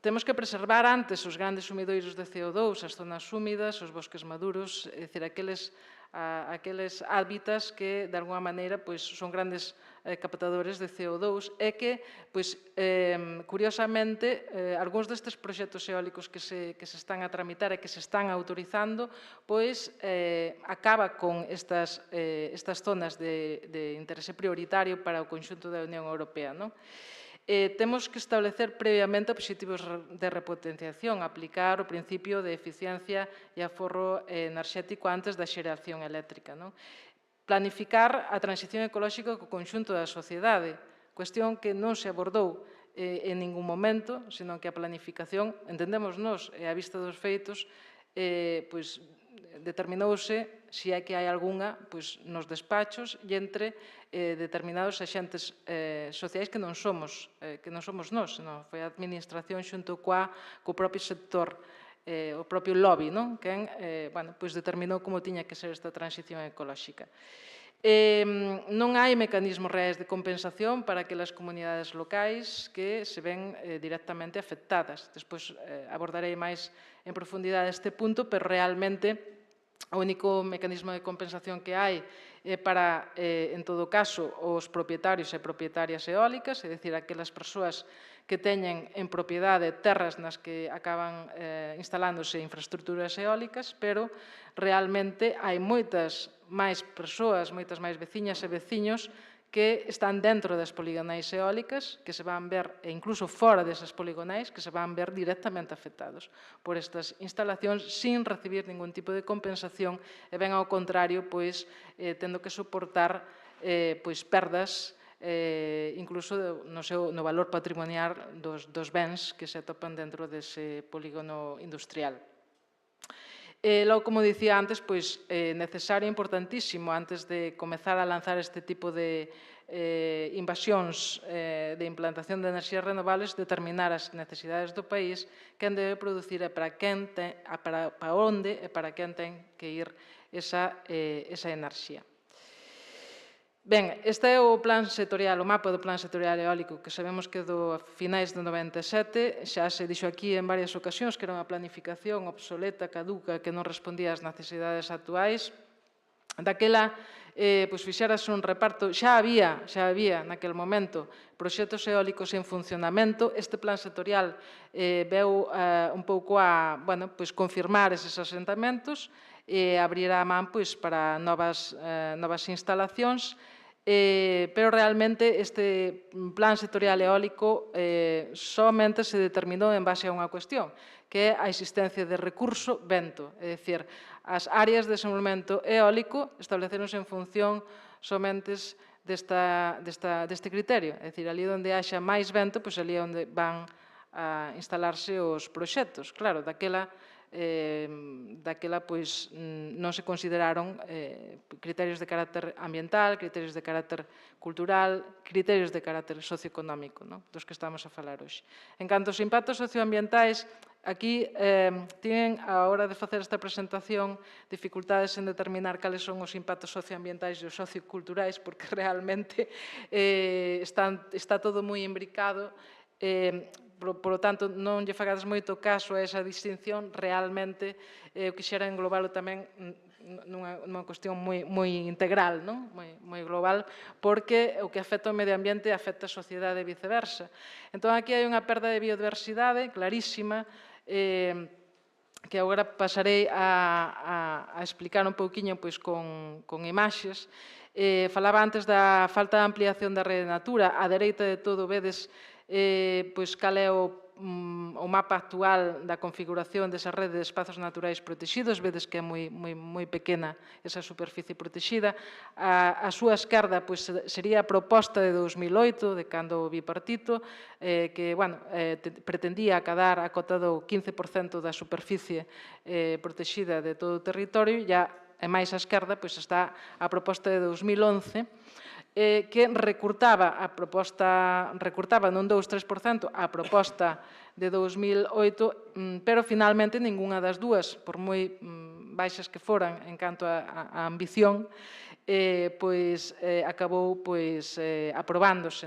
Temos que preservar antes os grandes sumidoiros de CO2, as zonas húmidas, os bosques maduros, é dicir, aqueles hábitats que, de alguma maneira, son grandes captadores de CO2 e que, curiosamente, algúns destes proxectos eólicos que se están a tramitar e que se están autorizando, acaba con estas zonas de interese prioritario para o conxunto da Unión Europea. Temos que establecer previamente obxectivos de repotenciación, aplicar o principio de eficiencia e aforro enerxético antes da xeración eléctrica. Planificar a transición ecolóxica co conxunto da sociedade, cuestión que non se abordou en ningún momento, senón que a planificación, entendemos nós, e a vista dos feitos, determinouse se é que hai algunha nos despachos e entre determinados axentes sociais que non somos nós, senón foi a administración xunto co propio sector, o propio lobby, quen determinou como tiña que ser esta transición ecolóxica. Non hai mecanismos reais de compensación para aquelas comunidades locais que se ven directamente afectadas. Despois abordarei máis en profundidade este punto, pero realmente o único mecanismo de compensación que hai para, en todo caso, os propietarios e propietarias eólicas, é dicir, aquelas persoas que teñen en propiedade terras nas que acaban instalándose infraestructuras eólicas, pero realmente hai moitas máis persoas, moitas máis veciñas e veciños que están dentro das poligonais eólicas, que se van ver, e incluso fora desas poligonais, que se van ver directamente afectados por estas instalacións sin recibir ningún tipo de compensación e ben ao contrario, pois, tendo que soportar pois, perdas incluso no valor patrimonial dos bens que se atopan dentro dese polígono industrial. Logo, como dicía antes, pois, necesario e importantísimo, antes de comezar a lanzar este tipo de invasións de implantación de enerxías renovables, determinar as necesidades do país, quen debe producir e para onde e para quen ten que ir esa enerxía. Ben, este é o plan sectorial, o mapa do plan sectorial eólico que sabemos que do finais do 97, xa se dixo aquí en varias ocasións que era unha planificación obsoleta, caduca, que non respondía ás necesidades actuais. Daquela, pois fixérase un reparto, xa había naquel momento proxectos eólicos en funcionamento. Este plan sectorial veu un pouco a confirmar eses asentamentos e abrir a man para novas instalacións, pero realmente este plan sectorial eólico somente se determinou en base a unha cuestión, que é a existencia de recurso vento, é dicir, as áreas de desenvolvemento eólico estableceronse en función somente deste criterio, é dicir, ali onde haxa máis vento, pois ali é onde van a instalarse os proxectos. Claro, daquela pois, non se consideraron criterios de carácter ambiental, criterios de carácter cultural, criterios de carácter socioeconómico, dos que estamos a falar hoxe. En canto aos impactos socioambientais, aquí tienen, a hora de facer esta presentación, dificultades en determinar cales son os impactos socioambientais e os socioculturais, porque realmente está todo moi imbricado. Por lo tanto, non lle fagades moito caso a esa distinción, realmente eu quixera englobalo tamén nunha cuestión moi integral, moi global, porque o que afecta ao medio ambiente afecta a sociedade e viceversa. Entón, aquí hai unha perda de biodiversidade clarísima, que agora pasarei a explicar un pouquiño con imaxes. Falaba antes da falta de ampliación da rede natura. A dereita de todo vedes cal é o mapa actual da configuración desa rede de espazos naturais protegidos. Vedes que é moi pequena esa superficie protegida. A súa esquerda sería a proposta de 2008, de cando o bipartito, que pretendía acadar acotado 15% da superficie protegida de todo o territorio. E máis á esquerda está a proposta de 2011, que recurtaba nun 2-3% a proposta de 2008, pero finalmente ningunha das dúas, por moi baixas que foran en canto a ambición, acabou aprobándose.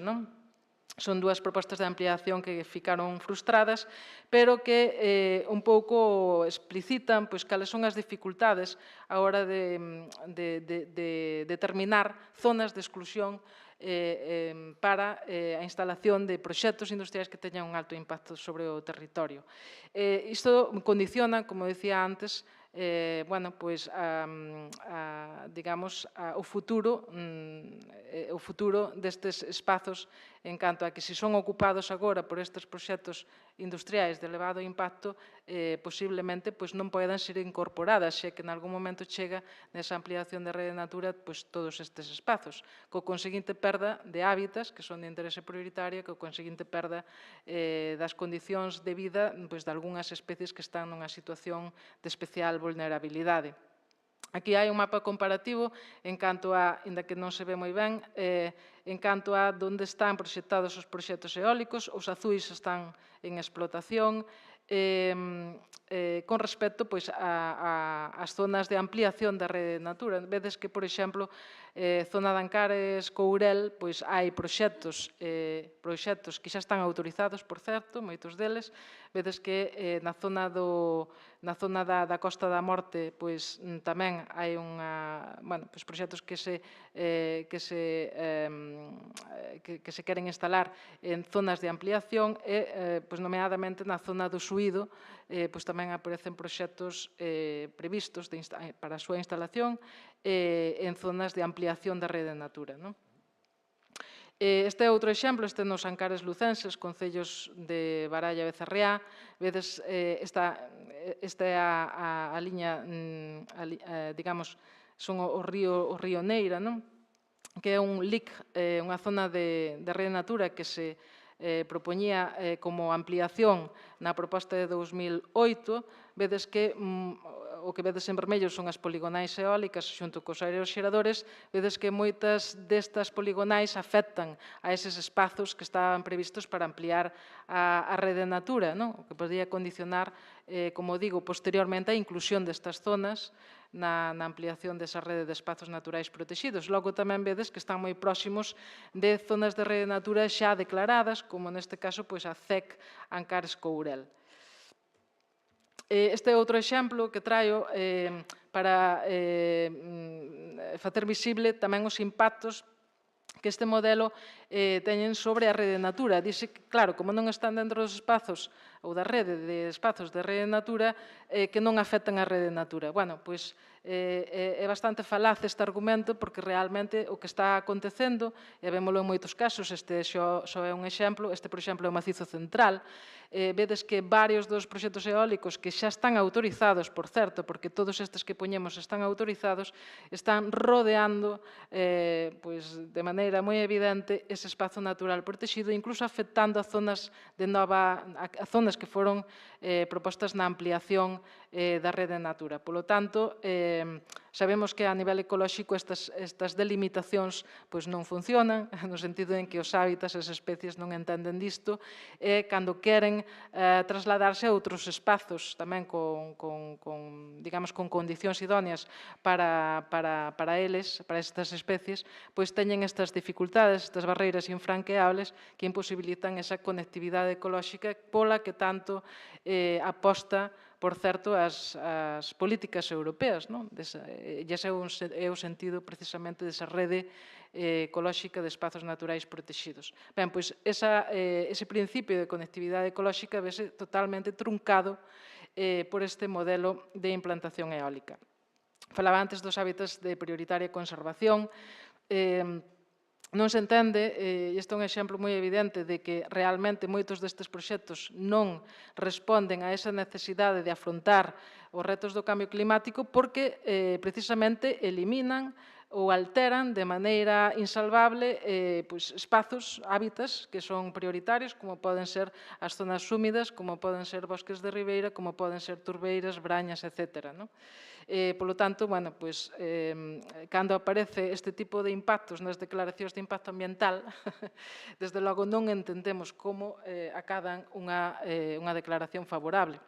Son dúas propostas de ampliación que ficaron frustradas, pero que un pouco explicitan cales son as dificultades a hora de determinar zonas de exclusión para a instalación de proxectos industriais que teñan un alto impacto sobre o territorio. Isto condiciona, como dicía antes, o futuro destes espazos en canto a que se son ocupados agora por estes proxectos industriais de elevado impacto, posiblemente non poden ser incorporadas, xa que en algún momento chega nesa ampliación de rede natura todos estes espazos, co conseguinte perda de hábitats que son de interese prioritario, co conseguinte perda das condicións de vida de algunhas especies que están nunha situación de especial vulnerabilidade. Aquí hai un mapa comparativo en canto a, ainda que non se ve moi ben, en canto a onde están proxectados os proxectos eólicos. Os azuis están en explotación, con respecto ás zonas de ampliación da rede natura. Vedes que, por exemplo, zona de Ancares, Courel, hai proxectos que xa están autorizados, por certo, moitos deles. Vedes que na zona na zona da Costa da Morte pois tamén hai proxectos que se queren instalar en zonas de ampliación e, nomeadamente, na zona do Suído, tamén aparecen proxectos previstos para a súa instalación en zonas de ampliación da rede Natura. Este é outro exemplo, este nos Ancares lucenses, concellos de Baralla e Becerreá. Vedes, esta é a liña, digamos, son o río Neira, que é un LIC, unha zona de rede Natura que se propoñía como ampliación na proposta de 2008. Vedes que o que vedes en vermello son as poligonais eólicas xunto cos aeroxeradores. Vedes que moitas destas poligonais afectan a eses espazos que estaban previstos para ampliar a rede Natura, o que podría condicionar, como digo, posteriormente a inclusión destas zonas na ampliación desa rede de espazos naturais protegidos. Logo tamén vedes que están moi próximos de zonas de rede Natura xa declaradas, como neste caso a CEC Ancares Courel. Este é outro exemplo que traio para facer visible tamén os impactos que este modelo teñen sobre a rede Natura. Dice que, claro, como non están dentro dos espazos ou da rede de espazos de rede Natura, que non afectan a rede Natura. Bueno, pois é bastante falaz este argumento porque realmente o que está acontecendo, e vémolo en moitos casos, este só é un exemplo, este, por exemplo, é o Macizo Central. Vedes que varios dos proxectos eólicos que xa están autorizados, por certo, porque todos estes que poñemos están autorizados, están rodeando de maneira moi evidente ese espazo natural protegido, incluso afectando a zonas que foron propostas na ampliación da rede Natura. Polo tanto, sabemos que a nivel ecolóxico estas delimitacións non funcionan, no sentido en que os hábitats, as especies non entenden disto, e cando queren trasladarse a outros espazos tamén con condicións idóneas para eles, para estas especies, pois teñen estas dificultades, estas barreiras infranqueables que imposibilitan esa conectividade ecolóxica pola que tanto aposta, por certo, as políticas europeas. E ese é o sentido precisamente desa rede ecolóxica de espazos naturais protegidos. Ben, pois ese principio de conectividade ecolóxica vese totalmente truncado por este modelo de implantación eólica. Falaba antes dos hábitats de prioritaria conservación. Non se entende, e isto é un exemplo moi evidente de que realmente moitos destes proxectos non responden a esa necesidade de afrontar os retos do cambio climático porque precisamente eliminan ou alteran de maneira insalvable espazos, hábitats que son prioritarios, como poden ser as zonas húmidas, como poden ser bosques de ribeira, como poden ser turbeiras, brañas, etc. Polo tanto, cando aparece este tipo de impactos nas declaracións de impacto ambiental, desde logo non entendemos como acadan unha declaración favorable.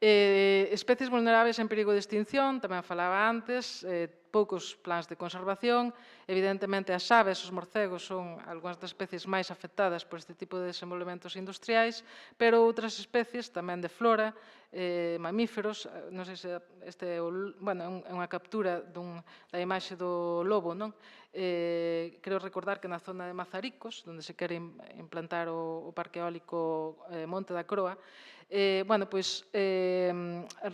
Especies vulnerables en perigo de extinción, tamén falaba antes, poucos plans de conservación. Evidentemente, as aves, os morcegos, son algunhas das especies máis afectadas por este tipo de desenvolvementos industriais, pero outras especies tamén de flora, mamíferos, non sei se este é unha captura da imaxe do lobo, non? Creo recordar que na zona de Mazaricos, onde se quere implantar o parque eólico Monte da Croa,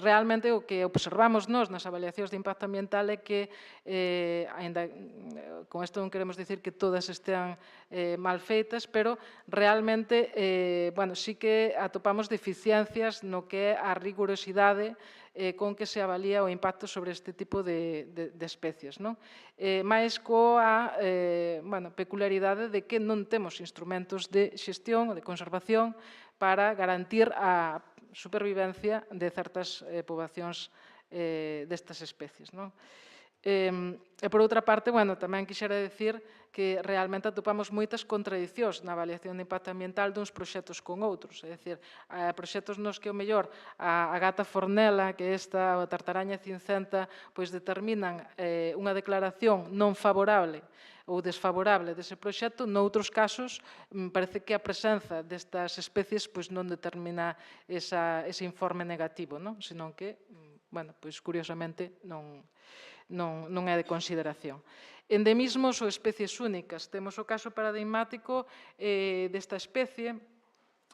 realmente o que observamos nós nas avaliacións de impacto ambiental é que, con isto non queremos dicir que todas estean mal feitas, pero realmente sí que atopamos deficiencias no que é a rigurosidade con que se avalía o impacto sobre este tipo de especies. Mais coa peculiaridade de que non temos instrumentos de xestión ou de conservación para garantir a supervivencia de certas poboacións destas especies. E, por outra parte, tamén quixera dicir que realmente atopamos moitas contradicións na avaliación de impacto ambiental duns proxectos con outros. É dicir, proxectos nos que o mellor a gata fornela, que esta, a tartaraña cincenta, pois determinan unha declaración non favorable ou desfavorable dese proxecto, noutros casos parece que a presenza destas especies pois non determina ese informe negativo, senón que, pois curiosamente non é de consideración. Endemismos ou especies únicas. Temos o caso paradigmático desta especie,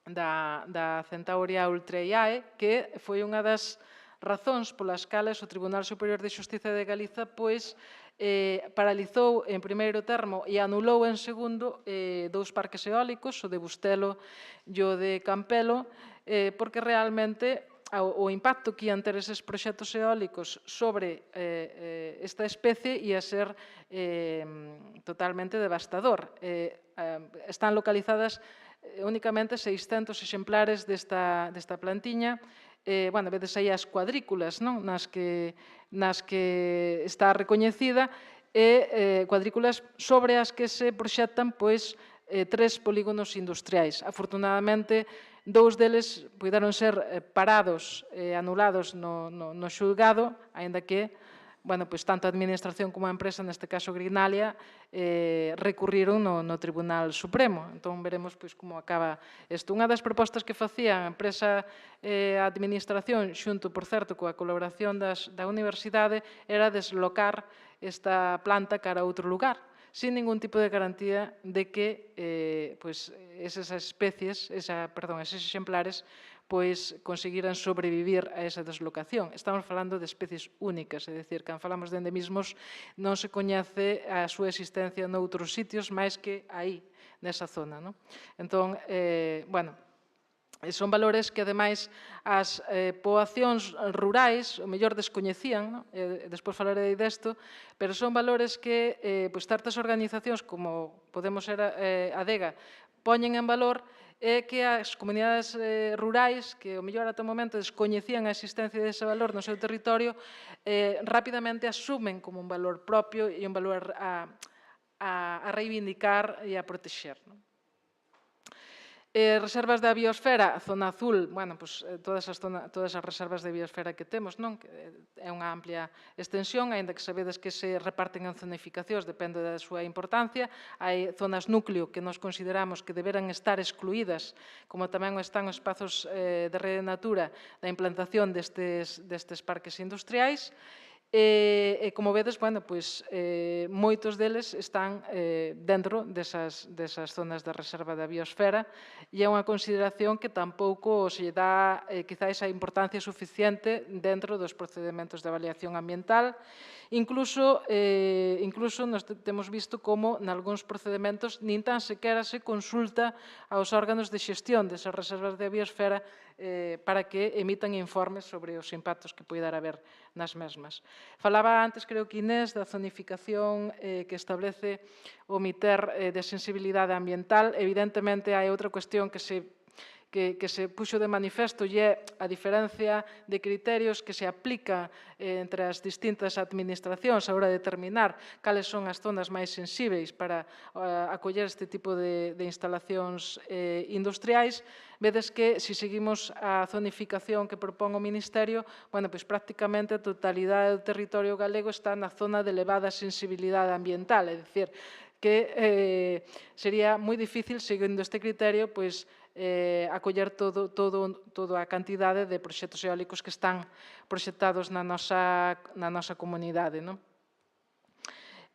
da Centauria ultraiae, que foi unha das razóns polas cales o Tribunal Superior de Xustiza de Galiza pois paralizou en primeiro termo e anulou en segundo dous parques eólicos, o de Bustelo e o de Campelo, porque realmente o impacto que ian ter eses proxectos eólicos sobre esta especie ia ser totalmente devastador. Están localizadas únicamente 600 exemplares desta plantiña. Vedes aí as cuadrículas nas que está recoñecida e cuadrículas sobre as que se proxectan 3 polígonos industriais. Afortunadamente, 2 deles puideron ser parados e anulados no xulgado, aínda que tanto a Administración como a empresa, neste caso Greenalia, recurriron no Tribunal Supremo. Entón, veremos como acaba isto. Unha das propostas que facía a empresa e a Administración, xunto, por certo, coa colaboración da Universidade, era deslocar esta planta cara a outro lugar, sin ningún tipo de garantía de que esas especies, eses exemplares, conseguiran sobrevivir a esa deslocación. Estamos falando de especies únicas, é dicir, cando falamos de endemismos non se coñece a súa existencia noutros sitios máis que aí, nesa zona. Entón, son valores que, ademais, as poboacións rurais o mellor descoñecían, despois falarei desto, pero son valores que certas organizacións, como podemos ser a DEGA, poñen en valor é que as comunidades rurais, que o mellor ata o momento descoñecían a existencia dese valor no seu territorio, rapidamente asumen como un valor propio e un valor a reivindicar e a protexer. Reservas da biosfera, a zona azul, todas as reservas de biosfera que temos, é unha amplia extensión, aínda que sabedes que se reparten en zonificacións, depende da súa importancia. Hai zonas núcleo que nos consideramos que deberan estar excluídas, como tamén están os espazos de rede natura da implantación destes parques industriais. E, como vedes, moitos deles están dentro desas zonas de reserva da biosfera e é unha consideración que tampouco se lle dá quizá esa importancia suficiente dentro dos procedementos de avaliación ambiental. Incluso nos temos visto como, nalgúns procedementos, nin tan sequera se consulta aos órganos de xestión desas reservas da biosfera para que emitan informes sobre os impactos que poidara haber nas mesmas. Falaba antes, creo que Inés, da zonificación que establece o MITER de sensibilidade ambiental. Evidentemente, hai outra cuestión que se puxo de manifesto e é a diferencia de criterios que se aplica entre as distintas administracións a hora de determinar cales son as zonas máis sensíveis para acoller este tipo de instalacións industriais. Vedes que, se seguimos a zonificación que propón o Ministerio, prácticamente a totalidade do territorio galego está na zona de elevada sensibilidade ambiental, é dicir, que sería moi difícil, seguindo este criterio, acoller toda a cantidade de proxectos eólicos que están proxectados na nosa comunidade.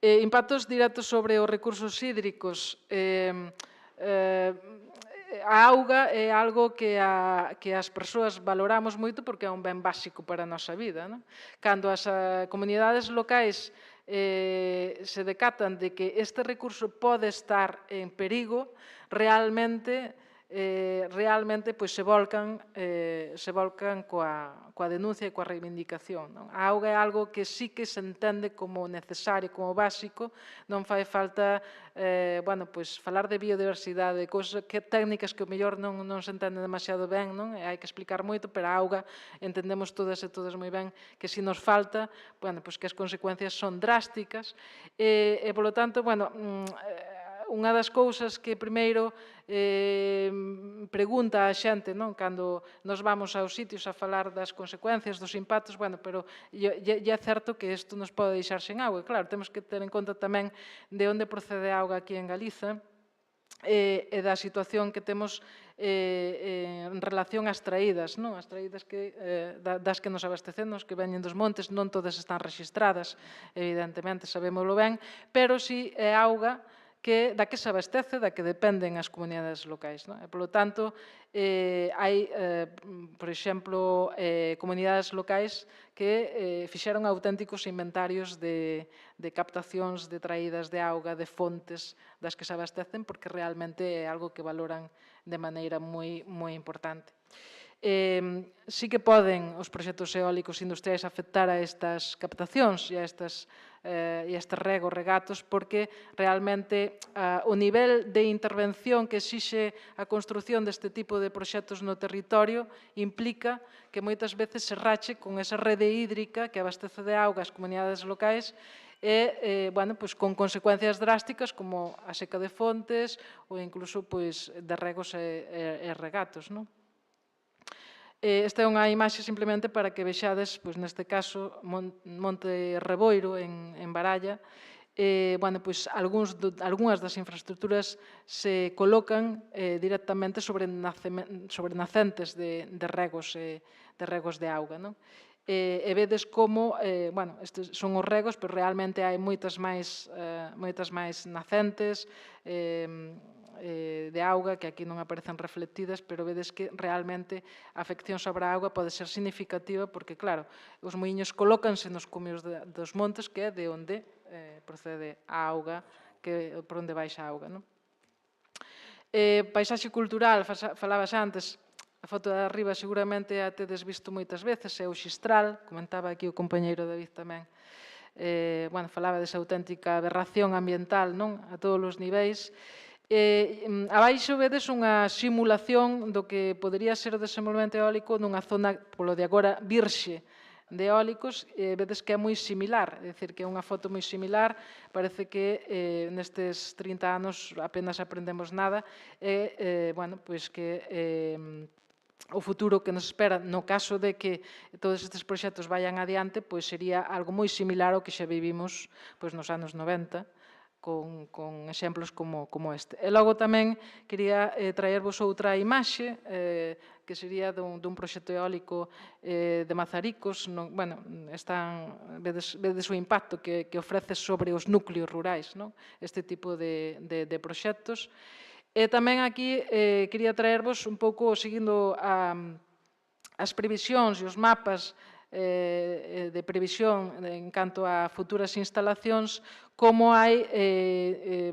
Impactos directos sobre os recursos hídricos. A auga é algo que as persoas valoramos moito porque é un ben básico para a nosa vida. Cando as comunidades locais se decatan de que este recurso pode estar en perigo, realmente realmente pois, se volcan coa denuncia e coa reivindicación. Non? A auga é algo que sí que se entende como necesario, como básico, non fai falta pois, falar de biodiversidade, técnicas que o mellor non se entende demasiado ben, non? E hai que explicar moito, pero a auga entendemos todas e todas moi ben que se nos falta, pois que as consecuencias son drásticas e polo tanto, unha das cousas que primeiro pregunta a xente cando nos vamos aos sitios a falar das consecuencias, dos impactos, pero é certo que isto nos pode deixar sen auga. Claro, temos que ter en conta tamén de onde procede a auga aquí en Galiza e da situación que temos en relación ás traídas, as traídas das que nos abastecemos, que veñen dos montes, non todas están rexistradas, evidentemente, sabémoslo ben, pero si é auga da que se abastece, da que dependen as comunidades locais. E, polo tanto, hai, por exemplo, comunidades locais que fixeron auténticos inventarios de captacións, de traídas de auga, de fontes das que se abastecen, porque realmente é algo que valoran de maneira moi importante. Sí que poden os proxectos eólicos industriais afectar a estas captacións e a estes regos, regatos, porque realmente o nivel de intervención que exixe a construción deste tipo de proxectos no territorio implica que moitas veces se rache con esa rede hídrica que abastece de auga as comunidades locais e, con consecuencias drásticas como a seca de fontes ou incluso de regos e regatos, non? Esta é unha imaxe simplemente para que vexades, neste caso, Monte Reboiro, en Baralla, algunhas das infraestructuras se colocan directamente sobre nacentes de regos de auga. E vedes como, estes son os regos, pero realmente hai moitas máis nacentes, de auga que aquí non aparecen reflectidas, pero vedes que realmente a afección sobre a auga pode ser significativa porque, claro, os muiños colócanse nos cumios dos montes que é de onde procede a auga, por onde baixa a auga. Paisaxe cultural, falabas antes, a foto de arriba seguramente a tedes visto moitas veces, é o Xistral, comentaba aquí o compañeiro David tamén, falaba desa auténtica aberración ambiental a todos os niveis. Abaixo vedes unha simulación do que podería ser o desenvolvemento eólico nunha zona, polo de agora, virxe de eólicos, vedes que é moi similar, é dicir, que é unha foto moi similar, parece que nestes 30 anos apenas aprendemos nada, e, que o futuro que nos espera, no caso de que todos estes proxectos vayan adiante, sería algo moi similar ao que xa vivimos nos anos 90, con exemplos como este. E logo tamén quería traervos outra imaxe que sería dun proxecto eólico de Mazaricos. Vedes o impacto que ofrece sobre os núcleos rurais este tipo de proxectos. E tamén aquí quería traervos un pouco, seguindo as previsións e os mapas de previsión en canto a futuras instalacións, como hai,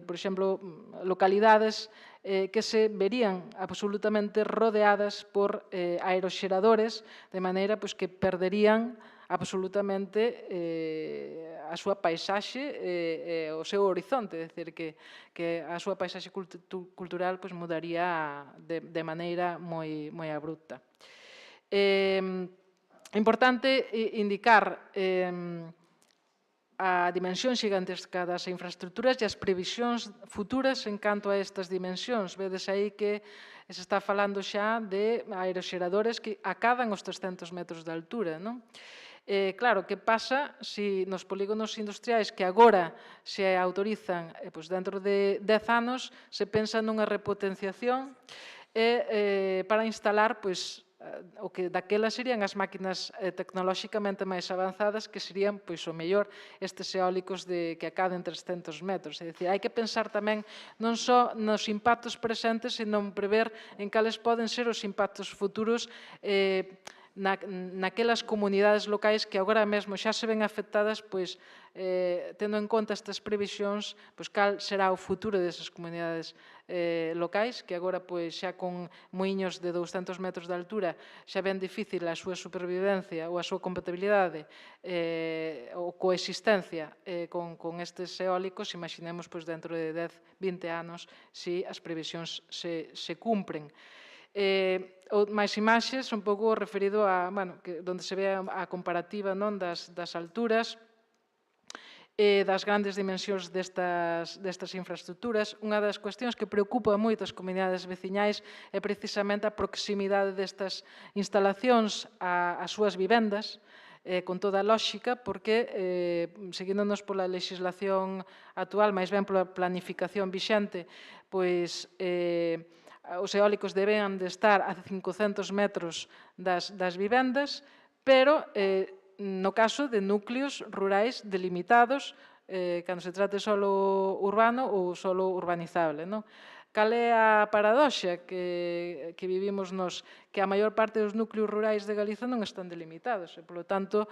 por exemplo, localidades que se verían absolutamente rodeadas por aeroxeradores, de maneira que perderían absolutamente a súa paisaxe e o seu horizonte, é dicir, que a súa paisaxe cultural mudaría de maneira moi abrupta. É importante indicar a dimensión xigantesca das infraestructuras e as previsións futuras en canto a estas dimensións. Vedes aí que se está falando xa de aeroxeradores que acadan os 300 metros de altura. Claro, que pasa se nos polígonos industriais que agora se autorizan dentro de 10 anos se pensa nunha repotenciación para instalar o que daquela serían as máquinas tecnolóxicamente máis avanzadas, que serían, o mellor, estes eólicos que acaden 300 metros. É dicir, hai que pensar tamén non só nos impactos presentes, senón prever en cales poden ser os impactos futuros naquelas comunidades locais que agora mesmo xa se ven afectadas, pois, tendo en conta estas previsións, pois cal será o futuro desas comunidades locais, que agora pois xa con muiños de 200 metros de altura xa ven difícil a súa supervivencia ou a súa compatibilidade ou coexistencia con estes eólicos. Imaginemos pois dentro de 10, 20 anos se as previsións se cumpren. Máis imaxes, un pouco referido a, onde se ve a comparativa das alturas, das grandes dimensións destas infraestructuras. Unha das cuestións que preocupa moito as comunidades veciñais é precisamente a proximidade destas instalacións ás súas vivendas, con toda a lógica, porque, seguíndonos pola legislación actual, máis ben pola planificación vixente, pois os eólicos deben de estar a 500 metros das vivendas, pero no caso de núcleos rurais delimitados, cando se trate solo urbano ou solo urbanizable. Cal é a paradoxa que vivimos nos? Que a maior parte dos núcleos rurais de Galiza non están delimitados. Por lo tanto,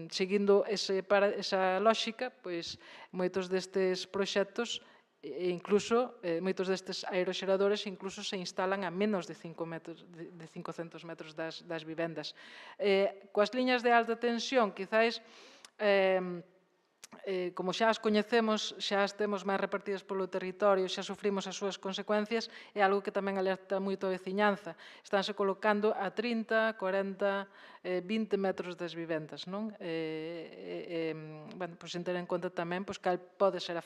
seguindo esa lógica, pois moitos destes proxectos e incluso moitos destes aeroxeradores incluso se instalan a menos de 500 metros das vivendas. Coas liñas de alta tensión, quizáis, como xa as coñecemos, xa as temos máis repartidas polo territorio, xa sufrimos as súas consecuencias, é algo que tamén alerta moito a veciñanza. Estánse colocando a 30, 40, 20 metros das vivendas. Sen ter en conta tamén cal pode ser a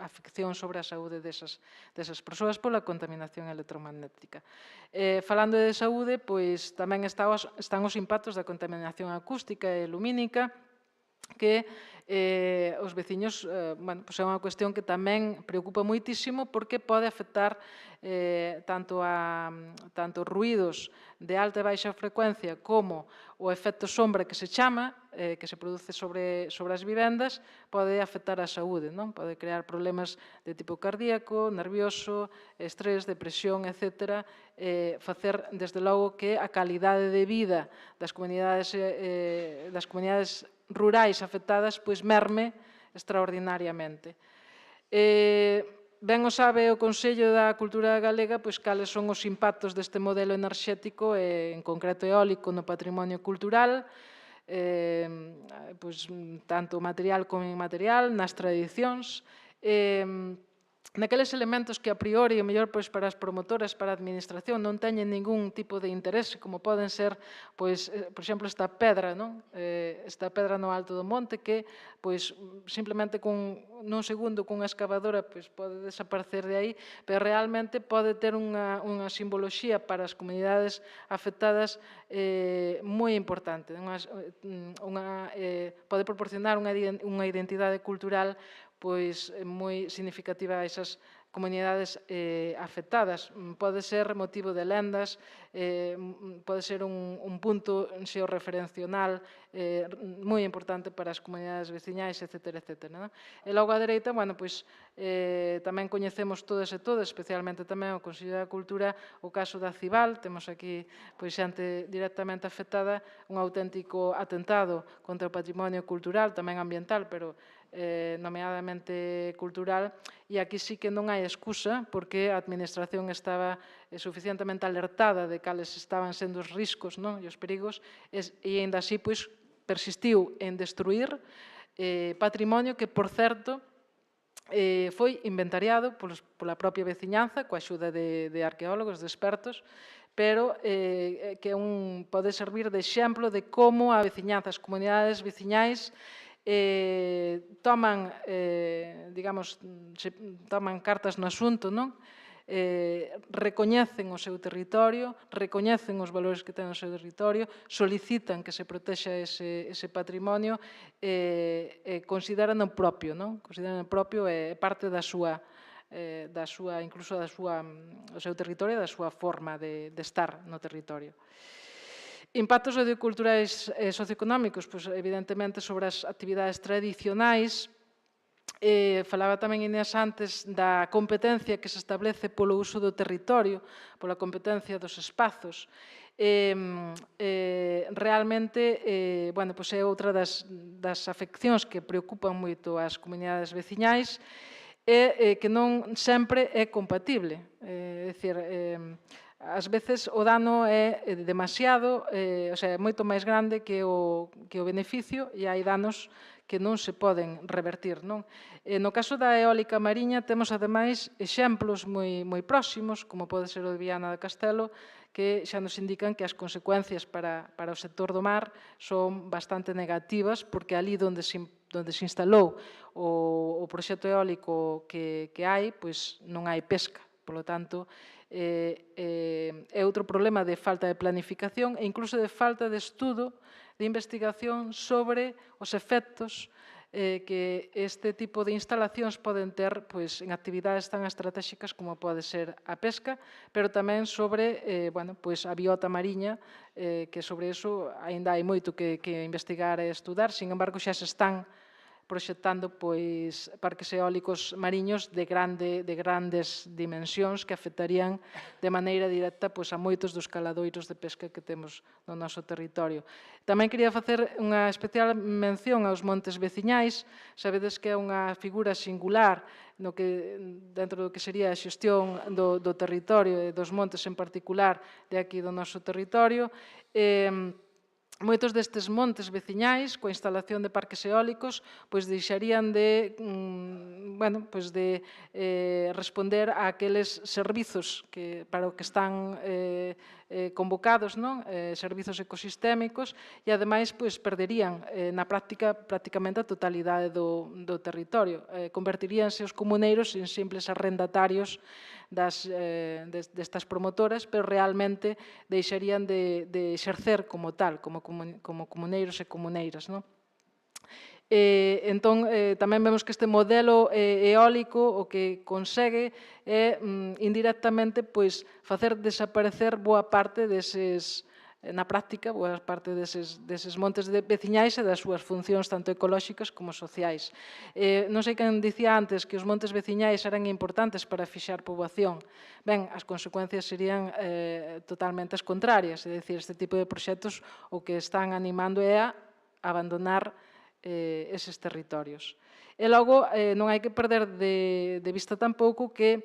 afección sobre a saúde desas persoas pola contaminación electromagnética. Falando de saúde, tamén están os impactos da contaminación acústica e lumínica, que os veciños é unha cuestión que tamén preocupa moitísimo porque pode afectar tanto ruídos de alta e baixa frecuencia como o efecto sombra que se chama, que se produce sobre as vivendas, pode afectar a saúde, pode crear problemas de tipo cardíaco, nervioso, estrés, depresión, etc. Facer, desde logo, que a calidade de vida das comunidades rurais afectadas merme extraordinariamente. Ben o sabe o Consello da Cultura Galega cales son os impactos deste modelo enerxético, en concreto eólico, no patrimonio cultural, tanto material como inmaterial, nas tradicións, naqueles elementos que a priori, o mellor para as promotoras, para a administración, non teñen ningún tipo de interese, como poden ser, por exemplo, esta pedra no alto do monte, que simplemente nun segundo cunha excavadora pode desaparecer de aí, pero realmente pode ter unha simboloxía para as comunidades afectadas moi importante. Pode proporcionar unha identidade cultural moi significativa a esas comunidades afectadas. Pode ser motivo de lendas, pode ser un punto xeorreferencional moi importante para as comunidades veciñais, etc. E logo á dereita, tamén coñecemos todas e todas, especialmente tamén o Consello da Cultura, o caso da Cival. Temos aquí xente directamente afectada, un auténtico atentado contra o patrimonio cultural, tamén ambiental, pero nomeadamente cultural, e aquí sí que non hai excusa, porque a administración estaba suficientemente alertada de cales estaban sendo os riscos e os perigos, e ainda así persistiu en destruir patrimonio que, por certo, foi inventariado pola propia veciñanza, coa axuda de arqueólogos, de expertos, pero que pode servir de exemplo de como a veciñanza, as comunidades veciñais, toman cartas no asunto, recoñecen o seu territorio, recoñecen os valores que ten o seu territorio, solicitan que se protexa ese patrimonio e consideran o propio, consideran o propio e parte do seu territorio e da súa forma de estar no territorio. Impactos socioculturais e socioeconómicos, evidentemente sobre as actividades tradicionais. Falaba tamén Inés antes da competencia que se establece polo uso do territorio, pola competencia dos espazos. realmente é outra das afeccións que preocupan moito as comunidades veciñais e que non sempre é compatible. É dicir, ás veces o dano é demasiado, é moito máis grande que o beneficio e hai danos que non se poden revertir. No caso da eólica mariña temos ademais exemplos moi próximos, como pode ser o de Viana de Castelo, que xa nos indican que as consecuencias para o sector do mar son bastante negativas, porque ali onde se instalou o proxecto eólico que hai, pois non hai pesca. Por lo tanto, é outro problema de falta de planificación e incluso de falta de estudo, de investigación sobre os efectos que este tipo de instalacións poden ter en actividades tan estratégicas como pode ser a pesca, pero tamén sobre a biota mariña, que sobre iso aínda hai moito que investigar e estudar, sin embargo xa se están proxectando parques eólicos mariños de grandes dimensións que afectarían de maneira directa a moitos dos caladoiros de pesca que temos no noso territorio. Tamén quería facer unha especial mención aos montes veciñais. Sabedes que é unha figura singular dentro do que sería a xestión do territorio e dos montes en particular de aquí do noso territorio. Moitos destes montes veciñais, coa instalación de parques eólicos, deixarían de responder a aqueles servizos para o que están convocados, servizos ecosistémicos, e ademais perderían na práctica prácticamente a totalidade do territorio. Convertiríanse os comuneiros en simples arrendatarios destas promotoras, pero realmente deixarían de exercer como tal, como comuneiros e comuneiras. Entón, tamén vemos que este modelo eólico o que consegue é indirectamente facer desaparecer boa parte deses na práctica, boa parte deses montes veciñais e das súas funcións tanto ecolóxicas como sociais. Non sei quen dicía antes que os montes veciñais eran importantes para fixar poboación. Ben, as consecuencias serían totalmente as contrarias, é dicir, este tipo de proxectos o que están animando é a abandonar eses territorios. E logo, non hai que perder de vista tampouco que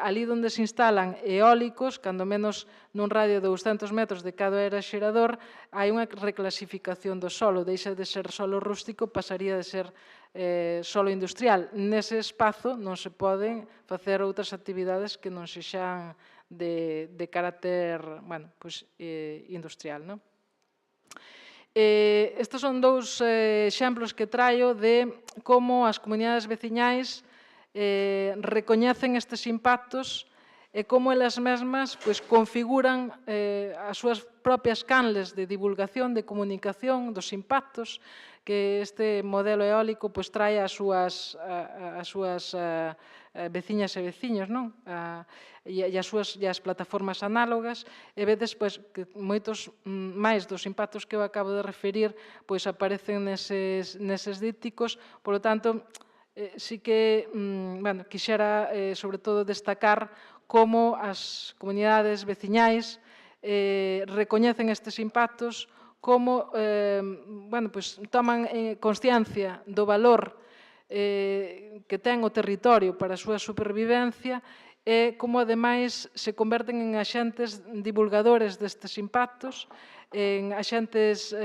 ali onde se instalan eólicos, cando menos nun radio de 200 metros de cada era xerador, hai unha reclasificación do solo, deixa de ser solo rústico, pasaría de ser solo industrial. Nese espazo non se poden facer outras actividades que non sexan de carácter industrial. Estes son dous exemplos que traio de como as comunidades veciñais recoñecen estes impactos e como elas mesmas configuran as súas propias canles de divulgación, de comunicación dos impactos que este modelo eólico trae ás súas veciñas e veciños e as plataformas análogas, e vedes que moitos máis dos impactos que eu acabo de referir aparecen neses dípticos. Por lo tanto, sí que quixera sobre todo destacar como as comunidades veciñais recoñecen estes impactos, como toman consciencia do valor que ten o territorio para a súa supervivencia e como, ademais, se converten en axentes divulgadores destes impactos, en axentes,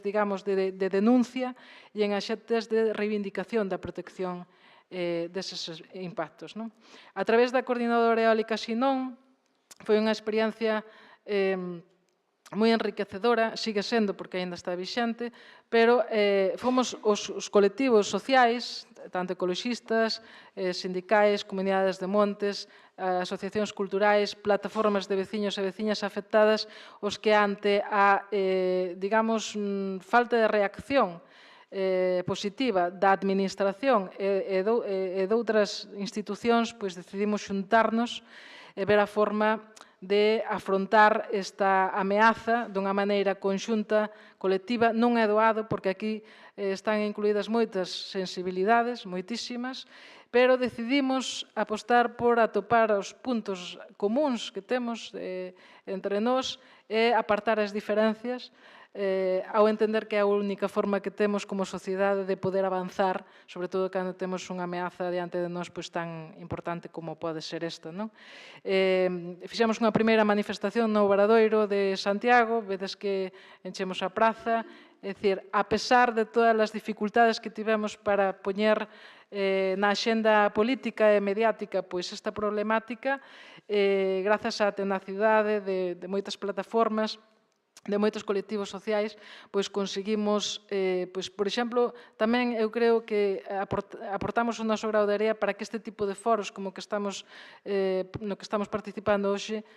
digamos, de denuncia e en axentes de reivindicación da protección deses impactos. A través da Coordinadora Eólica Xinón foi unha experiencia moi enriquecedora, sigue sendo porque aínda está vixente, pero fomos os colectivos sociais, tanto ecoloxistas, sindicais, comunidades de montes, asociacións culturais, plataformas de veciños e veciñas afectadas, os que ante a, digamos, falta de reacción positiva da administración e de outras institucións, decidimos xuntarnos e ver a forma de afrontar esta ameaza dunha maneira conxunta, colectiva. Non é doado, porque aquí están incluídas moitas sensibilidades, moitísimas, pero decidimos apostar por atopar os puntos comuns que temos entre nós e apartar as diferencias ao entender que é a única forma que temos como sociedade de poder avanzar, sobre todo cando temos unha ameaza diante de nós tan importante como pode ser esta. Fixemos unha primeira manifestación no Obradoiro de Santiago, vedes que enchemos a praza, é dicir, a pesar de todas as dificultades que tivemos para poñer na axenda política e mediática esta problemática, grazas á tenacidade de moitas plataformas, de moitos colectivos sociais, conseguimos, por exemplo, tamén eu creo que aportamos o noso grao de area para que este tipo de foros como que estamos no que estamos participando hoxe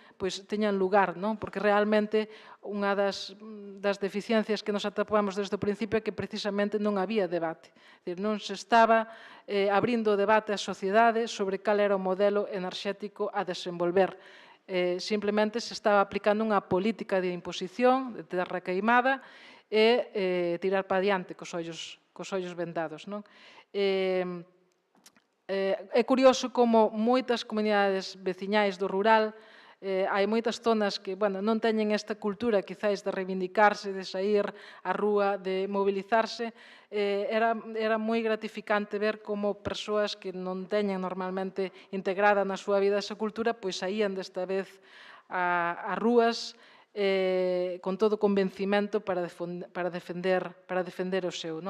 teñan lugar, porque realmente unha das deficiencias que nos atopamos desde o principio é que precisamente non había debate, non se estaba abrindo o debate á sociedade sobre cal era o modelo enerxético a desenvolver. Simplemente se estaba aplicando unha política de imposición, de terra queimada, e tirar para diante cos ollos vendados. É curioso como moitas comunidades veciñais do rural, hai moitas zonas que non teñen esta cultura, quizáis, de reivindicarse, de sair á rúa, de mobilizarse. Era moi gratificante ver como persoas que non teñen normalmente integrada na súa vida esa cultura, saían desta vez ás rúas con todo o convencimento para defender o seu.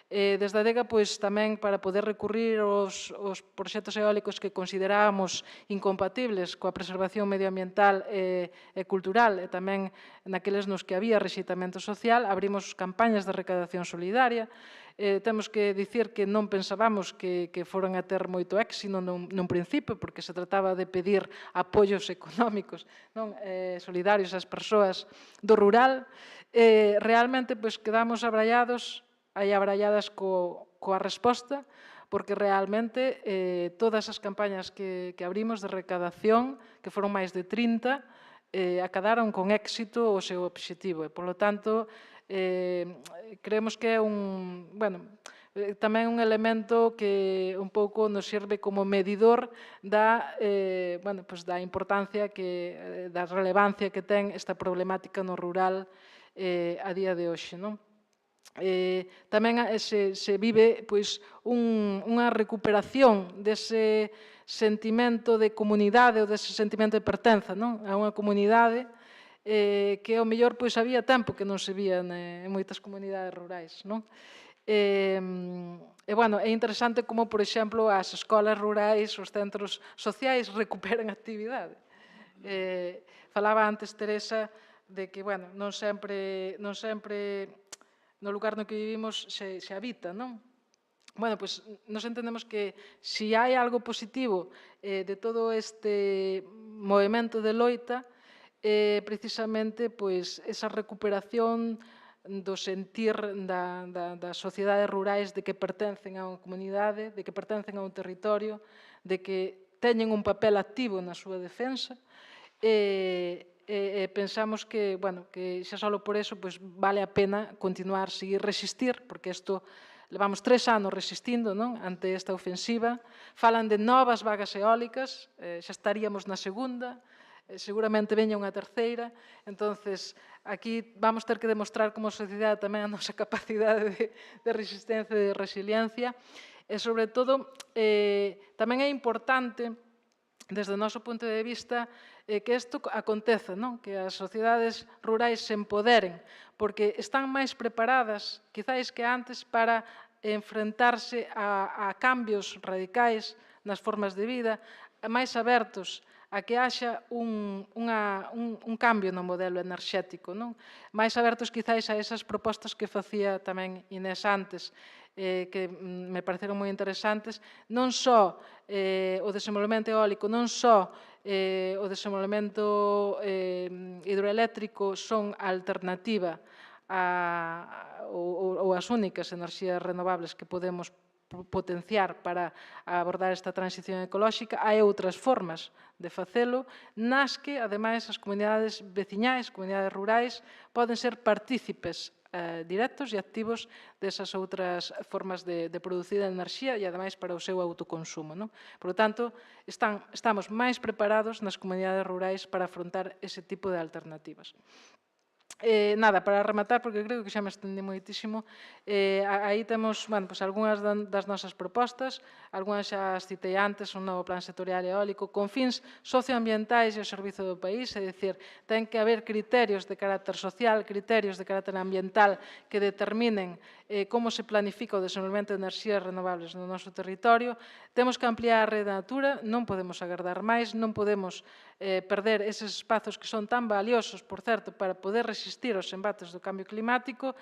Desde a adega, tamén para poder recurrir aos proxectos eólicos que considerábamos incompatibles coa preservación medioambiental e cultural, e tamén naqueles nos que había rexeitamento social, abrimos campañas de recadación solidaria. Temos que dicir que non pensábamos que foran a ter moito éxito nun principio, porque se trataba de pedir apoios económicos solidarios ás persoas do rural. Realmente quedamos abralladas coa resposta, porque realmente todas as campañas que abrimos de recadación, que foron máis de 30, acadaron con éxito o seu obxectivo. E, polo tanto, creemos que é tamén un elemento que un pouco nos sirve como medidor da importancia, da relevancia que ten esta problemática no rural a día de hoxe. Tamén se vive unha recuperación dese sentimento de comunidade ou dese sentimento de pertenza a unha comunidade que ao mellor había tempo que non se vía en moitas comunidades rurais. É interesante como, por exemplo, as escolas rurais, os centros sociais recuperan actividade. Falaba antes Teresa de que non sempre no lugar no que vivimos se habita, non? Nos entendemos que se hai algo positivo de todo este movimento de loita, precisamente esa recuperación do sentir das sociedades rurais de que pertencen a unha comunidade, de que pertencen a un territorio, de que teñen un papel activo na súa defensa, pensamos que xa só por eso vale a pena continuar, seguir, resistir, porque isto levamos 3 anos resistindo ante esta ofensiva. Falan de novas vagas eólicas, xa estaríamos na segunda, seguramente veña unha terceira. Entonces, aquí vamos ter que demostrar como sociedade tamén a nosa capacidade de resistencia e de resiliencia. E, sobre todo, tamén é importante, desde o noso punto de vista, que isto aconteza, que as sociedades rurais se empoderen, porque están máis preparadas, quizáis que antes, para enfrentarse a cambios radicais nas formas de vida, máis abertos a que haxa un cambio no modelo enerxético, máis abertos quizáis a esas propostas que facía tamén Inés antes, que me pareceron moi interesantes, non só o desenvolvemento eólico, non só o desenvolvemento hidroeléctrico son a alternativa ou as únicas enerxías renovables que podemos potenciar para abordar esta transición ecolóxica, hai outras formas de facelo, nas que, ademais, as comunidades veciñais, comunidades rurais, poden ser partícipes directos e activos desas outras formas de producir enerxía e, ademais, para o seu autoconsumo. Por lo tanto, estamos máis preparados nas comunidades rurais para afrontar ese tipo de alternativas. Nada, para rematar, porque creo que xa me estendi moitísimo, aí temos algunhas das nosas propostas, algunhas xa as citei antes, un novo plan sectorial eólico, con fins socioambientais e ao servizo do país, é dicir, ten que haber criterios de carácter social, criterios de carácter ambiental que determinen como se planifica o desenvolvemento de enerxías renovables no noso territorio. Temos que ampliar a rede natura, non podemos agardar máis, non podemos perder eses espazos que son tan valiosos, por certo, para poder resistir aos embates do cambio climático.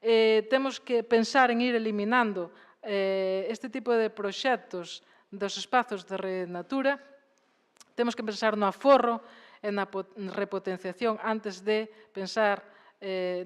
Temos que pensar en ir eliminando este tipo de proxectos dos espazos de rede natura. Temos que pensar no aforro e na repotenciación antes de pensar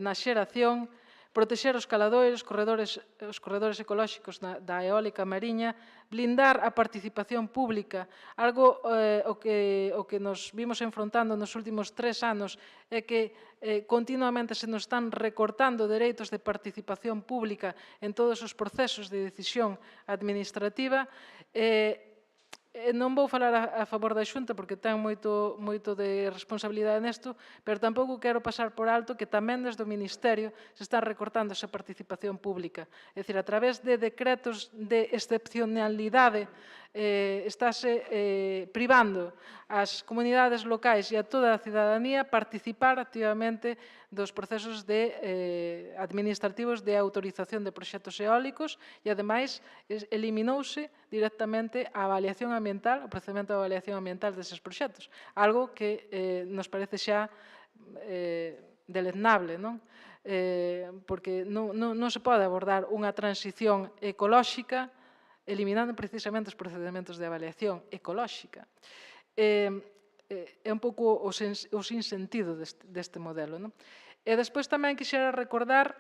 na xeración, protexer os caladoiros, os corredores ecolóxicos da eólica mariña, blindar a participación pública, algo o que nos vimos enfrontando nos últimos 3 anos é que continuamente se nos están recortando dereitos de participación pública en todos os procesos de decisión administrativa. Non vou falar a favor da Xunta porque ten moito de responsabilidade nesto, pero tampouco quero pasar por alto que tamén desde o Ministerio se está recortando esa participación pública. É dicir, a través de decretos de excepcionalidade estáse privando ás comunidades locais e a toda a cidadanía participar activamente dos procesos administrativos de autorización de proxectos eólicos e, ademais, eliminouse directamente a avaliación ambiental, o procedimento de avaliación ambiental deses proxectos, algo que nos parece xa deleznable, non? Porque non se pode abordar unha transición ecolóxica eliminando precisamente os procedementos de avaliación ecolóxica. É un pouco o sinsentido deste modelo. E despois tamén quixera recordar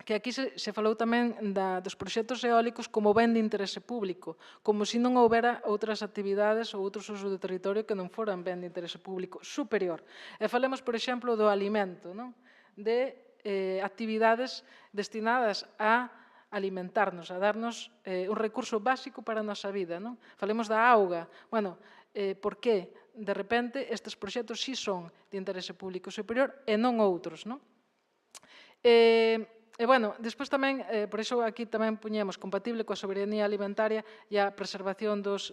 que aquí se falou tamén dos proxectos eólicos como ben de interese público, como se non houbera outras actividades ou outros usos do territorio que non foran ben de interese público superior. E falemos, por exemplo, do alimento, de actividades destinadas a alimentarnos, a darnos un recurso básico para a nosa vida. Falemos da auga. Por que, de repente, estes proxectos sí son de interese público superior e non outros. Despois tamén, por iso aquí tamén puñemos compatible coa soberanía alimentaria e a preservación dos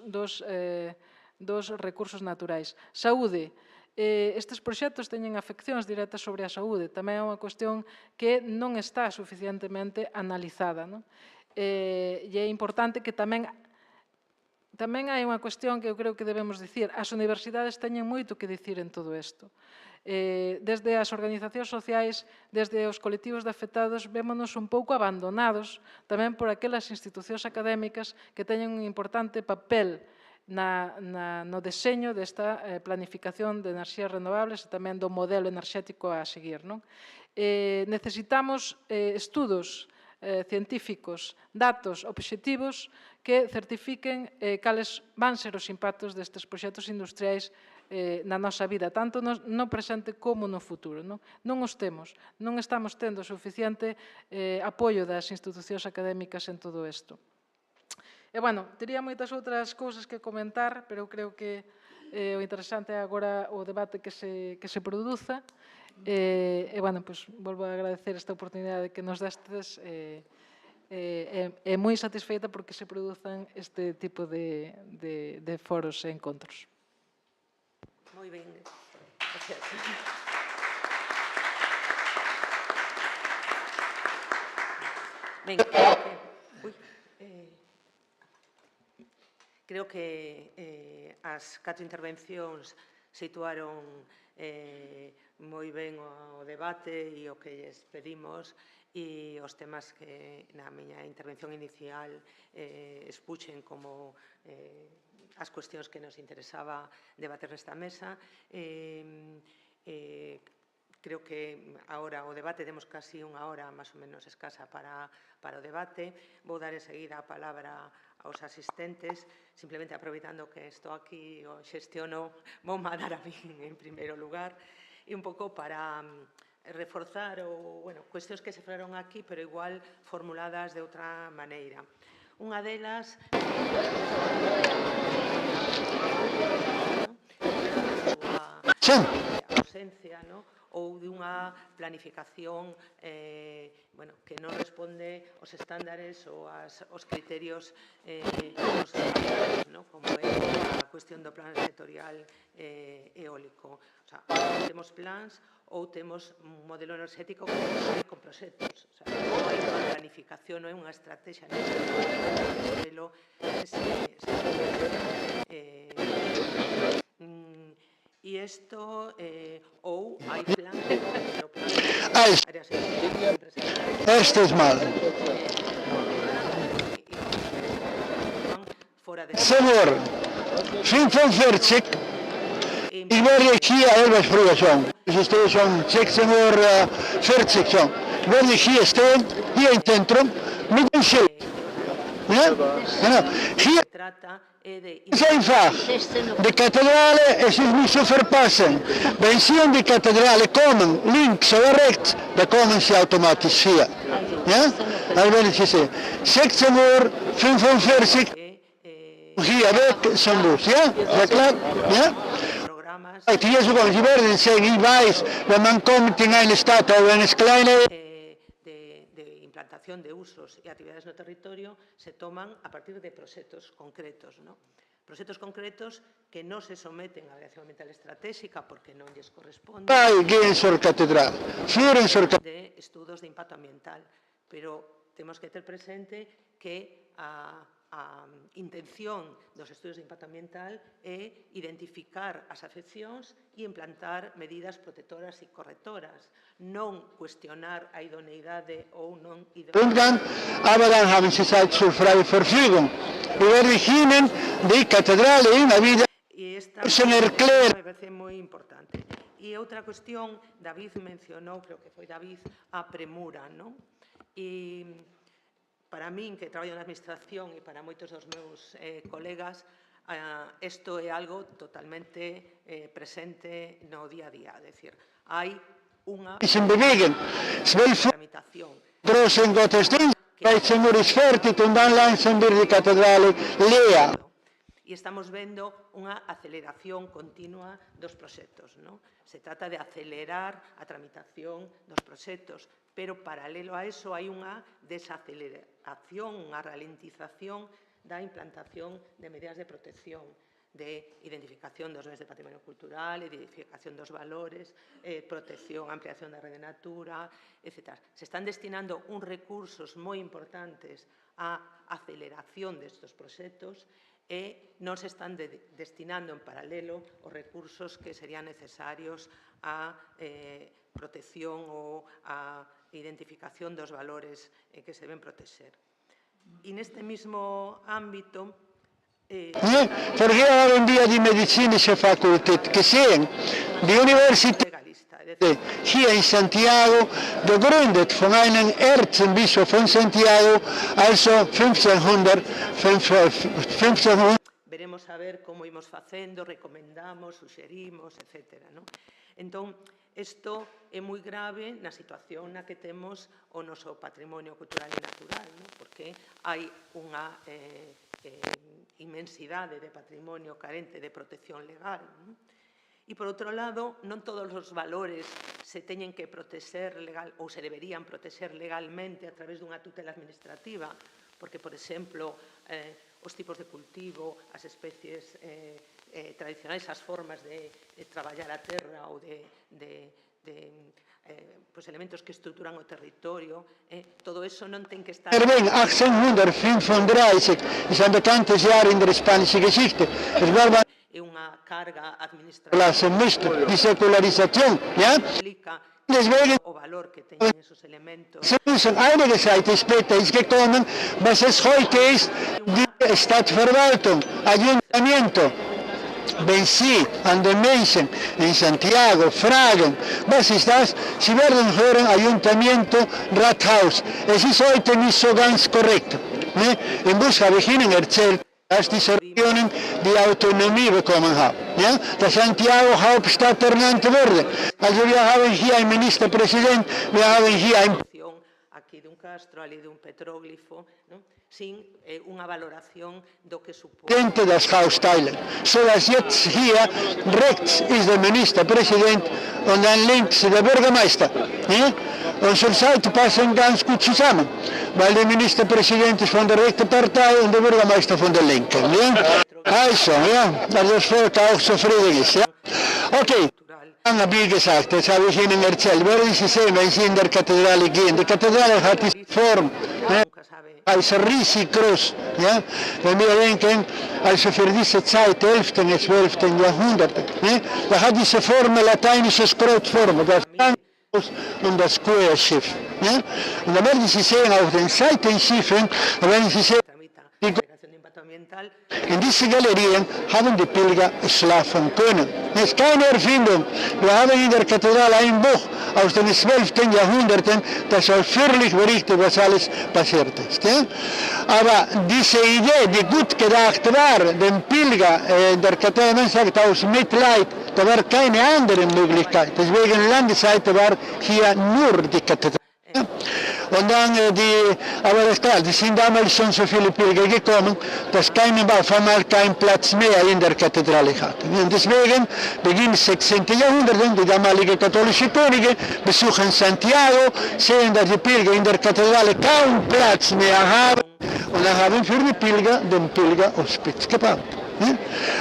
recursos naturais. Saúde. Estes proxectos teñen afeccións directas sobre a saúde. Tamén é unha cuestión que non está suficientemente analizada. E é importante que tamén hai unha cuestión que eu creo que debemos dicir. As universidades teñen moito que dicir en todo isto. Desde as organizacións sociais, desde os colectivos de afectados, vémonos un pouco abandonados tamén por aquelas institucións académicas que teñen un importante papel no deseño desta planificación de enerxías renovables e tamén do modelo enerxético a seguir. Necesitamos estudos científicos, datos obxectivos que certifiquen cales van ser os impactos destes proxectos industriais na nosa vida, tanto no presente como no futuro. Non os temos, non estamos tendo suficiente apoio das institucións académicas en todo isto. Tería moitas outras cousas que comentar, pero creo que o interesante é agora o debate que se produza. Volvo a agradecer esta oportunidade que nos destes e moi satisfeita porque se produzan este tipo de foros e encontros. Moi ben. Gracias. Ben, creo que as 4 intervencións situaron moi ben o debate e o que lles pedimos e os temas que na miña intervención inicial expuxen como as cuestións que nos interesaba debater nesta mesa. Creo que agora o debate temos casi unha hora máis ou menos escasa para o debate. Vou dar enseguida a palabra aos asistentes, simplemente aproveitando que estou aquí o xestiono, vou mandar a min en primeiro lugar, e un pouco para reforzar cuestións que se falaron aquí, pero igual formuladas de outra maneira. Unha delas a ausencia, ou dunha planificación que non responde aos estándares ou aos criterios como é a cuestión do plan sectorial eólico. O sea, ou temos plans ou temos un modelo enerxético con proxectos. O sea, non hai unha planificación, non hai unha estrategia, non hai un modelo e isto ou hai plan Esto es malo. Señor, 45 i väljer kia elvasfrågan. Så står som 640. Väljer kia stöd, hier in centrum, mit dem Schild. Ja? Genau. Hier ist einfach. Die Kathedrale, es ist nicht zu verpassen. Wenn Sie an die Kathedrale kommen, links oder rechts, da kommen Sie automatisch hier. Ja? Dann werden Sie sehen. 16:45, hier weg zum Bus. Ja? Ist das klar? Ja? Hier sogar, Sie werden sehen, ich weiß, wenn man kommt in eine Stadt oder in eine kleine de usos e actividades no territorio se toman a partir de proxectos concretos, proxectos concretos que non se someten a avaliación ambiental estratégica porque non lles corresponde de estudos de impacto ambiental, pero temos que ter presente que a intención dos estudos de impacto ambiental é identificar as afeccións e implantar medidas protectoras e correctoras, non cuestionar a idoneidade ou non idoneidade. Aber dann haben Sie Zeit zur freien Verfügung. Über die Schienen, die Kathedrale in la vida son erklärt. Me parece moi importante. E outra cuestión, David mencionou, creo que foi David, a premura, non? E para min, que traballo na administración, e para moitos dos meus colegas, isto é algo totalmente presente no día a día. É dicir, hai unha tramitación. Großen Gottesdienst, 13 Uhr ist fertig und dann langsam wird die Kathedrale leer. E estamos vendo unha aceleración continua dos proxectos. Se trata de acelerar a tramitación dos proxectos, pero paralelo a eso hai unha desaceleración, unha ralentización da implantación de medidas de protección, de identificación dos bens de patrimonio cultural, identificación dos valores, protección, ampliación da rede natura, etc. Se están destinando uns recursos moi importantes á aceleración destes proxectos e non se están destinando en paralelo os recursos que serían necesarios á protección ou á identificación dos valores que se deben protexer. E neste mesmo ámbito Porque ahora un día die medizinische Fakultät gesehen, die Universität hier in Santiago, gegründet von einem Erzbischof von Santiago, also 1500. Veremos a ver como imos facendo, recomendamos, suxerimos, etc. Entón, isto é moi grave na situación na que temos o noso patrimonio cultural e natural, porque hai unha inmensidade de patrimonio carente de protección legal. E, por outro lado, non todos os valores se teñen que protexer legal ou se deberían protexer legalmente a través dunha tutela administrativa, porque, por exemplo, os tipos de cultivo, as especies tradicionais, as formas de traballar a terra ou de elementos que estruturan o territorio, todo eso non ten que estar... 1835 ist ein bekanntes Jahr in der spanischen Geschichte. É unha carga administrativa. Die Säkularisation, ja? Deswegen O valor que teñen esos elementos. sind einige Zeit später ist gekommen, was es heute ist, die Stadtverwaltung, Ayuntamiento. Wenn Sie an den Menschen in Santiago fragen, was ist das? Sie werden hören Ayuntamiento, Rathaus. Es ist heute nicht so ganz korrekt. Im Bus habe ich Ihnen erzählt, Diese Regionen, die Autonomie bekommen haben. Ja? Das Santiago Hauptstadt ernannt wurde. Also wir haben hier einen Ministerpräsidenten, wir haben hier einen aquí dun castro, ali dun petróglifo, non? Sin unha valoración do que supón. Presidente das Hausteilen. So dass jetzt hier rechts ist der Ministerpräsident und dann links der Bürgermeister. Ja? Und zur Seite passen ganz gut zusammen, weil der Ministerpräsident ist von der rechten Partei und der Bürgermeister von der linken. Ja? Also, ja, dass das Volk auch zufrieden ist. Ja? Okay. Wie gesagt, das habe ich Ihnen erzählt. Werden Sie sehen, wenn Sie in der Kathedrale gehen. Die Kathedrale hat die Form, ist riesig groß. Ja? Wenn wir denken, also für diese Zeit, 11. und 12. Jahrhundert, ja? Da hat diese Form, lateinisches Kreuzform, das Langhaus und das Querschiff. Ja? Und dann werden Sie sehen, auf den Seitenschiffen, werden Sie sehen, in diesen Galerien haben die Pilger schlafen können. Das ist keine Erfindung. Wir haben in der Kathedrale ein Buch aus den 12. Jahrhunderten, das ausführlich berichtet, was alles passiert ist. Ja? Aber diese Idee, die gut gedacht war, dem Pilger in der Kathedrale, man sagt aus Mitleid, da war keine andere Möglichkeit. Deswegen lange Zeit war hier nur die Kathedrale. Und dann aber das klar, es sind damals schon so viele Pilger gekommen, dass auf einmal keinen Platz mehr in der Kathedrale hatten. Und deswegen, Beginn des 16. Jahrhunderts, die damalige katholische Könige besuchen Santiago, sehen, dass die Pilger in der Kathedrale kaum Platz mehr haben und dann haben für die Pilger den Pilgerhospiz gebaut.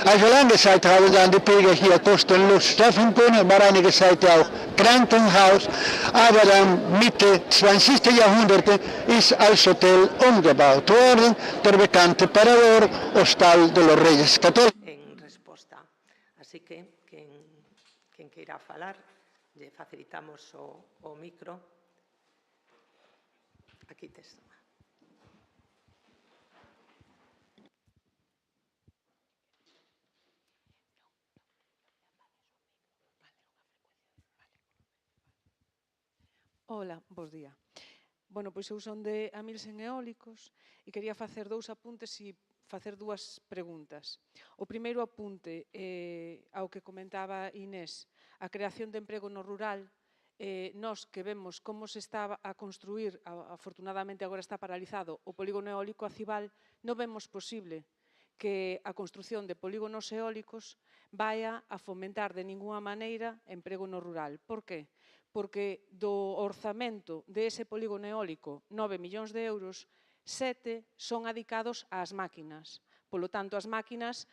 Also lange Zeit haben dann die Pilger hier kostenlos schlafen können, war einige Zeit auch Krankenhaus, aber dann Mitte 20. Jahrhundert ist als Hotel umgebaut worden, der bekannte Parador Hostal de los Reyes Católicos. En resposta. Así que, quen queira falar, lle facilitamos o micro. Aquí tes. Ola, bos día. Bueno, pois eu son de Amilsen Eólicos e quería facer dous apuntes e facer dúas preguntas. O primeiro apunte ao que comentaba Inés, a creación de emprego no rural, nós que vemos como se está a construir, afortunadamente agora está paralizado, o polígono eólico Acibal, non vemos posible que a construción de polígonos eólicos vaya a fomentar de ninguna maneira emprego no rural. Por qué? Porque do orzamento de ese polígono eólico, 9 millóns de euros, 7 son adicados ás máquinas. Polo tanto, as máquinas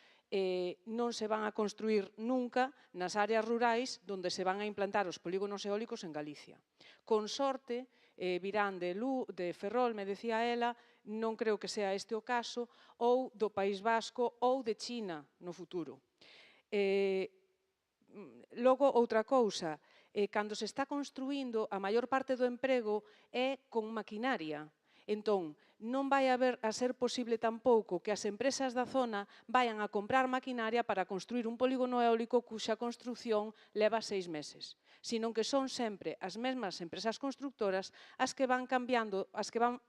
non se van a construir nunca nas áreas rurais onde se van a implantar os polígonos eólicos en Galicia. Con sorte, virán de Ferrol, me decía ela, non creo que sea este o caso, ou do País Vasco ou de China no futuro. Logo, outra cousa, cando se está construindo, a maior parte do emprego é con maquinaria. Entón, non vai a ser posible tampouco que as empresas da zona vayan a comprar maquinaria para construir un polígono eólico cuxa construcción leva 6 meses, sino que son sempre as mesmas empresas constructoras as que van cambiando, as que van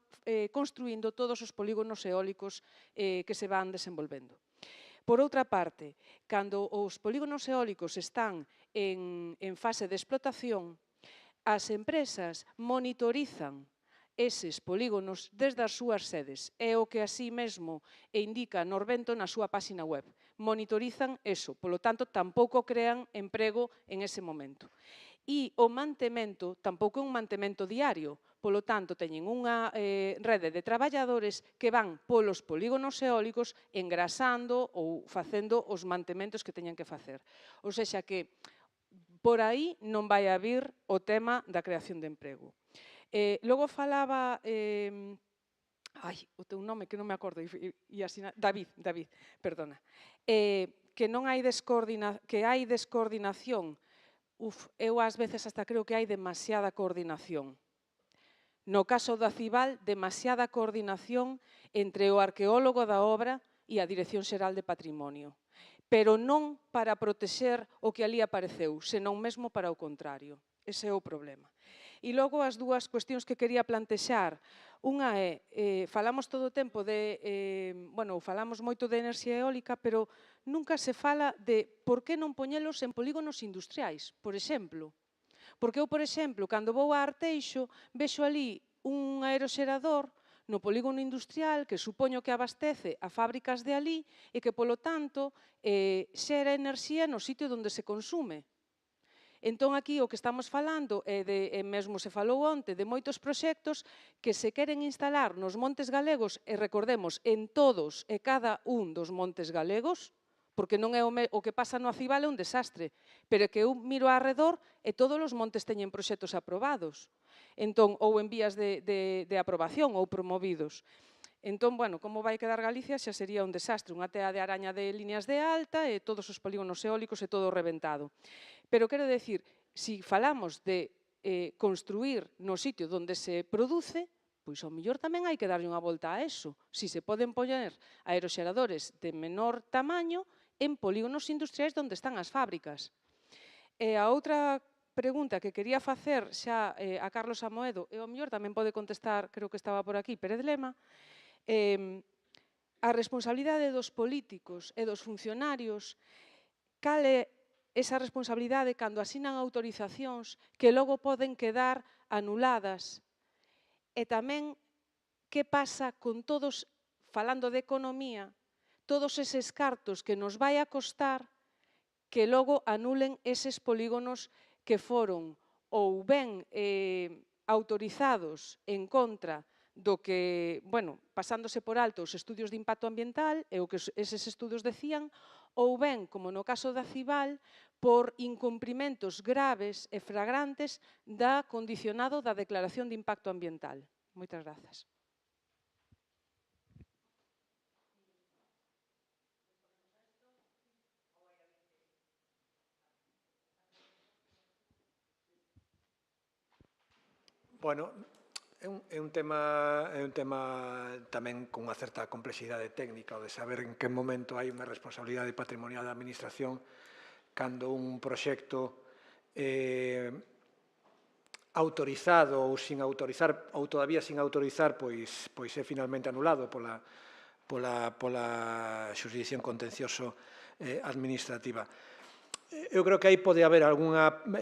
construindo todos os polígonos eólicos que se van desenvolvendo. Por outra parte, cando os polígonos eólicos están en fase de explotación, as empresas monitorizan eses polígonos desde as súas sedes. É o que así mesmo indica Norvento na súa páxina web. Monitorizan eso, polo tanto, tampouco crean emprego en ese momento. E o mantemento tampouco é un mantemento diario, polo tanto, teñen unha rede de traballadores que van polos polígonos eólicos engrasando ou facendo os mantementos que teñen que facer. Ou sexa que por aí non vai a vir o tema da creación de emprego. Logo falaba, o teu nome que non me acordo, David, perdona, que non hai descoordinación. Eu ás veces hasta creo que hai demasiada coordinación. No caso do Acibal, demasiada coordinación entre o arqueólogo da obra e a Dirección Xeral de Patrimonio. Pero non para protexer o que ali apareceu, senón mesmo para o contrario. Ese é o problema. E logo as dúas cuestións que quería plantexar. Unha é, falamos todo o tempo falamos moito de enerxía eólica, pero nunca se fala de por que non poñelos en polígonos industriais, por exemplo. Porque eu, por exemplo, cando vou a Arteixo, vexo ali un aeroxerador no polígono industrial que supoño que abastece a fábricas de ali e que, polo tanto, xera enerxía no sitio onde se consume. Entón, aquí o que estamos falando é e mesmo se falou onte, de moitos proxectos que se queren instalar nos montes galegos, e recordemos, en todos e cada un dos montes galegos, porque non é o que pasa no Acibal é un desastre, pero é que eu miro arredor e todos os montes teñen proxectos aprobados, entón, ou en vías de aprobación ou promovidos. Entón, como vai quedar Galicia xa sería un desastre, unha tea de araña de líneas de alta e todos os polígonos eólicos e todo reventado. Pero quero decir, se falamos de construir no sitio onde se produce, pois ao mellor tamén hai que darlle unha volta a eso. Si se poden poñer aeroxeradores de menor tamaño en polígonos industriais onde están as fábricas. E a outra pregunta que quería facer xa a Carlos Amoedo, e ao mellor tamén pode contestar, creo que estaba por aquí, Pérez Lema, a responsabilidade dos políticos e dos funcionarios, cal é esa responsabilidade cando asinan autorizacións que logo poden quedar anuladas, e tamén que pasa con todos, falando de economía, todos eses cartos que nos vai a costar que logo anulen eses polígonos que foron ou ben autorizados en contra do que, pasándose por alto os estudios de impacto ambiental e o que eses estudios decían, ou ben, como no caso da Acibal, por incumprimentos graves e flagrantes da condicionado da declaración de impacto ambiental. Moitas grazas. Bueno, é un tema tamén con unha certa complexidade técnica, o de saber en que momento hai unha responsabilidade patrimonial da Administración cando un proxecto autorizado ou sin autorizar, ou todavía sin autorizar, pois é finalmente anulado pola xurisdicción contencioso administrativa. Eu creo que aí pode haber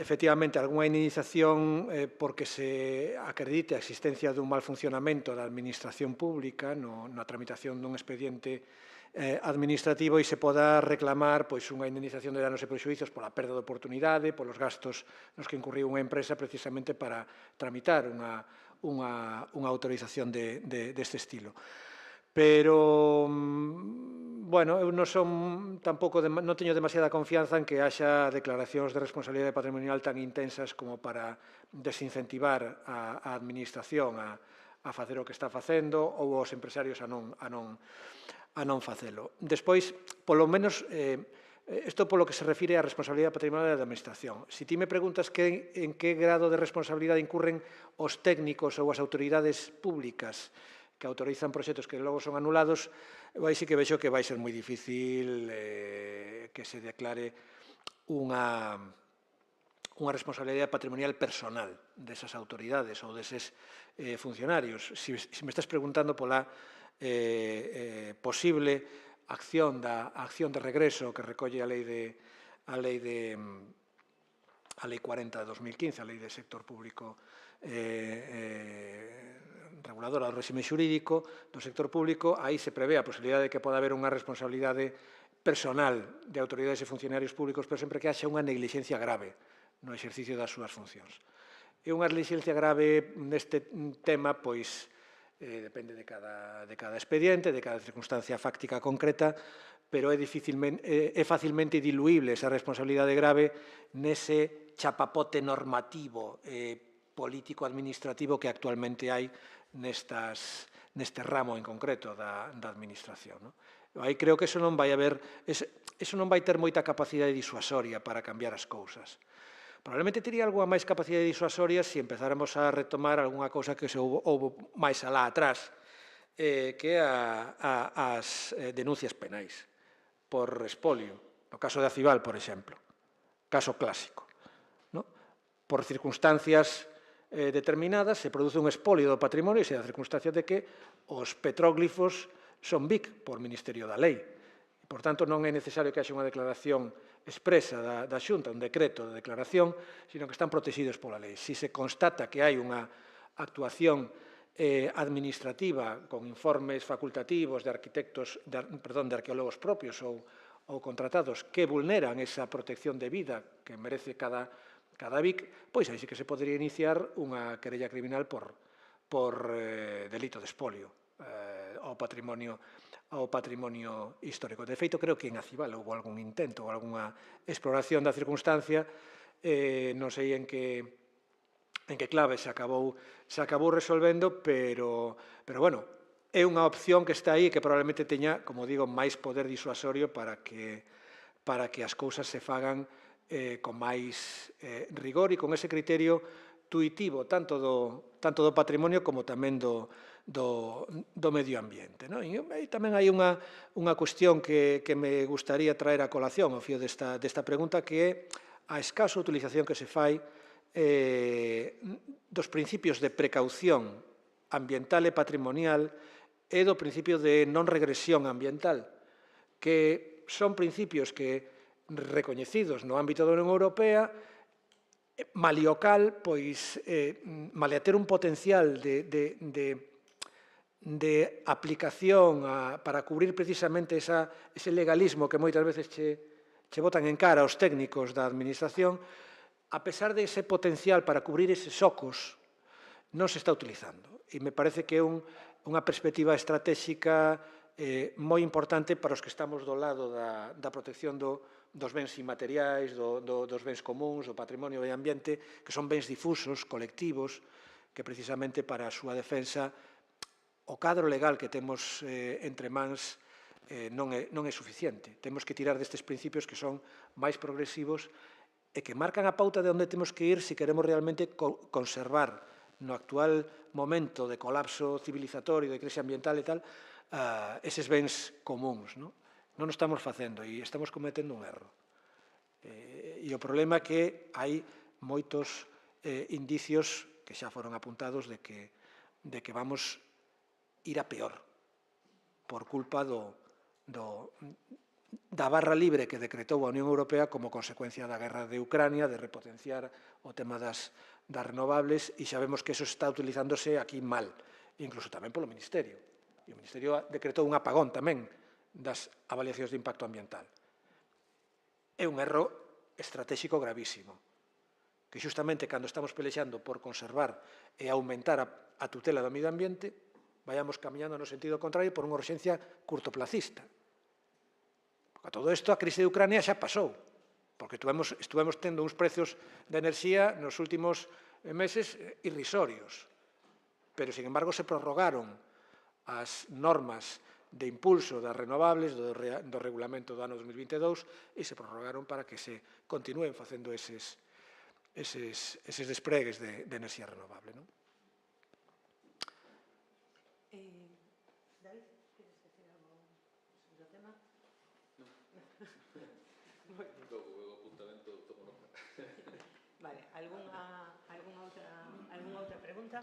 efectivamente, algunha indemnización porque se acredite a existencia dun mal funcionamento da administración pública na tramitación dun expediente administrativo e se poda reclamar unha indemnización de danos e prexuízos pola perda de oportunidade, polos gastos nos que incurriu unha empresa precisamente para tramitar unha autorización deste estilo. Pero, eu non teño demasiada confianza en que haxa declaracións de responsabilidade patrimonial tan intensas como para desincentivar a Administración a facer o que está facendo ou os empresarios a non facelo. Despois, polo menos, isto polo que se refire á responsabilidade patrimonial da Administración. Se ti me preguntas en que grado de responsabilidade incurren os técnicos ou as autoridades públicas que autorizan proxectos que logo son anulados, aí sí que vexo que vai ser moi difícil que se declare unha responsabilidade patrimonial personal desas autoridades ou deses funcionarios. Se me estás preguntando pola posible acción de regreso que recolle a Lei 40 de 2015, a Lei de Sector Público reguladora do réxime xurídico do sector público, aí se prevé a posibilidade de que poda haber unha responsabilidade personal de autoridades e funcionarios públicos, pero sempre que haxa unha negligencia grave no exercicio das súas funcións. E unha negligencia grave neste tema, pois, depende de cada expediente, de cada circunstancia fáctica concreta, pero é facilmente diluíble esa responsabilidade grave nese chapapote normativo político-administrativo que actualmente hai neste ramo en concreto da Administración. Aí creo que eso non vai ter moita capacidade disuasoria para cambiar as cousas. Probablemente tería algunha máis capacidade disuasoria se empezáramos a retomar algunha cousa que se houve máis alá atrás, que é as denuncias penais por expolio. No caso de Acibal, por exemplo, caso clásico. Por circunstancias determinadas, se produce un espolio do patrimonio e se dá a circunstancia de que os petróglifos son BIC por Ministerio da Lei. Por tanto, non é necesario que haxa unha declaración expresa da Xunta, un decreto de declaración, sino que están protegidos pola lei. Si se constata que hai unha actuación administrativa con informes facultativos de arquitectos, de arqueólogos propios ou contratados que vulneran esa protección de vida que merece cada BIC, pois aí sí que se podería iniciar unha querella criminal por delito de espolio ao patrimonio histórico. De feito, creo que en Acibal houve algún intento ou algunha exploración da circunstancia, non sei en que clave se acabou resolvendo, pero bueno, é unha opción que está aí que probablemente teña, como digo, máis poder disuasorio para que as cousas se fagan con máis rigor e con ese criterio tuitivo, tanto do patrimonio como tamén do medio ambiente. E tamén hai unha cuestión que me gustaría traer a colación ao fío desta pregunta, que é a escasa utilización que se fai dos principios de precaución ambiental e patrimonial e do principio de non regresión ambiental, que son principios que, recoñecidos no ámbito da Unión Europea, maliocal, pois, malia ter un potencial de aplicación para cubrir precisamente ese legalismo que moitas veces che botan en cara aos técnicos da administración, a pesar de ese potencial para cubrir eses socos, non se está utilizando. E me parece que é unha perspectiva estratégica moi importante para os que estamos do lado da protección dos bens inmateriais, dos bens comuns, do patrimonio e do ambiente, que son bens difusos, colectivos, que precisamente para a súa defensa o cadro legal que temos entre mans non é suficiente. Temos que tirar destes principios que son máis progresivos e que marcan a pauta de onde temos que ir se queremos realmente conservar no actual momento de colapso civilizatorio, de crise ambiental e tal, eses bens comuns. Non o estamos facendo e estamos cometendo un erro. E o problema é que hai moitos indicios que xa foron apuntados de que vamos ir a peor por culpa da barra libre que decretou a Unión Europea como consecuencia da guerra de Ucrania, de repotenciar o tema das renovables, e sabemos que eso está utilizándose aquí mal, incluso tamén polo Ministerio. E o Ministerio decretou un apagón tamén das avaliacións de impacto ambiental. É un erro estratégico gravísimo, que xustamente cando estamos pelexando por conservar e aumentar a tutela do medio ambiente, vayamos camiñando no sentido contrario por unha urxencia curtoplacista. A todo isto, a crise de Ucrania xa pasou, porque estuvemos tendo uns precios de enerxía nos últimos meses irrisorios, pero, sin embargo, se prorrogaron as normas de impulso das renovables do regulamento do ano 2022 e se prorrogaron para que se continúen facendo eses despregues de enerxía renovable. David, queres decir algo sobre o tema? Vale, algunha outra pregunta?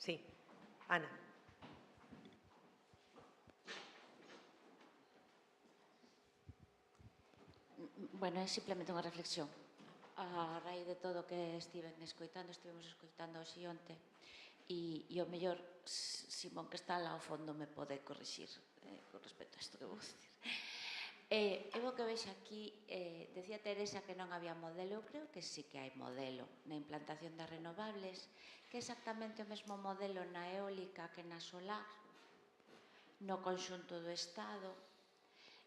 Sí, Ana. Bueno, é simplemente unha reflexión. A raíz de todo o que estivemos escoitando hoxe onte, e o mellor, Simón, que está lá ao fondo, me pode corrixir con respecto a isto que vou dicir. Eu o que vexo aquí, decía Teresa que non había modelo, eu creo que sí que hai modelo na implantación das renovables, que é exactamente o mesmo modelo na eólica que na solar, no conxunto do Estado,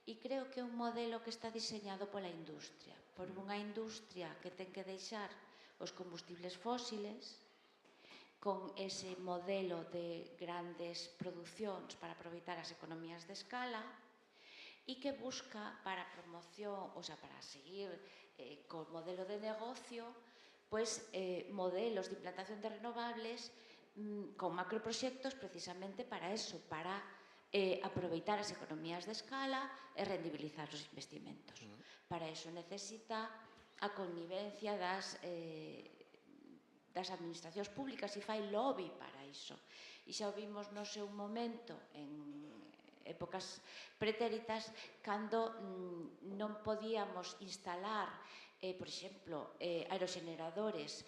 e creo que é un modelo que está diseñado pola industria, por unha industria que ten que deixar os combustibles fósiles, con ese modelo de grandes producións para aproveitar as economías de escala, e que busca para promoción, o sea, para seguir co modelo de negocio, pois modelos de implantación de renovables con macroproxectos precisamente para eso, para aproveitar as economías de escala e rendibilizar os investimentos. das administracións públicas e fai lobby para iso. E xa o vimos no seu momento en épocas pretéritas cando non podíamos instalar, por exemplo, aeroxeneradores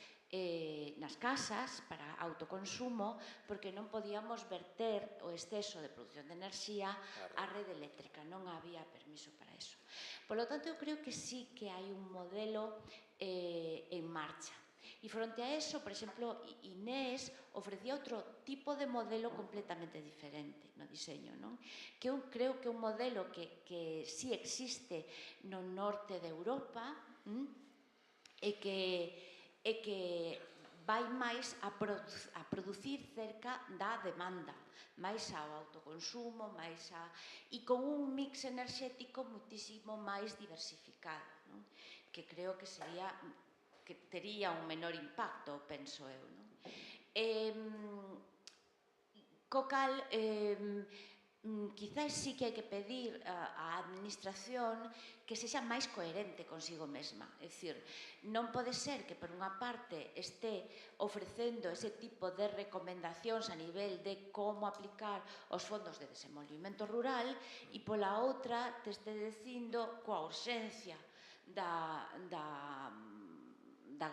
nas casas para autoconsumo porque non podíamos verter o exceso de produción de enerxía á rede eléctrica, non había permiso para eso. Por lo tanto, eu creo que sí que hai un modelo en marcha. E fronte a eso, por exemplo, Inés ofrecía outro tipo de modelo completamente diferente no diseño, non? Que eu creo que é un modelo que sí existe no norte de Europa e que vai máis a producir cerca da demanda, máis ao autoconsumo, máis a... e con un mix enerxético muitísimo máis diversificado, non? Que creo que sería... que tería un menor impacto, penso eu. Co cal, quizás sí que hai que pedir á administración que sexa máis coherente consigo mesma. É dicir, non pode ser que, por unha parte, este ofrecendo ese tipo de recomendacións a nivel de como aplicar os fondos de desenvolvemento rural e, pola outra, te este dicindo coa urxencia da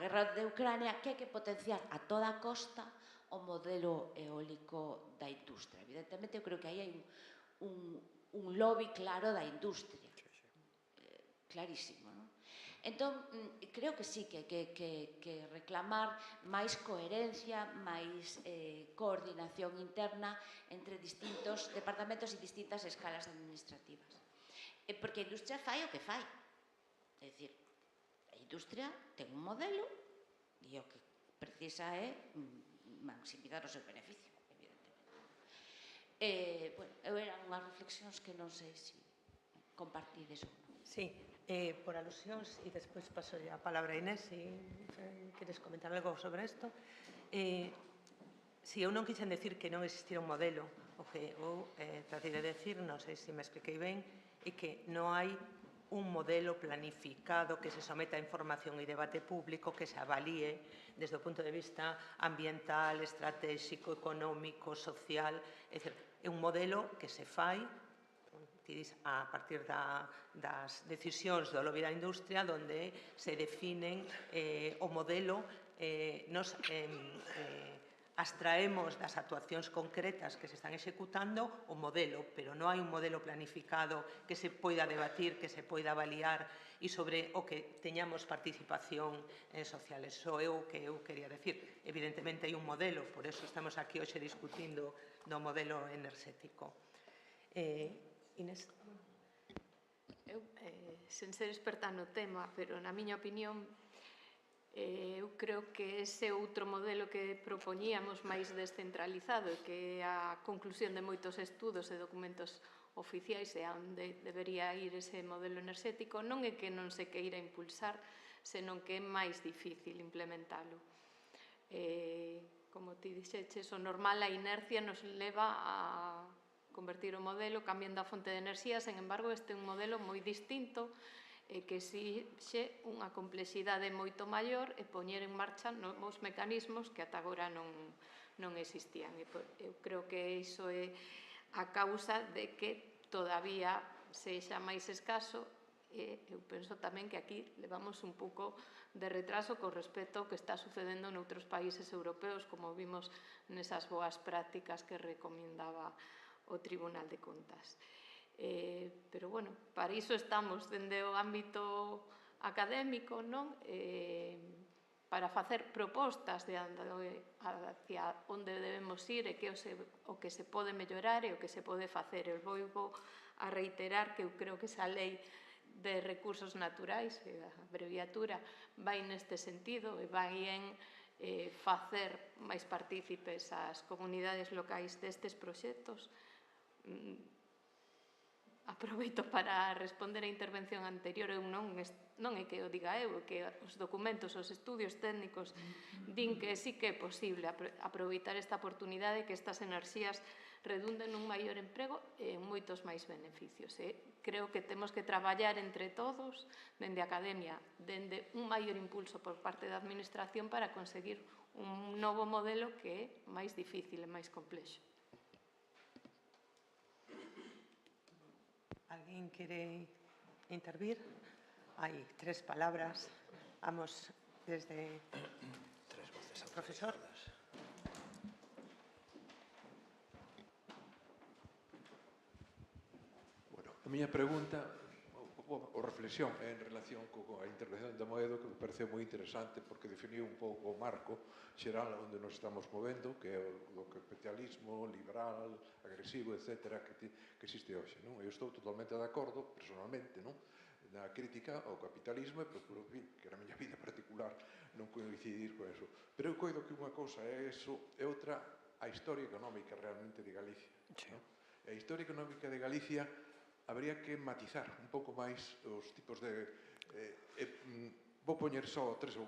guerra de Ucrania que hai que potenciar a toda costa o modelo eólico da industria. Evidentemente, eu creo que aí hai un lobby claro da industria. Clarísimo, non? Entón, creo que sí que hai que reclamar máis coherencia, máis coordinación interna entre distintos departamentos e distintas escalas administrativas. Porque a industria fai o que fai. É dicir, a industria ten un modelo e o que precisa é maximizar o seu beneficio, evidentemente. Bueno, eran unhas reflexións que non sei se compartides ou non. Sí, por alusións, e despois paso a palabra a Inés, se queres comentar algo sobre isto. Si eu non quixen decir que non existira un modelo, o que eu tratei de decir, non sei se me expliquei ben, é que non hai un modelo planificado que se someta a información e debate público que se avalíe desde o punto de vista ambiental, estratégico, económico, social. É dicir, é un modelo que se fai a partir das decisións do lobby da industria onde se definen o modelo, nos abstraemos das actuacións concretas que se están executando o modelo, pero non hai un modelo planificado que se poida debatir, que se poida avaliar e sobre o que teñamos participación social. Eso é o que eu quería decir. Evidentemente hai un modelo, por eso estamos aquí hoxe discutindo do modelo enerxético. Inés? Eu, sen ser experta no tema, pero na miña opinión, eu creo que ese outro modelo que propoñíamos máis descentralizado e que é a conclusión de moitos estudos e documentos oficiais e onde debería ir ese modelo enerxético non é que non se queira impulsar, senón que é máis difícil implementalo. Como ti dixeches, o normal, a inercia nos leva a convertir o modelo cambiando a fonte de enerxía, sen embargo, este é un modelo moi distinto e que exixe unha complexidade moito maior e poñer en marcha novos mecanismos que ata agora non existían. Eu creo que iso é a causa de que todavía sexa máis escaso e eu penso tamén que aquí levamos un pouco de retraso con respecto ao que está sucedendo noutros países europeos, como vimos nesas boas prácticas que recomendaba o Tribunal de Contas. Pero, bueno, para iso estamos dende o ámbito académico, non? Para facer propostas hacia onde debemos ir e que o que se pode mellorar e o que se pode facer. Eu vou a reiterar que eu creo que esa lei de recursos naturais, a abreviatura, vai neste sentido e vai en facer máis partícipes as comunidades locais destes proxectos. aproveito para responder a intervención anterior. Eu non é que o diga eu, que os documentos, os estudios técnicos din que sí que é posible aproveitar esta oportunidade, que estas enerxías redunden nun maior emprego e en moitos máis beneficios. Creo que temos que traballar entre todos, dende a academia, dende un maior impulso por parte da administración para conseguir un novo modelo que é máis difícil e máis complexo. ¿Alguien quiere intervir? Hay 3 palabras. Vamos desde el profesor. Bueno, a miña pregunta ou reflexión en relación coa intervención de Moedo, que me pareceu moi interesante porque definiu un pouco o marco xeral onde nos estamos movendo, que é o capitalismo liberal, agresivo, etc., que existe hoxe. Non? Eu estou totalmente de acordo, personalmente, non? Na crítica ao capitalismo e procuro, que na miña vida particular, non coincidir con eso. Pero eu coido que unha cousa é eso e outra a historia económica realmente de Galicia. Non? A historia económica de Galicia habría que matizar un pouco máis os tipos de... vou poñer só 3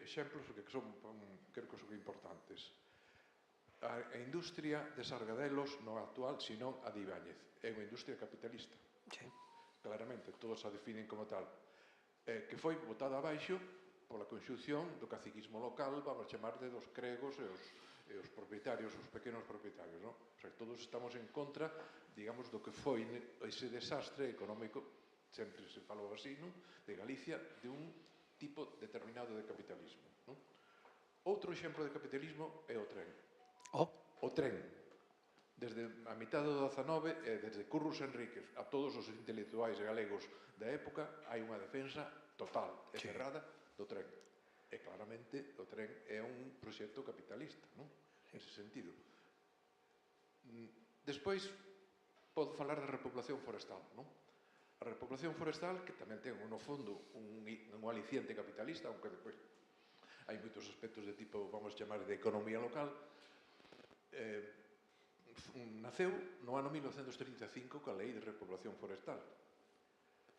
exemplos que creo que son importantes. A industria de Sargadelos non actual, senón a de Ibáñez. É unha industria capitalista. Claramente, todos a definen como tal. Que foi botada abaixo pola conxunción do caciquismo local, vamos chamarle dos cregos e os propietarios, os pequenos propietarios, non? O sea, todos estamos en contra, digamos, do que foi ese desastre económico, sempre se falou así, non? De Galicia, de un tipo determinado de capitalismo, non? Outro exemplo de capitalismo é o tren. O tren. Desde a mitad do 19, desde Curros Enríquez a todos os intelectuais galegos da época, hai unha defensa total e cerrada do tren. E claramente o tren é un proxecto capitalista, non? Nese sentido. Despois, podo falar da repoblación forestal, non? A repoblación forestal, que tamén ten no fondo un aliciente capitalista, aunque depois hai moitos aspectos de tipo, vamos chamar, de economía local, naceu no ano 1935 coa Lei de Repoblación Forestal.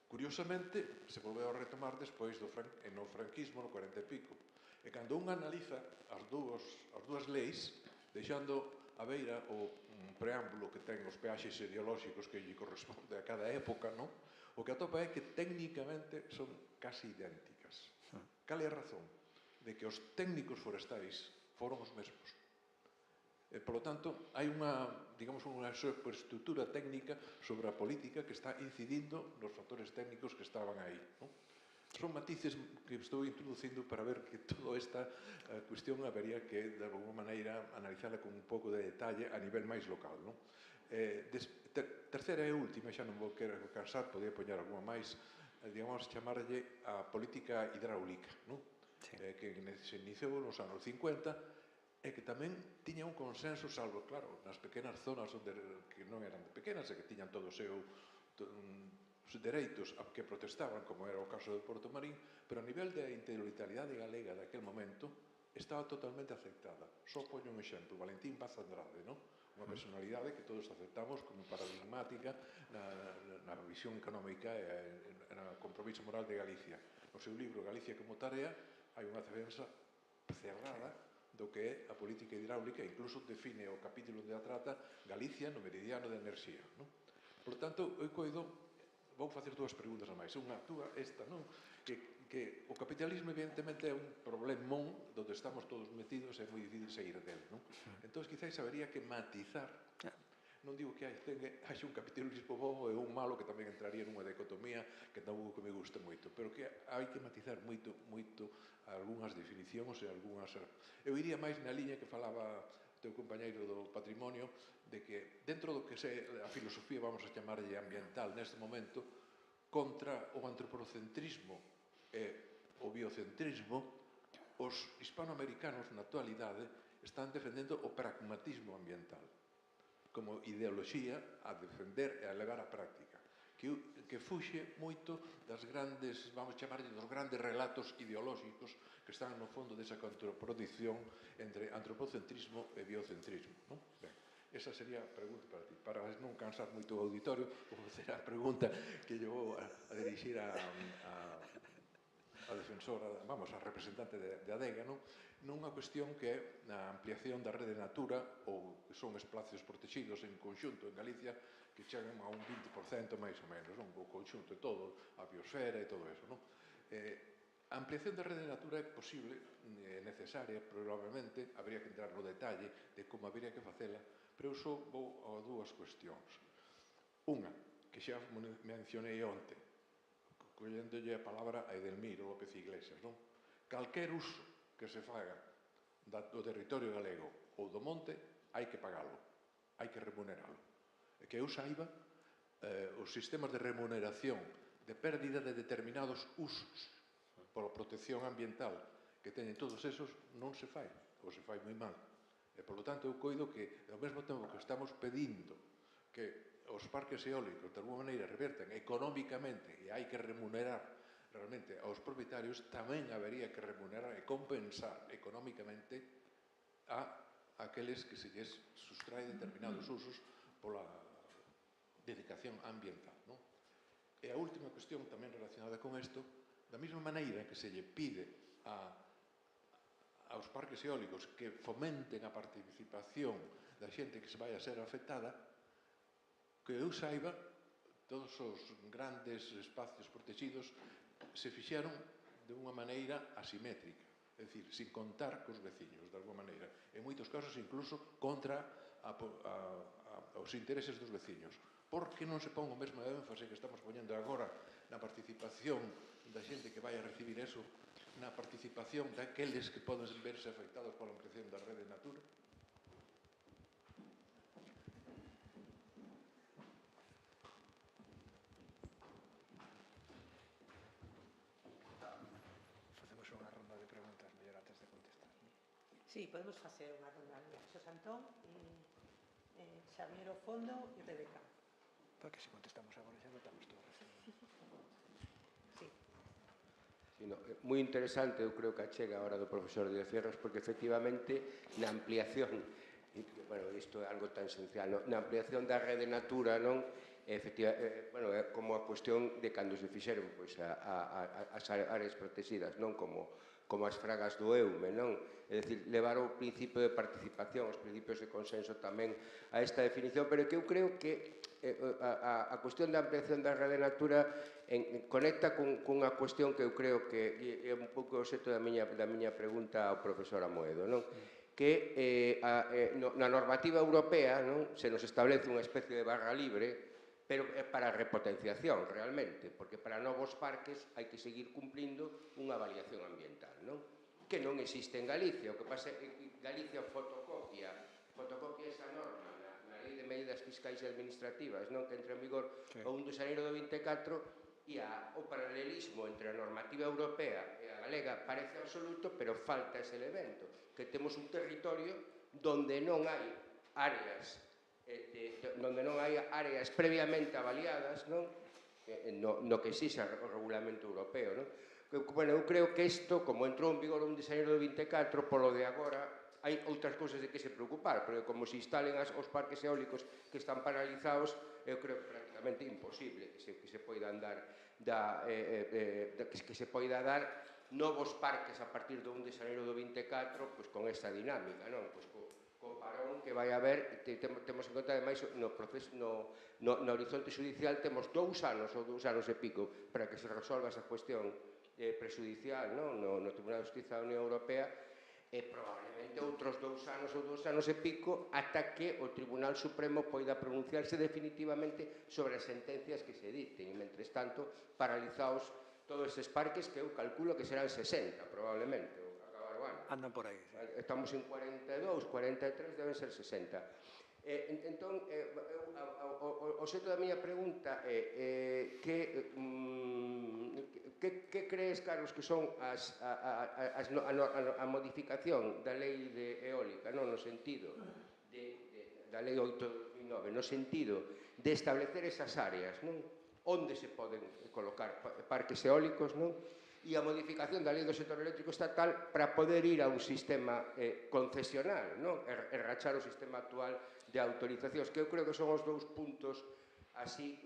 Curiosamente, se volveu a retomar despois no franquismo, no 40 e pico. E cando un analiza as dúas leis, deixando a beira o preámbulo que ten os peaxes ideolóxicos que lle corresponde a cada época, non? O que atopa é que técnicamente son casi idénticas. Cal é a razón? De que os técnicos forestais foron os mesmos. Por lo tanto, hai unha superestructura técnica sobre a política que está incidindo nos factores técnicos que estaban aí. Son matices que estou introducindo para ver que toda esta cuestión habería que, de alguma maneira, analizarla con un pouco de detalle a nivel máis local. Terceira e última, xa non vou querer cansar, podía poñer alguma máis, digamos, chamarlle a política hidráulica, que se iniciou nos anos 50, e que tamén tiña un consenso, salvo, claro, nas pequenas zonas que non eran pequenas e que tiñan todos os dereitos a que protestaban, como era o caso de Porto Marín, pero a nivel da intelectualidade galega daquel momento estaba totalmente aceptada. Só poño un exemplo, Valentín Paz Andrade, unha personalidade que todos aceptamos como paradigmática na visión económica e no compromiso moral de Galicia. No seu libro Galicia como tarea hai unha defensa cerrada do que é a política hidráulica, incluso define o capítulo onde a trata Galicia no meridiano de enerxía. Por tanto, eu coido, vou facer 2 preguntas a máis. Unha, túa, esta, non? Que o capitalismo, evidentemente, é un problemón onde estamos todos metidos e é moi difícil sair dele, non? Entón, quizáis habería que matizar. Non digo que haxe un capitalismo bo e un malo, que tamén entraría nunha dicotomía que tampouco me gusta moito, pero que hai que matizar moito algunhas definicións e algunhas... Eu iría máis na liña que falaba o teu compañeiro do patrimonio, de que dentro do que a filosofía, vamos a chamarlle ambiental neste momento, contra o antropocentrismo e o biocentrismo, os hispanoamericanos na actualidade están defendendo o pragmatismo ambiental como ideoloxía a defender e a levar á práctica, que fuxe moito das grandes, vamos chamarlle, dos grandes relatos ideolóxicos que están no fondo desa contraposición entre antropocentrismo e biocentrismo. Esa sería a pregunta para ti. Para non cansar moito o auditorio, vou facer a pregunta que lle vou a dirixir a defensora, vamos, a representante de Adega, non? Nunha cuestión que é a ampliación da rede Natura, ou que son espacios protegidos en conxunto en Galicia, que chegan a un 20% máis ou menos, non? O conxunto de todo, a biosfera e todo eso, non? A ampliación da rede Natura é posible, é necesaria, probablemente, habría que entrar no detalle de como habría que facela, pero eu só vou a dúas cuestións. Unha, que xa mencionei onte, collendolle a palabra a Edelmiro López Iglesias, non? Calquer uso que se faga do territorio galego ou do monte, hai que pagalo, hai que remuneralo. E que eu saiba, os sistemas de remuneración de pérdida de determinados usos pola protección ambiental que teñen todos esos, non se fai, ou se fai moi mal. E, polo tanto, eu coido que, ao mesmo tempo que estamos pedindo que os parques eólicos, de alguma maneira, reverten económicamente e hai que remunerar realmente aos propietarios, tamén habería que remunerar e compensar económicamente a aqueles que se lles sustrae determinados usos pola dedicación ambiental, non? E a última cuestión tamén relacionada con isto, da mesma maneira que se lle pide aos parques eólicos que fomenten a participación da xente que se vai a ser afectada, que eu saiba, todos os grandes espacios protegidos se fixeron de unha maneira asimétrica, é dicir, sin contar cos veciños, de alguma maneira. En moitos casos, incluso, contra os intereses dos veciños. Por que non se pon o mesmo énfase que estamos poñendo agora na participación da xente que vai a recibir eso, na participación daqueles que poden verse afectados pola ampliación da rede Natura? Facemos unha ronda de preguntas mellor antes de contestar. Sí, podemos facer unha ronda. Xosé Antón, Xavier Fondo e Rebeca. Porque se contestamos agora xa notamos todo. Sí. Sí, no, moi interesante, eu creo que achega a hora do profesor Díaz Fierros, porque efectivamente na ampliación, bueno, isto é algo tan esencial, no? Na ampliación da rede Natura, non? Bueno, é como a cuestión de cando se fixeron pois, as áreas protegidas, non como as fragas do EUME, non? É dicir, levar o principio de participación, os principios de consenso tamén a esta definición, pero que eu creo que a cuestión da ampliación da rede Natura conecta cunha cuestión que eu creo que é un pouco o obxecto da miña pregunta ao profesor Amoedo, non? Que na normativa europea se nos establece unha especie de barra libre, pero é para a repotenciación realmente, porque para novos parques hai que seguir cumplindo unha avaliación ambiental, non? Que non existe en Galicia, o que pasa é que Galicia fotocopia esa norma na Lei de Medidas Fiscais e Administrativas, non? Que entra en vigor o 1 de xaneiro do 24, e o paralelismo entre a normativa europea e a galega parece absoluto, pero falta ese elemento, que temos un territorio donde non hai áreas previamente avaliadas, non? No que exixa o regulamento europeo, non? Bueno, eu creo que isto, como entrou en vigor o 1 de xaneiro do 24, polo de agora, hai outras cousas de que se preocupar, porque como se instalen os parques eólicos que están paralizados, eu creo que prácticamente imposible que se poidan dar novos parques a partir do 1 de xaneiro do 24 con esta dinámica, non? Co parón que vai haber, temos en conta, ademais, no horizonte judicial temos 2 anos ou 2 anos e pico para que se resolva esa cuestión prejudicial no Tribunal de Justiza da Unión Europea, e probablemente outros 2 anos ou 2 anos e pico ata que o Tribunal Supremo poida pronunciarse definitivamente sobre as sentencias que se dicten, e, mentres tanto, paralizados todos estes parques que eu calculo que serán 60, probablemente, ao acabar o ano. Andan por aí. Estamos en 42, 43, deben ser 60. Entón, o xeito da miña pregunta é que crees, Carlos, que son a modificación da lei eólica, no sentido da lei 8/2009, no sentido de establecer esas áreas, onde se poden colocar parques eólicos, e a modificación da lei do sector eléctrico estatal para poder ir a un sistema concesional, non? E rachar o sistema actual de autorizacións, que eu creo que son os dous puntos así,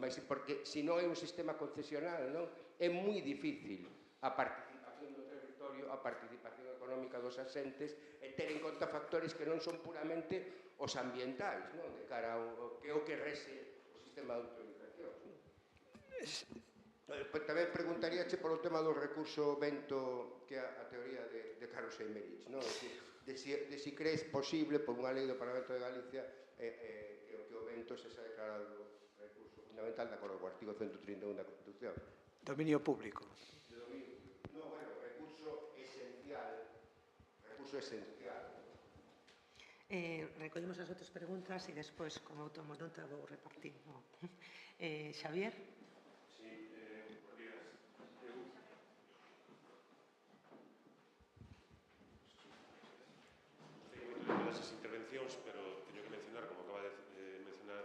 máis porque se non hai un sistema concesional, non? É moi difícil a participación do territorio, a participación económica dos asentes e ter en conta factores que non son puramente os ambientais, non? De cara ao que é o que rese o sistema de autorización. Tamén preguntaríache polo tema do recurso vento, que é a teoría de Carlos Eimerich, non? De si crees posible, por unha lei do Parlamento de Galicia, que o vento se xa declarado recurso fundamental de acordo co artigo 131 da Constitución. Dominio público. No, bueno, recurso esencial. Recurso esencial. Recollemos as outras preguntas e despois, como tomo nota, vou repartindo. Xavier? Intervencións, pero teño que mencionar, como acaba de mencionar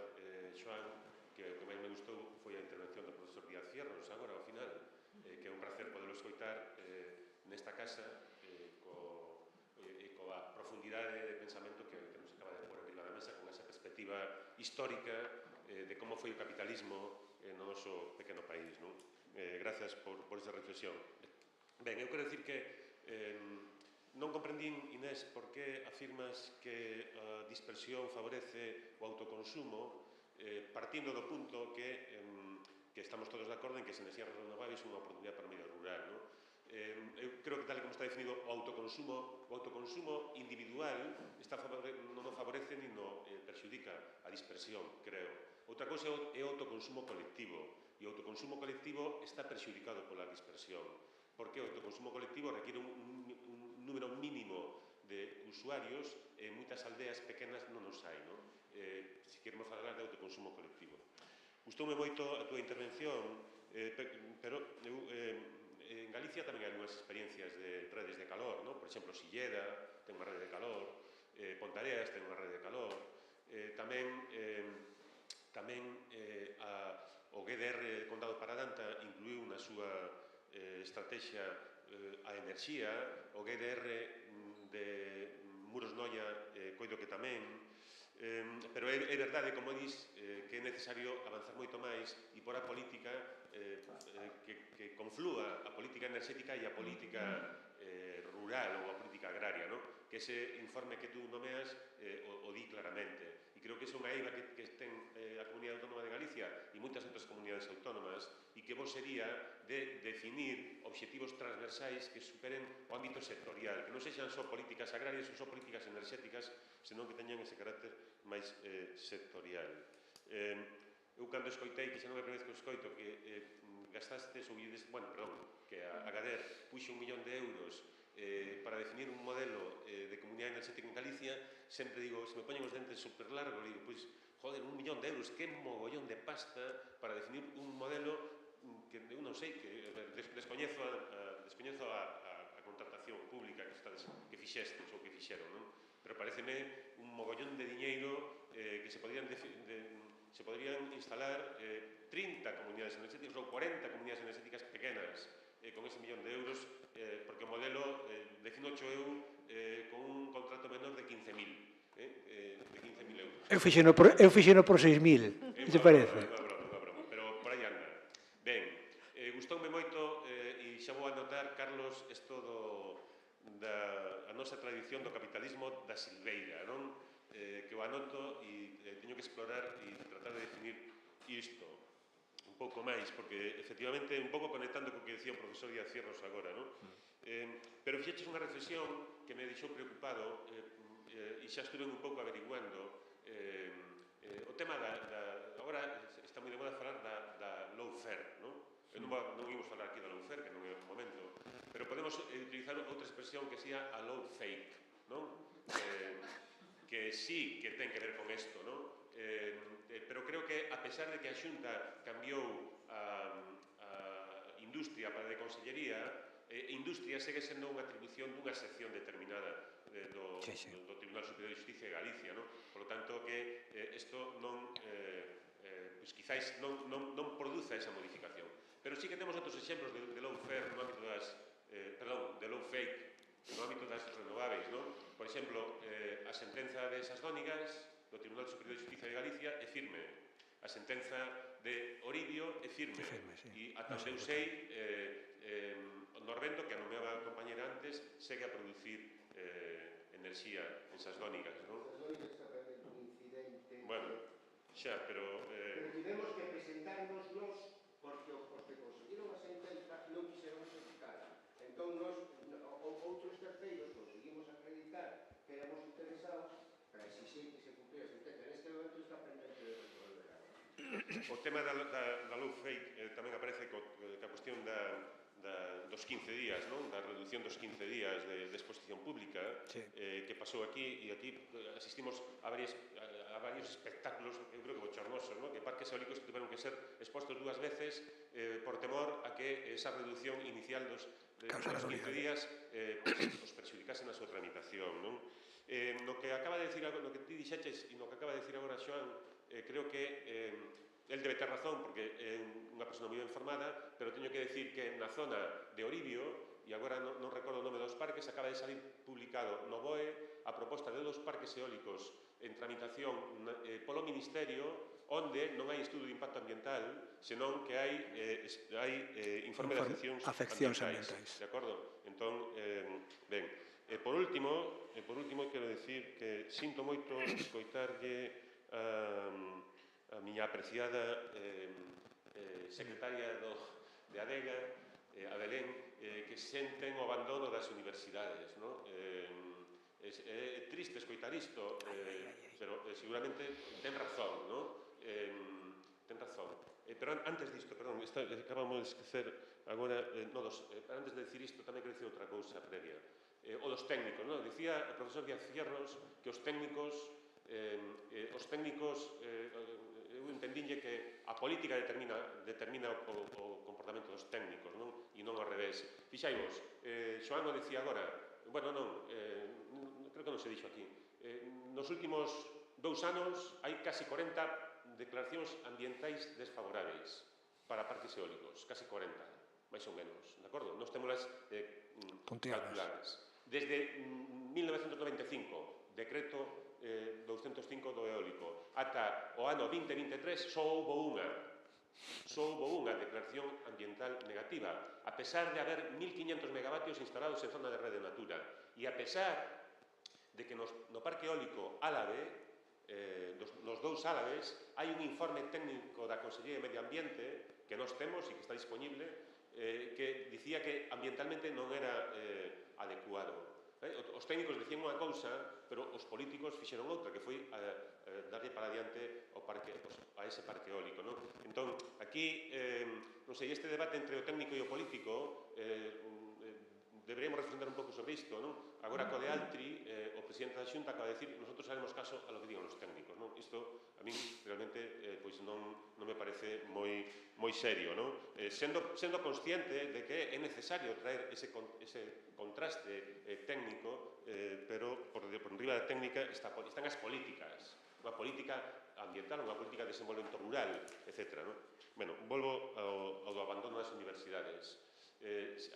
Xoán, que o que máis me gustou foi a intervención do profesor Díaz Fierros agora, ao final, que é un placer poderlo escoitar nesta casa coa profundidade de pensamento que nos acaba de pôr arriba da mesa, con esa perspectiva histórica de como foi o capitalismo no noso pequeno país. Grazas por esa reflexión. Ben, eu quero dicir que non comprendín, Inés, por que afirmas que a dispersión favorece o autoconsumo, partindo do punto que estamos todos de acordo en que as enerxías renovables son unha oportunidade para o medio rural. Eu creo que tal como está definido o autoconsumo individual non o favorece ni non perxudica a dispersión, creo. Outra cousa é o autoconsumo colectivo, e o autoconsumo colectivo está perxudicado pola dispersión, porque o autoconsumo colectivo requiere un número mínimo de usuarios e en moitas aldeas pequenas non os hai, se queremos falar de autoconsumo colectivo. Gustoume moito a túa intervención, pero en Galicia tamén hai unhas experiencias de redes de calor, por exemplo, Silleda ten unha rede de calor, Pontareas ten unha rede de calor, tamén o GDR Condado Paradanta incluiu na súa estrategia a enerxía, o GDR de Muros Noia coido que tamén, pero é verdade, como dis, que é necesario avanzar moito máis e por a política que conflúa a política enerxética e a política rural ou a política agraria, que ese informe que tú nomeas o di claramente. E creo que é unha eiva que ten a Comunidade Autónoma de Galicia e moitas outras comunidades autónomas e que vos sería de definir obxectivos transversais que superen o ámbito sectorial, que non sexan só políticas agrarias ou só políticas enerxéticas, senón que teñan ese carácter máis sectorial. Eu cando escoitei, que xa non é a primeira vez que escoito, que gastastes ou que a Gader puxo 1 millón de euros para definir un modelo de comunidade enerxética en Galicia, sempre digo, se me poñen os dentes super largos, digo, pois, joder, 1 millón de euros, que mogollón de pasta para definir un modelo que eu non sei, que descoñezo a contratación pública que fixestes ou que fixeron, pero pareceme un mogollón de diñeiro que se podrían instalar 30 comunidades enerxéticas ou 40 comunidades enerxéticas pequenas con ese 1 millón de euros, porque o modelo definocho eu con un contrato menor de 15.000 euros. Eu fixeno por 6.000, que te parece? Unha broma, pero por aí anda. Ben, gustoume moito, e xa vou anotar, Carlos, isto da nosa tradición do capitalismo da silveira, que o anoto e teño que explorar e tratar de definir isto un pouco máis, porque efectivamente un pouco conectando co que decía o profesor Díaz Fierros agora, pero fixeches unha reflexión que me deixou preocupado e xa estuve un pouco averiguando o tema agora está moi de moda falar da lawfare, non imos falar aquí da lawfare, que non é o momento, pero podemos utilizar outra expresión que sea a law fake, que sí que ten que ver con isto, pero creo que a pesar de que a Xunta cambiou a industria para de consellería, industria segue sendo unha atribución dunha sección determinada do Tribunal Superior de Justicia de Galicia, por lo tanto que isto non quizáis non produza esa modificación. Pero sí que temos outros exemplos de lawfare no ámbito das, de lawfake no ámbito das renováveis, non? Por exemplo, a sentenza de Sasdónigas do Tribunal Superior de Justicia de Galicia é firme. A sentenza de Oribio é firme. E ata onde eu sei, Norvento, que anomeaba a compañera antes, segue a producir enerxía en Sasdónigas, non? Sasdónigas está pendente un incidente... Bueno, xa, pero... Pero tivemos que presentarnos nos porque os que conseguiron a sentenza non quixeron executar. Entón, outros terceiros conseguimos acreditar que éramos interesados para exigir que se cumplía a sentenza. Neste momento está pendente de resolver. O tema da lawfake tamén aparece ca cuestión dos 15 días, non? Da reducción dos 15 días de exposición pública que pasou aquí, e aquí asistimos a varios espectáculos, eu creo que bochornosos, non? Que parques eólicos tiveron que ser expostos 2 veces por temor a que esa reducción inicial dos 15 días os perxudicase na súa tramitación, non? No que acaba de decir, no que ti dixeches e no que acaba de decir agora Xoán, creo que el debe ter razón, porque é unha persona moi ben formada, pero teño que decir que na zona de Oribio, e agora non recordo o nome dos parques, acaba de salir publicado no BOE a proposta de 2 parques eólicos en tramitación polo Ministerio, onde non hai estudo de impacto ambiental, senón que hai informe de afeccións ambientais. De acordo? Entón, ben, por último, quero decir que sinto moito escoitarlle a miña apreciada secretaria de Adega, a Belén, que senten o abandono das universidades, non? É triste escoitar isto, pero seguramente ten razón, non? Ten razón. Pero antes disto, perdón, acabamos de esquecer agora, antes de decir isto, tamén quero dicir outra cousa previa. O dos técnicos, non? Dicía o profesor Díaz Fierros que os técnicos, eu entendinlle que a política determina o comportamento dos técnicos, non? E non ao revés. Fixaivos, Xoán o dicía agora, bueno, non, creo que non se dixo aquí. Nos últimos 2 anos hai casi 40 declaracións ambientais desfavoráveis para parques eólicos, casi 40, máis ou menos, de acordo? Nos témolas calculadas. Desde 1995, decreto 205 do eólico, ata o ano 2023 só houbo unha declaración ambiental negativa, a pesar de haber 1.500 megavatios instalados en zona de rede natura, e a pesar de que no parque eólico Álave, nos 2 Álaves, hai un informe técnico da Consellería de Medio Ambiente que nós temos e que está disponible, que dicía que ambientalmente non era adecuado. Os técnicos decían unha cousa, pero os políticos fixeron outra, que foi darlle para adiante a ese parque eólico. Entón, aquí, non sei, este debate entre o técnico e o político, deberíamos reflexionar un pouco sobre isto, non? Agora, co de Altri, o presidente da Xunta acaba de decir nosotros haremos caso a lo que digan os técnicos, non? Isto, a min, realmente, pois non me parece moi serio, non? Sendo consciente de que é necesario traer ese contraste técnico, pero por enriba da técnica están as políticas, unha política ambiental, unha política de desenvolvemento rural, etc. Bueno, volvo ao do abandono das universidades.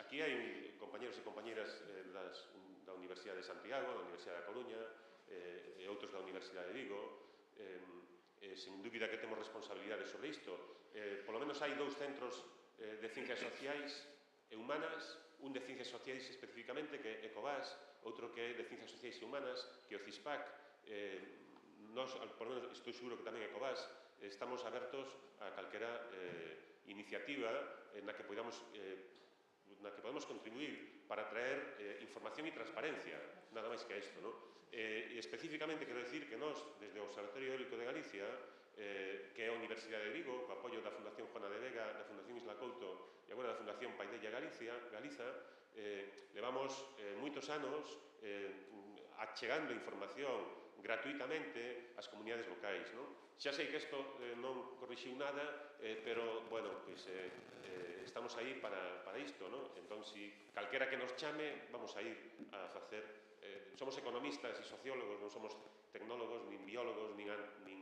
Aquí hai compañeros e compañeras da Universidade de Santiago, da Universidade da Coruña e outros da Universidade de Vigo. Sen dúbida que temos responsabilidades sobre isto. Polo menos hai 2 centros de ciencias sociais e humanas, un de ciencias sociais especificamente, que é Ecovas, outro que é de ciencias sociais e humanas, que é o CISPAC. Nós, por lo menos, estou seguro que tamén Ecovas, estamos abertos a calquera iniciativa na que podamos contribuir para traer información e transparencia, nada máis que isto, non? E especificamente quero decir que nós, desde o Observatorio Eólico de Galicia, que é a Universidade de Vigo, co apoio da Fundación Juana de Vega, da Fundación Isla Couto e agora da Fundación Paidella Galiza, levamos moitos anos achegando información gratuitamente ás comunidades locais, non? Xa sei que isto non corrixiu nada, pero, bueno, pois estamos aí para isto, non? Entón, se calquera que nos chame, vamos a ir a facer... Somos economistas e sociólogos, non somos tecnólogos, nin biólogos, nin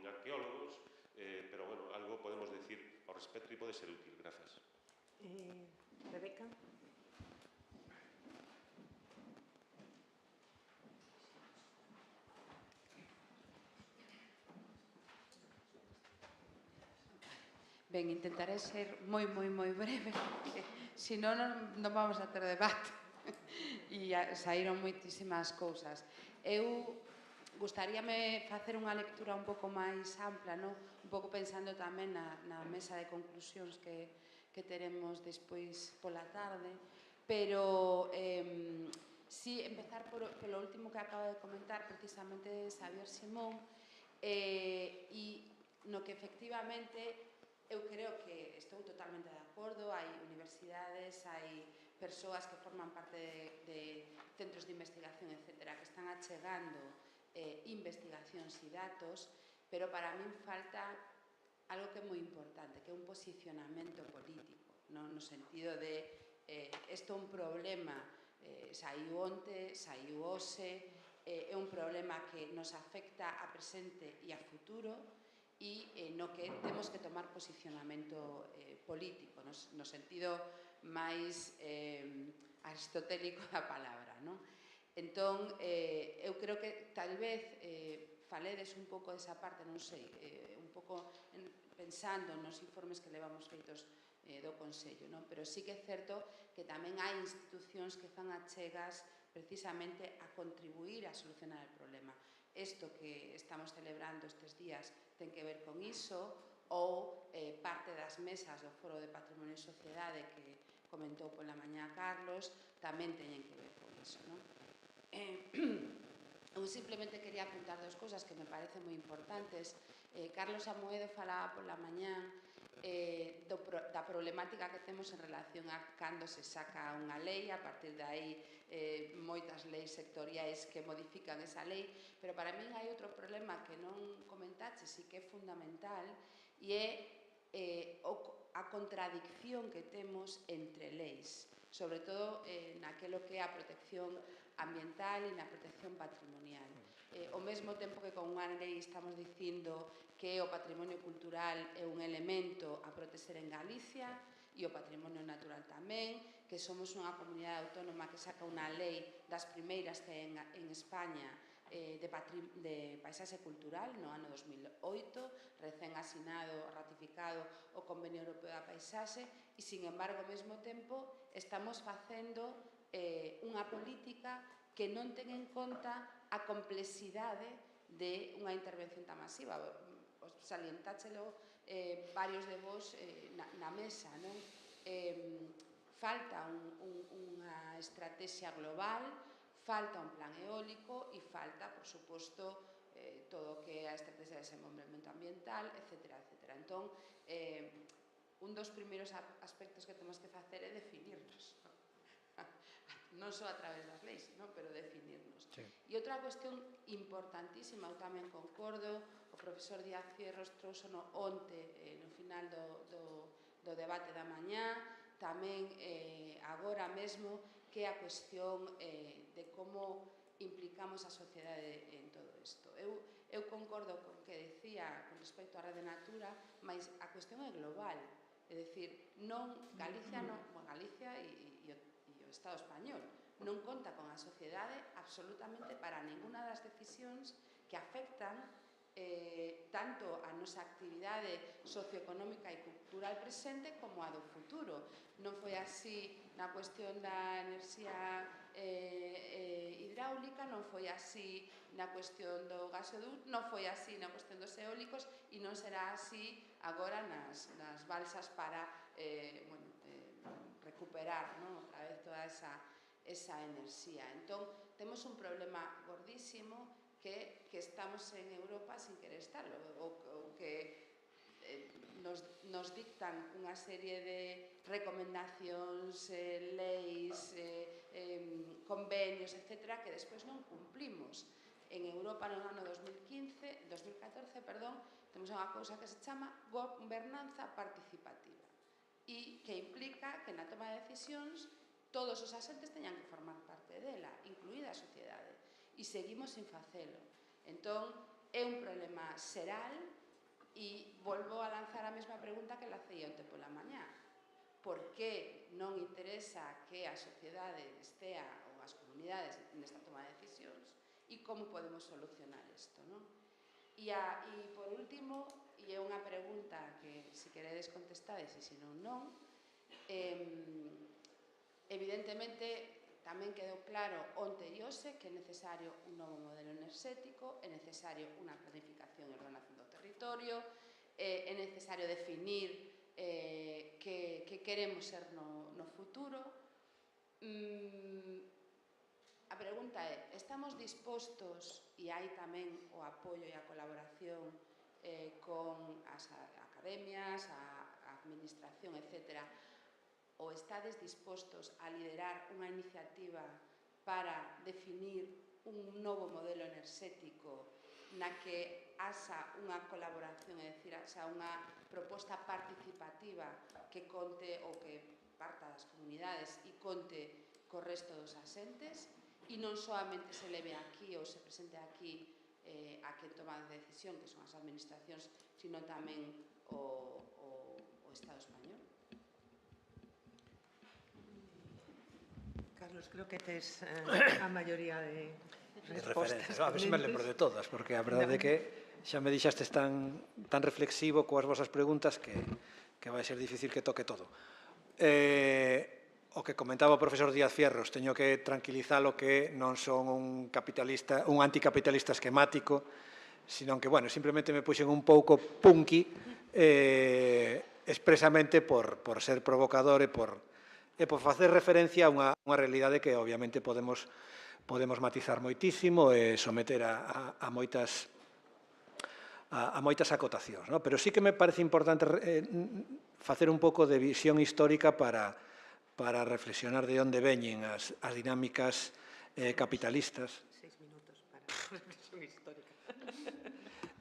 arqueólogos, pero, bueno, algo podemos decir ao respecto e pode ser útil. Grazas. Rebeca. Ben, intentaré ser moi breve, porque senón non vamos a ter debate. E saíron moitísimas cousas. Eu gustaríame facer unha lectura un pouco máis ampla, non? Un pouco pensando tamén na mesa de conclusións que teremos despois pola tarde, pero si empezar polo último que acaba de comentar precisamente Xavier Simón, e no que efectivamente eu creo que estou totalmente de acordo, hai universidades, hai persoas que forman parte de centros de investigación, etc., que están achegando investigacións e datos, pero para min falta algo que é moi importante, que é un posicionamento político, no sentido de isto é un problema, saiu onte, saiu hoxe, é un problema que nos afecta a presente e a futuro, e no que temos que tomar posicionamento político, no sentido máis aristotélico da palabra. Entón, eu creo que tal vez faledes un pouco desa parte, non sei, un pouco pensando nos informes que levamos feitos do Consello, pero sí que é certo que tamén hai institucións que fan achegas precisamente a contribuir a solucionar o problema. Isto que estamos celebrando estes días ten que ver con iso, ou parte das mesas do Foro de Patrimonio e Sociedade que comentou pola mañá Carlos tamén teñen que ver con iso. Eu simplemente quería apuntar dos cousas que me parecen moi importantes. Carlos Amoedo falaba pola mañá da problemática que temos en relación a cando se saca unha lei, a partir de aí moitas leis sectoriais que modifican esa lei, pero para min hai outro problema que non comentaches e que é fundamental, e é a contradicción que temos entre leis, sobre todo naquelo que é a protección ambiental e na protección patrimonial. Ao mesmo tempo que con unha lei estamos dicindo que o patrimonio cultural é un elemento a proteger en Galicia e o patrimonio natural tamén, que somos unha comunidade autónoma que saca unha lei das primeiras que hai en España de paisaxe cultural no ano 2008, recén asinado, ratificado o Convenio Europeo da Paisaxe, e, sin embargo, ao mesmo tempo, estamos facendo unha política que non ten en conta a complexidade de unha intervención tan masiva. Salientáchelo varios de vos na mesa. Falta unha estrategia global, falta un plan eólico e falta, por suposto, todo o que é a estrategia de desenvolvemento ambiental, etc. Entón, un dos primeiros aspectos que temos que facer é definirnos. Non só a través das leis, pero definirnos. E outra cuestión importantísima, eu tamén concordo, o profesor Díaz Fierros trouxo onte, no final do debate da mañá, tamén agora mesmo, que é a cuestión de como implicamos a sociedade en todo isto. Eu concordo con que decía con respecto á Rede Natura, mas a cuestión é global. É dicir, Galicia e o Estado español non conta con a sociedade absolutamente para ninguna das decisións que afectan tanto a nosa actividade socioeconómica e cultural presente como a do futuro. Non foi así na cuestión da enerxía hidráulica, non foi así na cuestión do gasoduto, non foi así na cuestión dos eólicos e non será así agora nas balsas para recuperar outra vez toda esa enerxía. Entón, temos un problema gordísimo que estamos en Europa sin querer estarlo, ou que nos dictan unha serie de recomendacións, leis, convenios, etc., que despois non cumplimos. En Europa, no ano 2014, temos unha cousa que se chama gobernanza participativa e que implica que na toma de decisións todos os asentes teñan que formar parte dela, incluída a sociedade, e seguimos sin facelo. Entón, é un problema xeral e volvo a lanzar a mesma pregunta que lacei onte pola mañá. por que non interesa que a sociedade estea ou as comunidades nesta toma de decisións e como podemos solucionar isto, non? E por último, e é unha pregunta que se queredes contestades e se non, non, evidentemente tamén quedou claro onte e hoxe que é necesario un novo modelo enerxético, é necesario unha planificación e ordenación do territorio, é necesario definir que queremos ser no futuro. A pregunta é, estamos dispostos, e hai tamén o apoio e a colaboración con as academias, a administración, etc., ou estades dispostos a liderar unha iniciativa para definir un novo modelo enerxético na que haxa unha colaboración, é dicir, haxa unha proposta participativa que conte ou que parta das comunidades e conte co resto dos asentes e non solamente se leve aquí ou se presente aquí a quen toma a decisión, que son as administracións, sino tamén o Estado español. Carlos, creo que tes a maioría de respostas. A ver se me lembro de todas, porque a verdade é que xa me dixastes tan reflexivo coas vosas preguntas que vai ser difícil que toque todo. O que comentaba o profesor Díaz Fierros, teño que tranquilizalo que non son un anticapitalista esquemático, sino que, bueno, simplemente me puxen un pouco punky expresamente por ser provocador e por facer referencia a unha realidade que obviamente podemos matizar moitísimo e someter a moitas acotacións. Pero sí que me parece importante facer un pouco de visión histórica para reflexionar de onde veñen as dinámicas capitalistas. 6 minutos para reflexión histórica.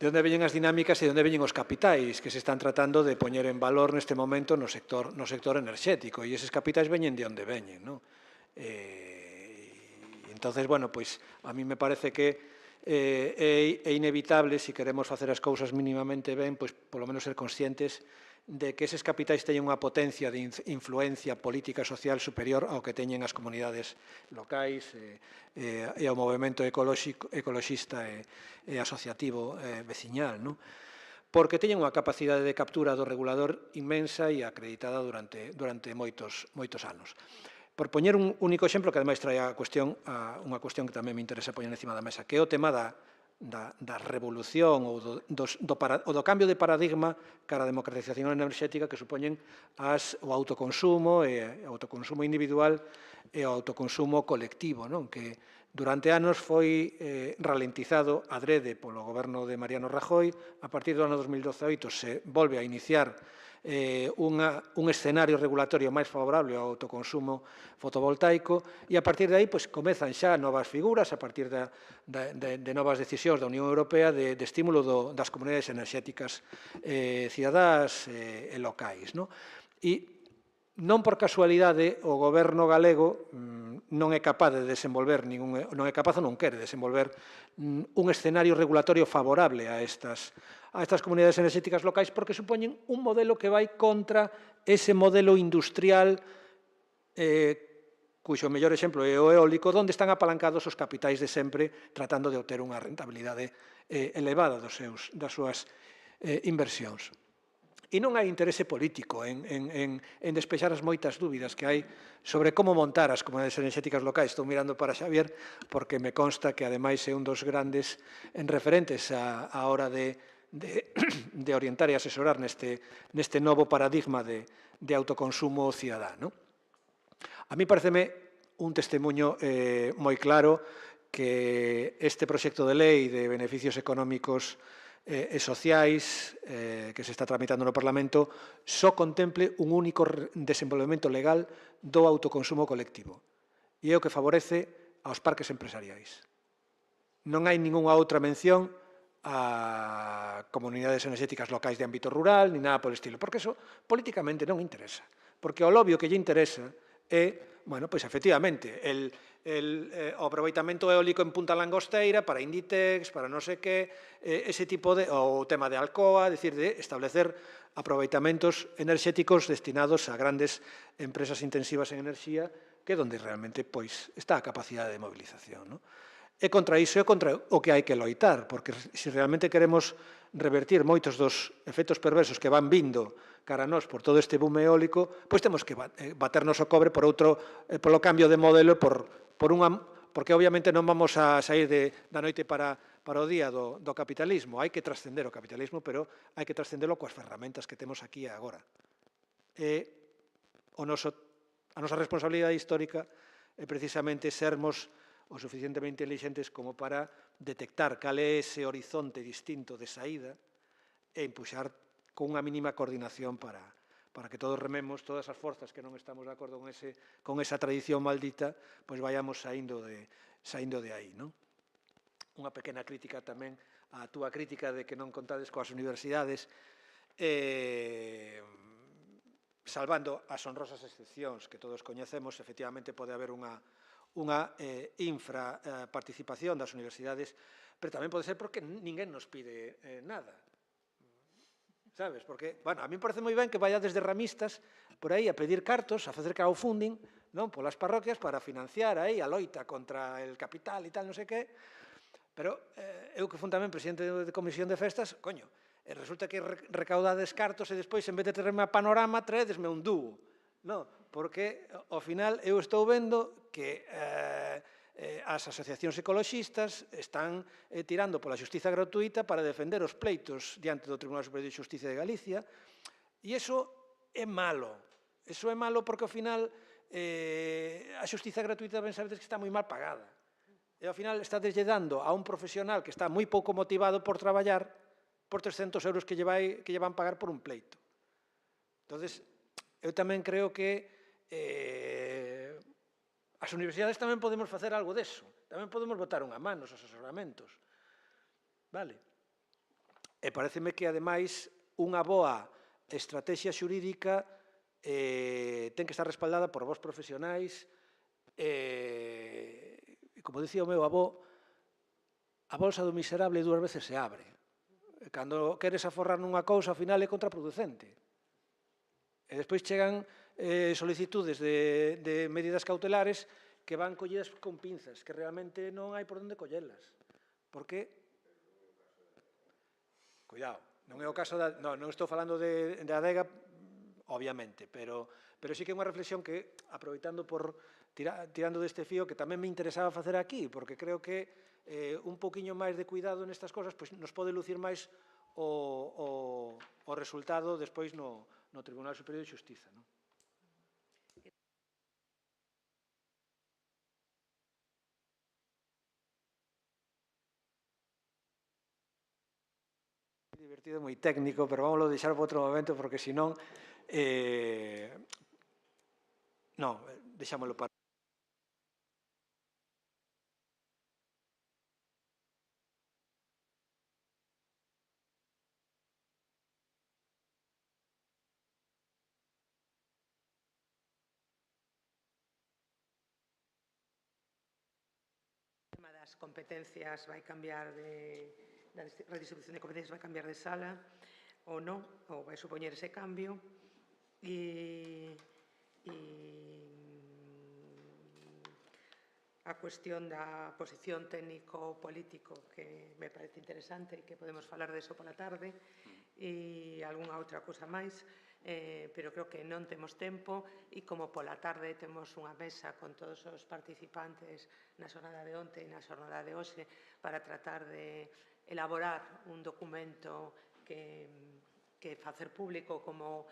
De onde veñen as dinámicas e de onde veñen os capitais que se están tratando de poñer en valor neste momento no sector enerxético, e eses capitais veñen de onde veñen, non? Entonces, bueno, pois a mí me parece que é inevitable, se queremos facer as cousas mínimamente ben, pois polo menos ser conscientes de que eses capitais teñen unha potencia de influencia política social superior ao que teñen as comunidades locais e ao movimento ecoloxista e asociativo veciñal, non? Porque teñen unha capacidade de captura do regulador inmensa e acreditada durante moitos anos. Por poñer un único exemplo, que ademais trae unha cuestión que tamén me interesa poñer encima da mesa, que é o tema da revolución ou do cambio de paradigma cara a democratización enerxética que supoñen o autoconsumo individual e o autoconsumo colectivo, que durante anos foi ralentizado adrede polo goberno de Mariano Rajoy. A partir do ano 2018 se volve a iniciar un escenario regulatorio máis favorable ao autoconsumo fotovoltaico e a partir de aí comezan xa novas figuras a partir de novas decisións da Unión Europea de estímulo das comunidades enerxéticas cidadás e locais. E non por casualidade o goberno galego non é capaz de desenvolver non é capaz ou non quere desenvolver un escenario regulatorio favorable a estas comunidades enerxéticas locais porque supoñen un modelo que vai contra ese modelo industrial cuxo mellor exemplo é o eólico, onde están apalancados os capitais de sempre tratando de obter unha rentabilidade elevada das súas inversións. E non hai interese político en despexar as moitas dúbidas que hai sobre como montar as comunidades enerxéticas locais. Estou mirando para Xavier porque me consta que ademais é un dos grandes referentes á hora de orientar e asesorar neste novo paradigma de autoconsumo cidadá. A mí pareceme un testemunho moi claro que este proxecto de lei de beneficios económicos e sociais que se está tramitando no Parlamento só contemple un único desenvolvemento legal do autoconsumo colectivo e é o que favorece aos parques empresariais. Non hai ningunha outra mención a comunidades enerxéticas locais de ámbito rural ni nada polo estilo, porque eso políticamente non interesa, porque o lobby que lle interesa é, bueno, pois efectivamente, o aproveitamento eólico en Punta Langosteira para Inditex, para non sei que, ese tipo de, o tema de Alcoa, decir, de establecer aproveitamentos enerxéticos destinados a grandes empresas intensivas en enerxía, que é onde realmente pois está a capacidade de movilización, non? E contra iso é contra o que hai que loitar, porque se realmente queremos revertir moitos dos efectos perversos que van vindo cara a nós por todo este boom eólico, pois temos que baternos o cobre por outro, polo cambio de modelo, porque obviamente non vamos a sair da noite para o día do capitalismo. Hai que trascender o capitalismo, pero hai que trascendelo coas ferramentas que temos aquí agora. A nosa responsabilidade histórica é precisamente sermos o suficientemente intelixentes como para detectar cal é ese horizonte distinto de saída e empuxar con unha mínima coordinación para que todos rememos, todas as forzas que non estamos de acordo con esa tradición maldita, pois vayamos saindo de aí, non? Unha pequena crítica tamén á túa crítica de que non contades coas universidades, salvando as honrosas excepcións que todos coñecemos, efectivamente pode haber unha infraparticipación das universidades, pero tamén pode ser porque ninguén nos pide nada. Sabes? Porque, bueno, a mí me parece moi ben que vayades de ramistas por aí a pedir cartos, a facer crowdfunding, non, polas parroquias para financiar aí a loita contra el capital e tal, non sei que, pero eu que fun tamén presidente de comisión de festas, coño, resulta que recaudades cartos e despois, en vez de traerme a Panorama, traedesme un dúo. Non, porque ao final eu estou vendo que as asociacións ecoloxistas están tirando pola xustiza gratuita para defender os pleitos diante do Tribunal Superior de Xustiza de Galicia, e iso é malo. Iso é malo porque ao final a xustiza gratuita ben sabedes que está moi mal pagada. E ao final está dando a un profesional que está moi pouco motivado por traballar por 300 euros que lle van pagar por un pleito. Entón, eu tamén creo que as universidades tamén podemos facer algo deso. Tamén podemos botar unha man nos asesoramentos. Vale? E pareceme que, ademais, unha boa estrategia xurídica ten que estar respaldada por vos profesionais e, como dicía o meu avó, a bolsa do miserable 2 veces se abre. Cando queres aforrar nunha cousa, ao final é contraproducente. E despois chegan solicitudes de medidas cautelares que van collidas con pinzas, que realmente non hai por onde collelas. Porque, cuidado, non é o caso non estou falando de adega, obviamente, pero sí que é unha reflexión que, aproveitando tirando deste fío, que tamén me interesaba facer aquí, porque creo que un poquinho máis de cuidado nestas cosas nos pode lucir máis o resultado despois no Tribunal Superior de Xustiza. Divertido, moi técnico, pero vámoslo deixar para outro momento, porque senón... Non, deixámoslo para... Das competencias vai cambiar da redistribución de competencias vai cambiar de sala ou non, ou vai supoñer ese cambio e a cuestión da posición técnico-político que me parece interesante e que podemos falar deso pola tarde e algunha outra cousa máis, pero creo que non temos tempo e como pola tarde temos unha mesa con todos os participantes na xornada de onte e na xornada de hoxe para tratar de elaborar un documento que facer público como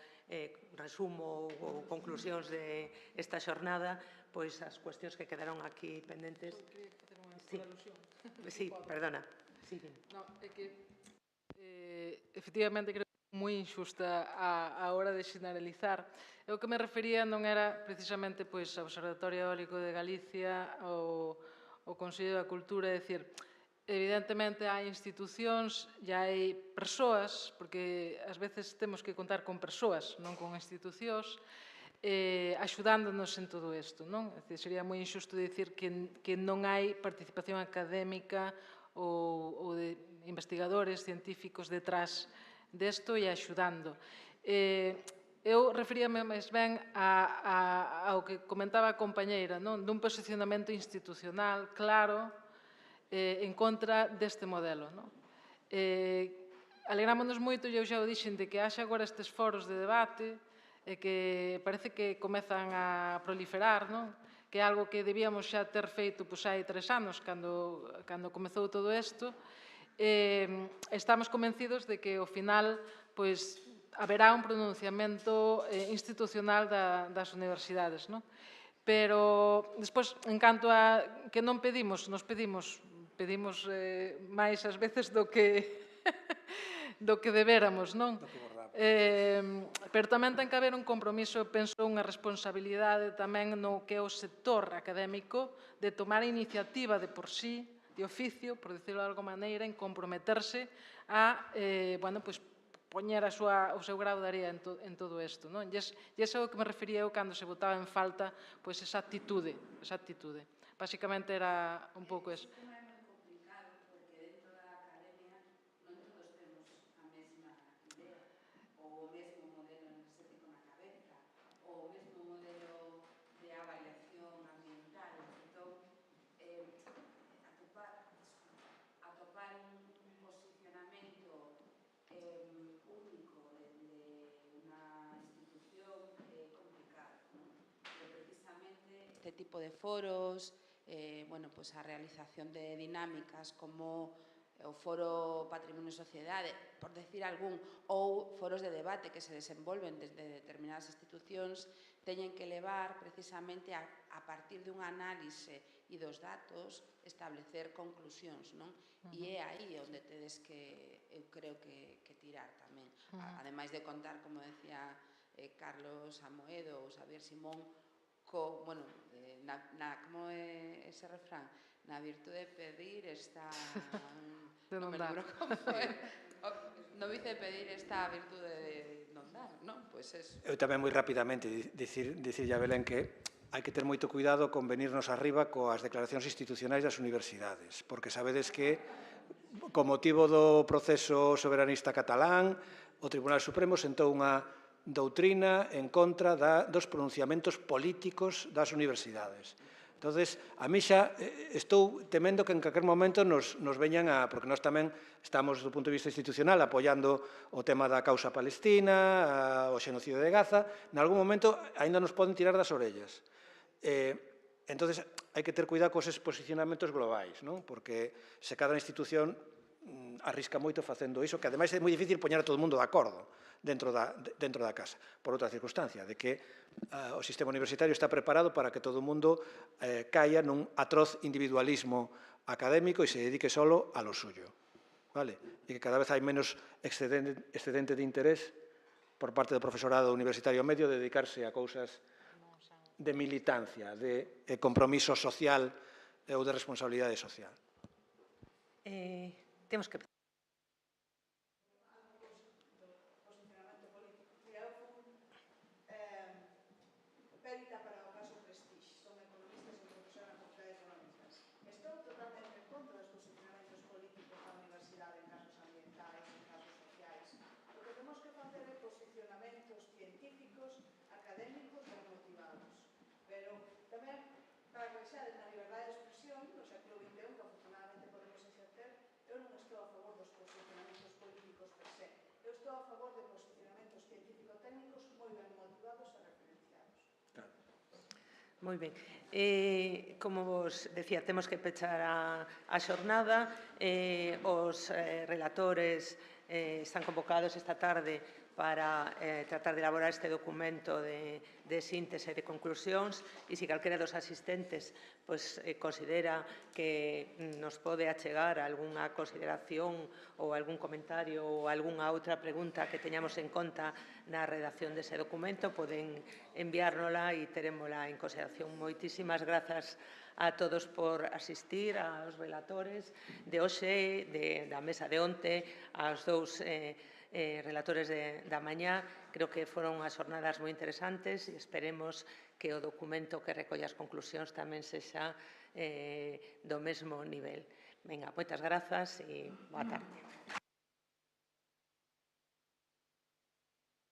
resumo ou conclusións desta xornada, pois as cuestións que quedaron aquí pendentes. Sí, perdona. Non, é que efectivamente creo moi injusta a hora de xeneralizar. O que me refería non era precisamente ao Observatorio Eólico de Galicia ou o Consello da Cultura, é dicir, evidentemente hai institucións e hai persoas, porque ás veces temos que contar con persoas, non con institucións, axudándonos en todo isto, non? Sería moi injusto dicir que non hai participación académica ou de investigadores, científicos detrás desto e axudando. Eu referíame máis ben ao que comentaba a compañeira, dun posicionamento institucional claro en contra deste modelo. Alegrámonos moito, e eu xa o dixen, de que haxa agora estes foros de debate e que parece que comezan a proliferar, que é algo que debíamos xa ter feito hai 3 anos, cando comezou todo isto. Estamos convencidos de que, ao final, haberá un pronunciamento institucional das universidades. Pero, despois, en canto a que non pedimos, nos pedimos máis ás veces do que debéramos, non? Pero tamén ten que haber un compromiso, penso, unha responsabilidade tamén no que é o sector académico de tomar a iniciativa de por sí, de oficio, por decirlo de alguma maneira, en comprometerse a poñer o seu grado de area en todo isto. E é ao que me refería eu cando se botaba en falta esa actitude. Básicamente era un pouco eso. Este tipo de foros, a realización de dinámicas como o Foro Patrimonio e Sociedade, por decir algún, ou foros de debate que se desenvolven desde determinadas institucións, teñen que levar precisamente a partir de un análise e dos datos establecer conclusións, non? E é aí onde tedes que, eu creo que tirar tamén. Ademais de contar, como decía Carlos Amoedo ou Xavier Simón, como é ese refrán? Na virtude de pedir está... Non me lembro como é. No vice de pedir está a virtude de non dar, non? Pois eso. Eu tamén moi rapidamente dicirlle a Belén que hai que ter moito cuidado con venirnos arriba coas declaracións institucionais das universidades, porque sabedes que, con motivo do proceso soberanista catalán, o Tribunal Supremo sentou unha doutrina en contra dos pronunciamentos políticos das universidades. Entonces, a mí xa estou temendo que en calquer momento nos veñan porque nós tamén estamos, do punto de vista institucional, apoiando o tema da causa palestina, o xenocidio de Gaza, en algún momento aínda nos poden tirar das orellas. Entonces, hai que ter cuidado cos posicionamentos globais, porque se cada institución arrisca moito facendo iso, que ademais é moi difícil poñer a todo o mundo de acordo dentro da casa, por outra circunstancia, de que o sistema universitario está preparado para que todo o mundo caia nun atroz individualismo académico e se dedique solo a lo suyo. E que cada vez hai menos excedente de interés por parte do profesorado universitario medio de dedicarse a cousas de militancia, de compromiso social ou de responsabilidade social. Temos que... Moi ben. Como vos decía, temos que pechar a xornada. Os relatores están convocados esta tarde para tratar de elaborar este documento de síntese de conclusións e se calquera dos asistentes considera que nos pode achegar algunha consideración ou algún comentario ou algunha outra pregunta que teñamos en conta na redacción dese documento, poden enviárnola e terémola en consideración. Moitísimas grazas a todos por asistir, aos relatores de hoxe, da mesa de onte, aos dous relatores da mañá Creo que foron unhas jornadas moi interesantes e esperemos que o documento que recolle as conclusións tamén sexa do mesmo nivel. Venga, moitas grazas e boa tarde.